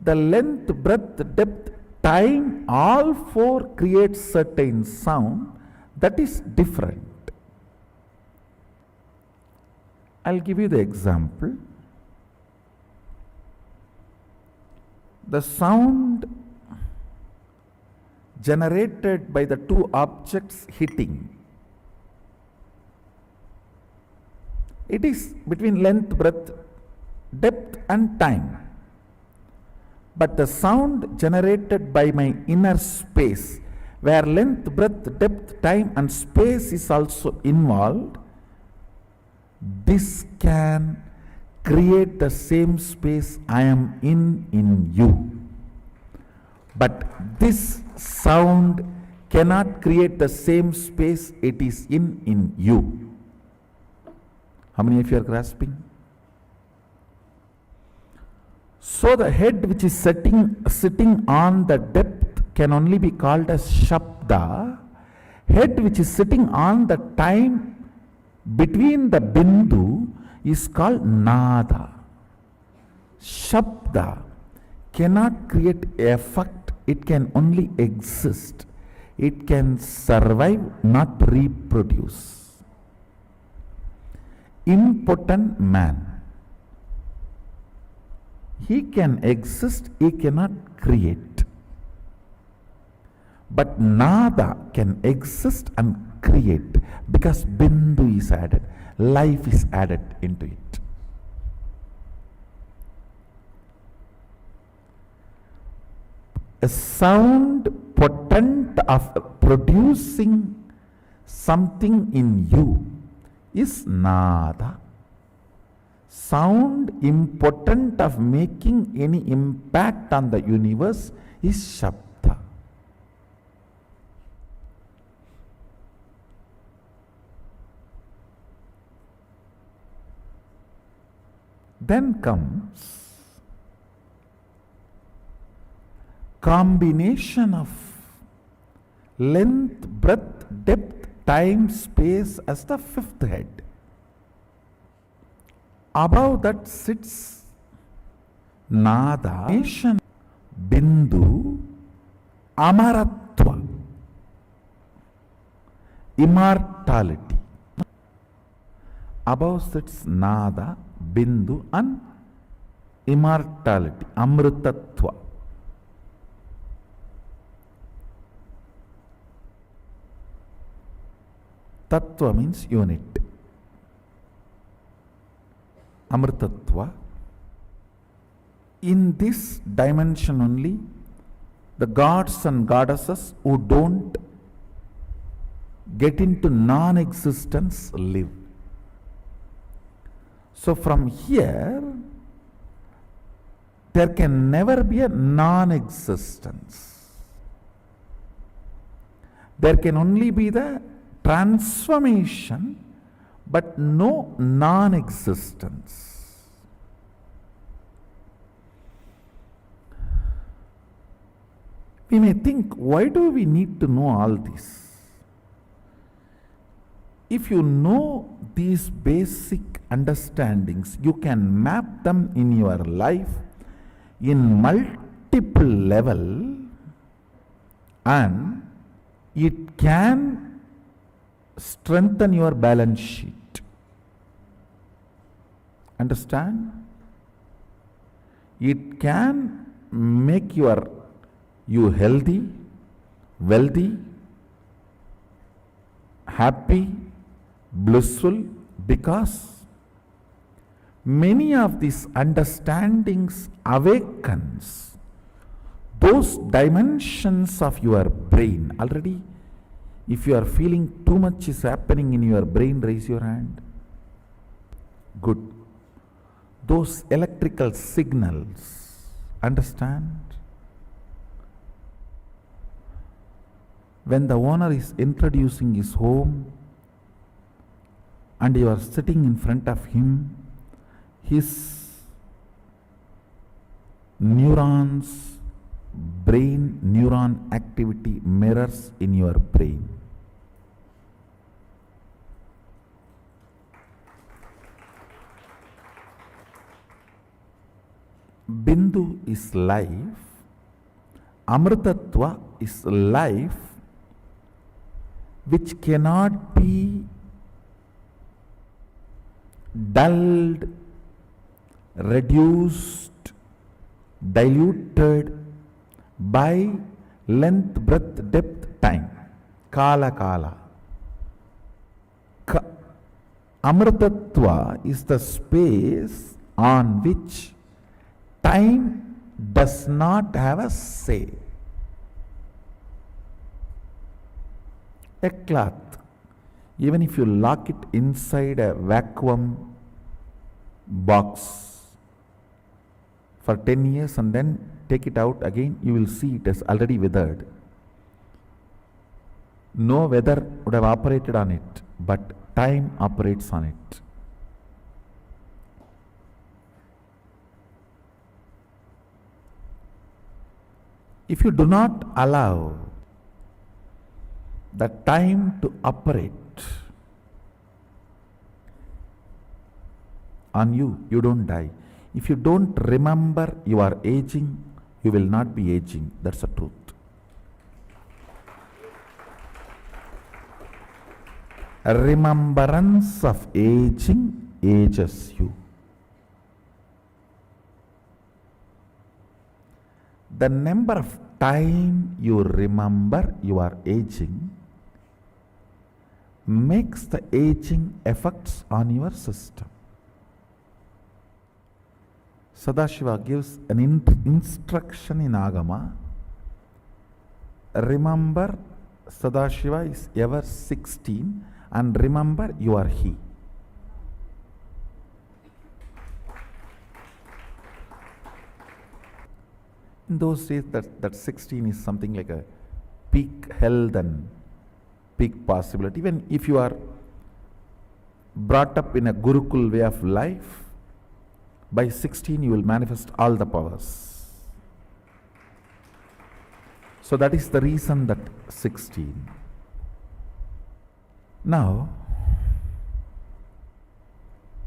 Speaker 1: the length, breadth, depth, time, all four create certain sound that is different. I'll give you the example. The sound generated by the two objects hitting, it is between length, breadth, depth and time. But the sound generated by my inner space, where length, breadth, depth, time and space is also involved, this can create the same space I am in you. But this sound cannot create the same space it is in you. How many of you are grasping? So the head which is sitting on the depth can only be called as Shabda. Head which is sitting on the time between the Bindu is called Nada. Shabda cannot create effect, it can only exist. It can survive, not reproduce. Impotent man. He can exist, he cannot create. But Nada can exist and create because Bindu is added. Life is added into it. A sound potent of producing something in you is Nada. Sound impotent of making any impact on the universe is Shabda. Then comes combination of length, breadth, depth, time, space as the fifth head. Above that sits Nada, Bindu, Amaratva, immortality. Above sits Nada, Bindu and immortality, Amritatva. Tattva means unit. Amritattva. In this dimension only, the gods and goddesses who don't get into non-existence live. So from here, there can never be a non-existence. There can only be the transformation, but no non-existence. We may think, why do we need to know all this? If you know these basic understandings, you can map them in your life in multiple level, and it can strengthen your balance sheet. Understand? It can make you healthy, wealthy, happy, blissful, because many of these understandings awakens those dimensions of your brain. Already, if you are feeling too much is happening in your brain, raise your hand. Good. Those electrical signals, understand? When the owner is introducing his home and you are sitting in front of him, his neurons, brain neuron activity mirrors in your brain. Bindu is life, Amritattva is life which cannot be dulled, reduced, diluted by length, breadth, depth, time. Kala kala. Amritattva is the space on which time does not have a say. A cloth, even if you lock it inside a vacuum box for 10 years and then take it out again, you will see it has already withered. No weather would have operated on it, but time operates on it. If you do not allow the time to operate on you, you don't die. If you don't remember you are aging, you will not be aging. That's the truth. A remembrance of aging ages you. The number of time you remember you are aging makes the aging effects on your system. Sadashiva gives an instruction in Agama. Remember, Sadashiva is ever 16, and remember you are he. In those days, that 16 is something like a peak health and peak possibility. Even if you are brought up in a Gurukul way of life, by 16 you will manifest all the powers. So that is the reason that 16. Now,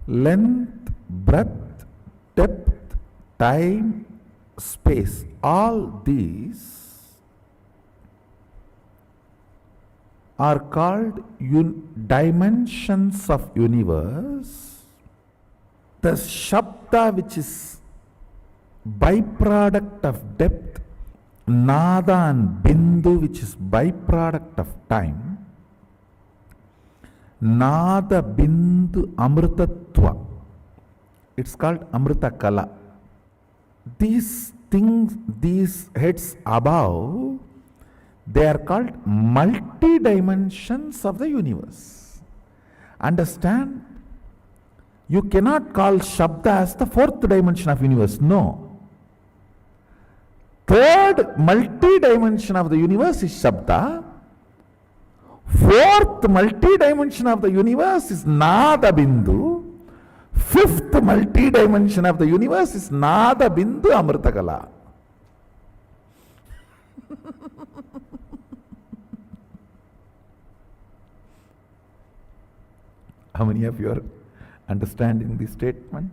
Speaker 1: length, breadth, depth, time, space, all these are called dimensions of universe. The Shabda, which is byproduct of depth, Nada and Bindu, which is byproduct of time, Nada Bindu Amritatva. It's called Amrita Kala. These things, these heads above, they are called multi-dimensions of the universe. Understand? You cannot call Shabda as the fourth dimension of universe. No. Third multi-dimension of the universe is Shabda. Fourth multi-dimension of the universe is Nada Bindu. Fifth multi-dimension of the universe is Nada Bindu Amritakala. How many of you are understanding this statement?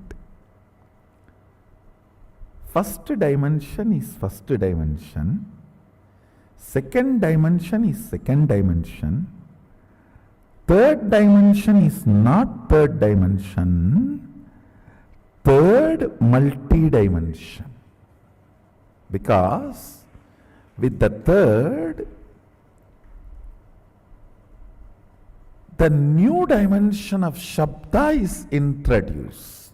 Speaker 1: First dimension is first dimension. Second dimension is second dimension. Third dimension is not third dimension. Third multi-dimension. Because with the third, the new dimension of Shabda is introduced.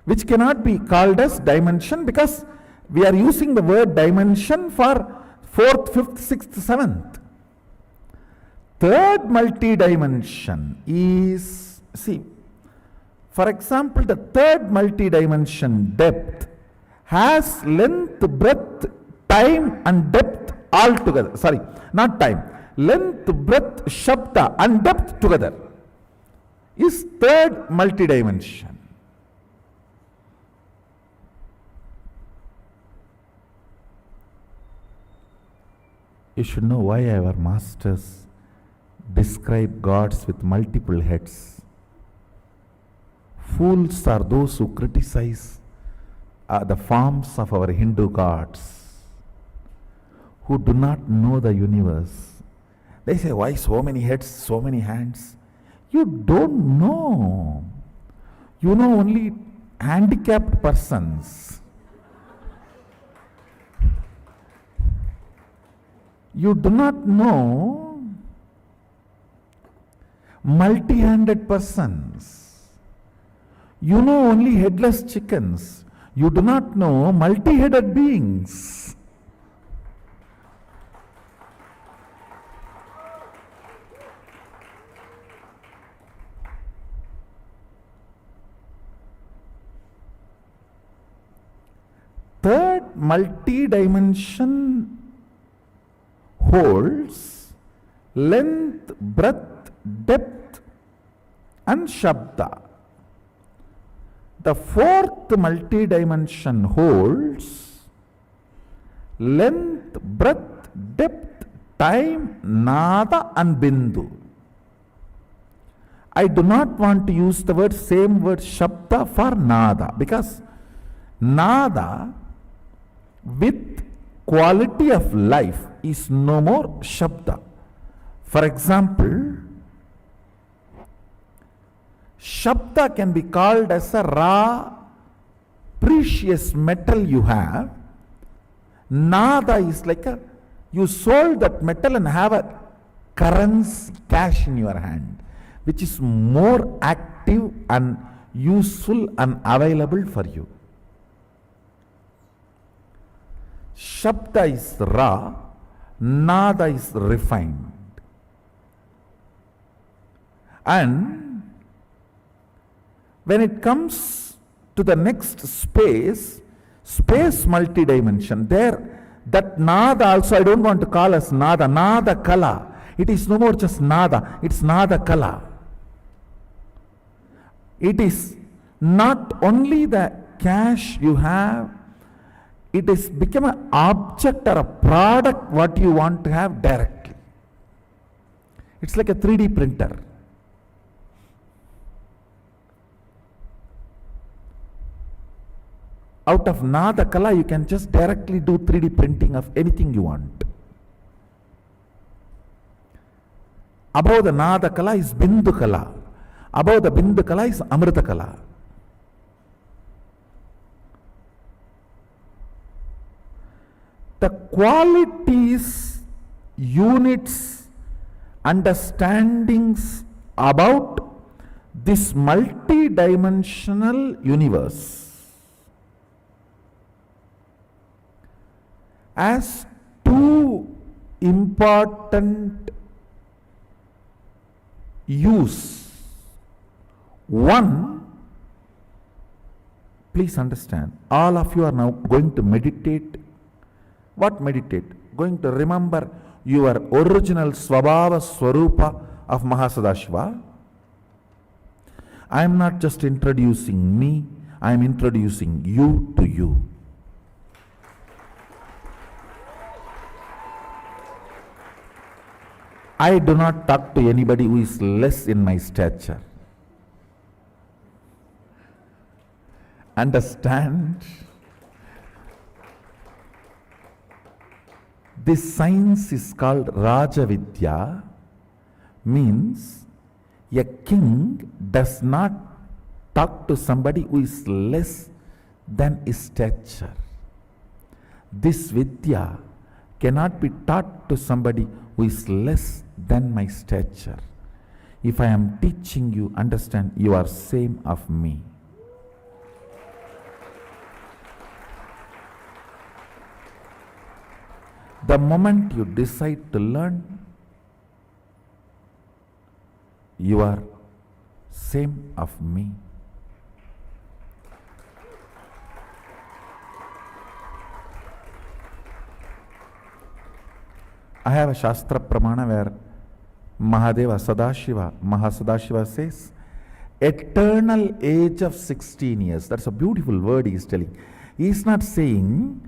Speaker 1: Which cannot be called as dimension because we are using the word dimension for fourth, fifth, sixth, seventh. Third multi-dimension is, see, for example, the third multi-dimension depth has length, breadth, time and depth all together. Sorry, not time. Length, breadth, Shabda and depth together is third multi-dimension. You should know why our masters describe gods with multiple heads. Fools are those who criticize the forms of our Hindu gods, who do not know the universe. They say, why so many heads, so many hands? You don't know. You know only handicapped persons. You do not know multi-handed persons. You know only headless chickens. You do not know multi-headed beings. Third multi-dimension holds length, breadth, depth and Shabda. The fourth multi-dimension holds length, breadth, depth, time, Nada and Bindu. I do not want to use the same word Shabda for Nada, because Nada with quality of life is no more Shabda. For example, Shabda can be called as a raw, precious metal you have. Nada is like you sold that metal and have a currency, cash in your hand, which is more active and useful and available for you. Shabda is raw, Nada is refined. And when it comes to the next space, space multidimension, there that Nada also I don't want to call as Nada, Nada Kala. It is no more just Nada, it's Nada Kala. It is not only the cash you have, it is become an object or a product what you want to have directly. It's like a 3D printer. Out of Nada Kala, you can just directly do 3D printing of anything you want. Above the Nada Kala is Bindu Kala. Above the Bindu Kala is Amrita Kala. The qualities units understandings about this multi-dimensional universe as two important use. One, please understand, all of you are now going to meditate. What meditate? Going to remember your original Svabhava Swarupa of Mahasadashiva. I am not just introducing me, I am introducing you to you. I do not talk to anybody who is less in my stature. Understand? This science is called Rajavidya, means a king does not talk to somebody who is less than his stature. This Vidya cannot be taught to somebody who is less than my stature. If I am teaching you, understand, you are same of me. The moment you decide to learn, you are same of me. I have a Shastra Pramana where Mahadeva Mahasadashiva says, eternal age of 16 years. That's a beautiful word he is telling. He is not saying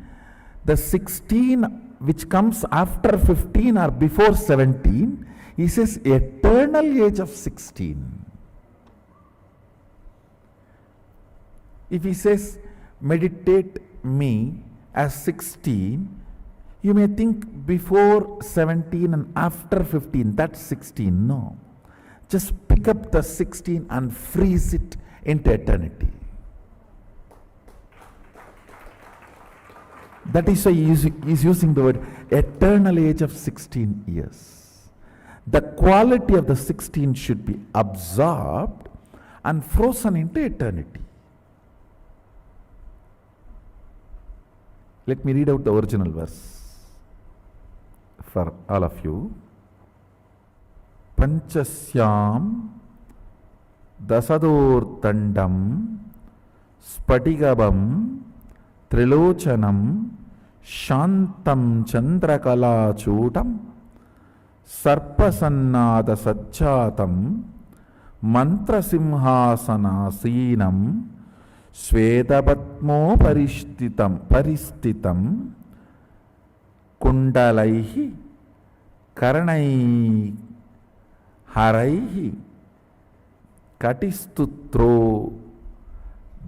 Speaker 1: the 16 which comes after 15 or before 17. He says eternal age of 16. If he says meditate me as 16, you may think before 17 and after 15, that's 16. No. Just pick up the 16 and freeze it into eternity. That is why he is using the word eternal age of 16 years. The quality of the 16 should be absorbed and frozen into eternity. Let me read out the original verse for all of you. Panchasyam dasadortandam spatigabam trilochanam shantam chandrakala chutam sarpasannada sajjatam mantrasimhasanasinam Svedabatmo paristitam kundalaihi karanai haraihi katistutro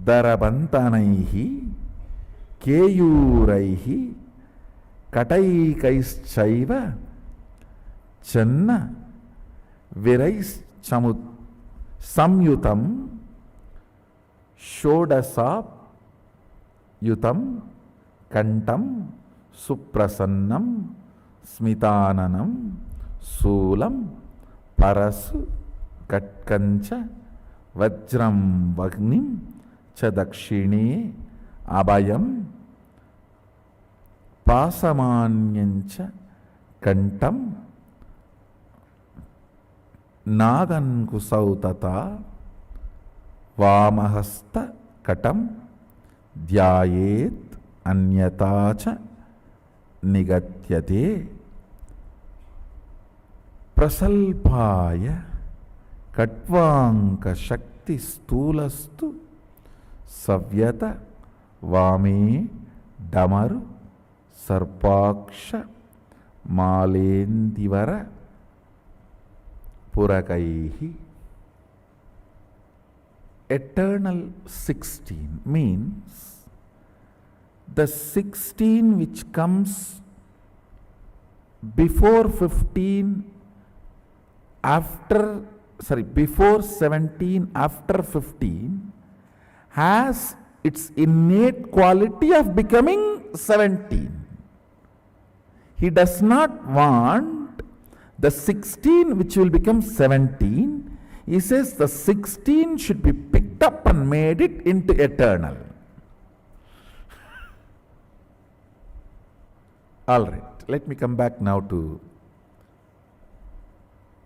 Speaker 1: darabantanaihi keyuraihi kataikaishchaiva channa virais samyutam Shodasap yutam kantam suprasannam smitananam sulam parasu katkancha vajram vagnim chadakshine abhayam pasamanyancha kantam nagan kusautata Vamahasta katam dhyayet anyatacha nigatyate prasalpaya katvanka shakti stulastu savyata vame damaru sarpaksha malendivara purakaihi. Eternal 16 means the 16 which comes before 15, before 17, after 15 has its innate quality of becoming 17. He does not want the 16 which will become 17. He says the 16 should be picked up and made it into eternal. All right, let me come back now to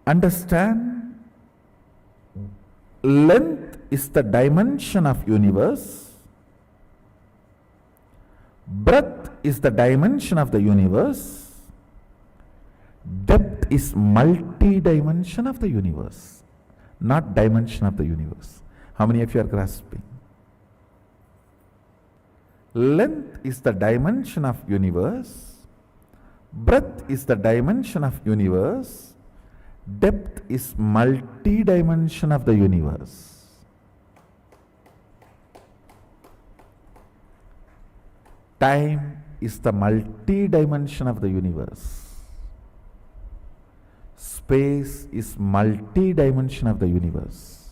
Speaker 1: understand. Length is the dimension of universe. Breadth is the dimension of the universe. Depth is multi-dimension of the universe, not dimension of the universe. How many of you are grasping? Length is the dimension of universe. Breadth is the dimension of universe. Depth is multi-dimension of the universe. Time is the multi-dimension of the universe. Space is multi-dimension of the universe.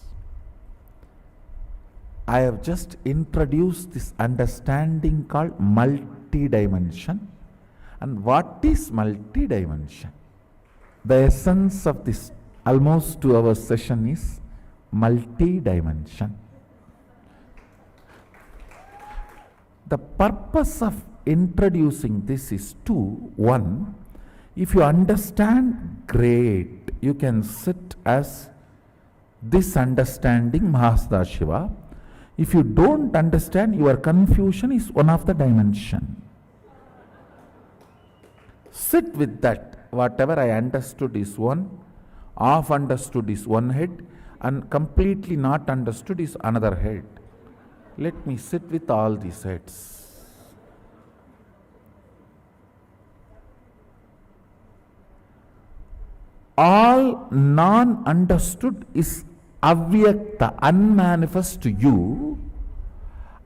Speaker 1: I have just introduced this understanding called multi-dimension. And what is multi-dimension? The essence of this almost 2 hour session is multi-dimension. The purpose of introducing this is two. One, if you understand, great, you can sit as this understanding Mahasada. If you don't understand, your confusion is one of the dimension. Sit with that. Whatever I understood is one, half understood is one head, and completely not understood is another head. Let me sit with all these heads. All non-understood is avyakta, unmanifest to you.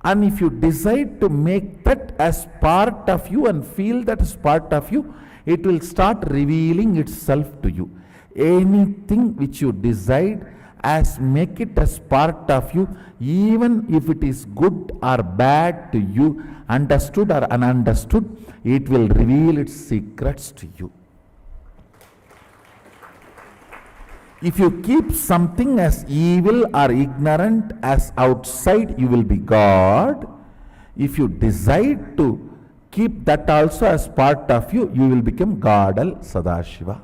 Speaker 1: And if you decide to make that as part of you and feel that as part of you, it will start revealing itself to you. Anything which you decide as make it as part of you, even if it is good or bad to you, understood or ununderstood, it will reveal its secrets to you. If you keep something as evil or ignorant as outside, you will be God. If you decide to keep that also as part of you, you will become Godal Sadashiva.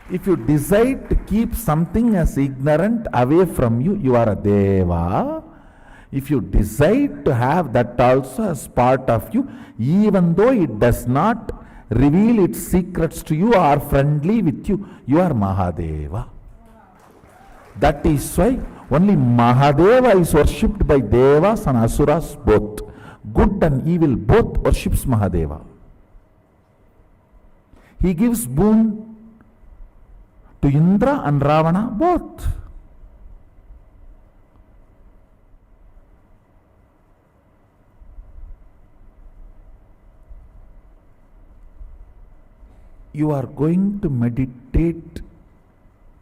Speaker 1: If you decide to keep something as ignorant away from you, you are a Deva. If you decide to have that also as part of you, even though it does not reveal its secrets to you or friendly with you, you are Mahadeva. That is why only Mahadeva is worshipped by Devas and Asuras both. Good and evil both worships Mahadeva. He gives boon to Indra and Ravana both. You are going to meditate,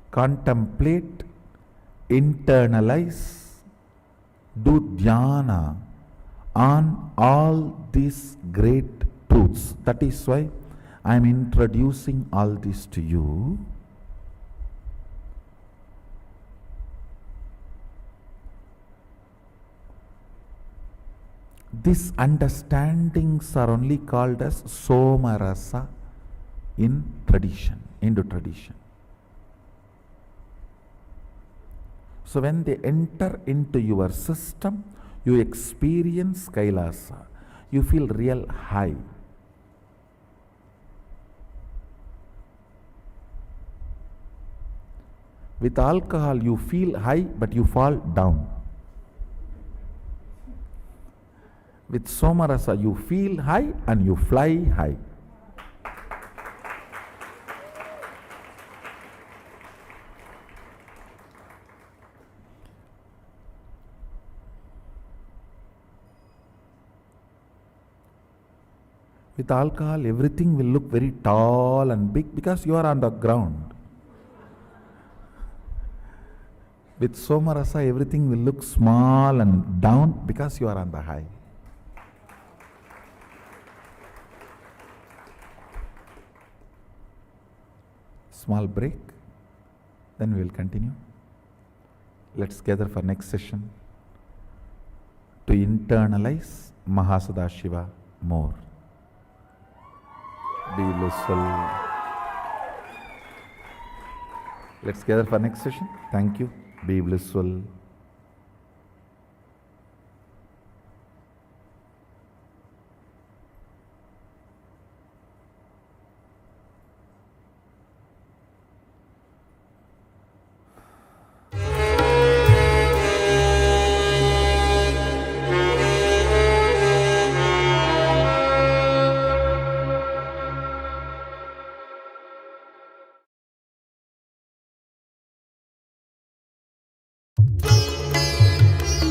Speaker 1: contemplate, internalize, do dhyana on all these great truths. That is why I am introducing all this to you. These understandings are only called as Somarasa in tradition, Hindu tradition. So when they enter into your system, you experience Kailasa. You feel real high. With alcohol, you feel high, but you fall down. With Somarasa, you feel high and you fly high. With alcohol, everything will look very tall and big because you are on the ground. With Somarasa, everything will look small and down because you are on the high. Small break, then we will continue. Let's gather for next session to internalize Mahasadashiva more. Be blissful. Let's gather for next session. Thank you. Be blissful.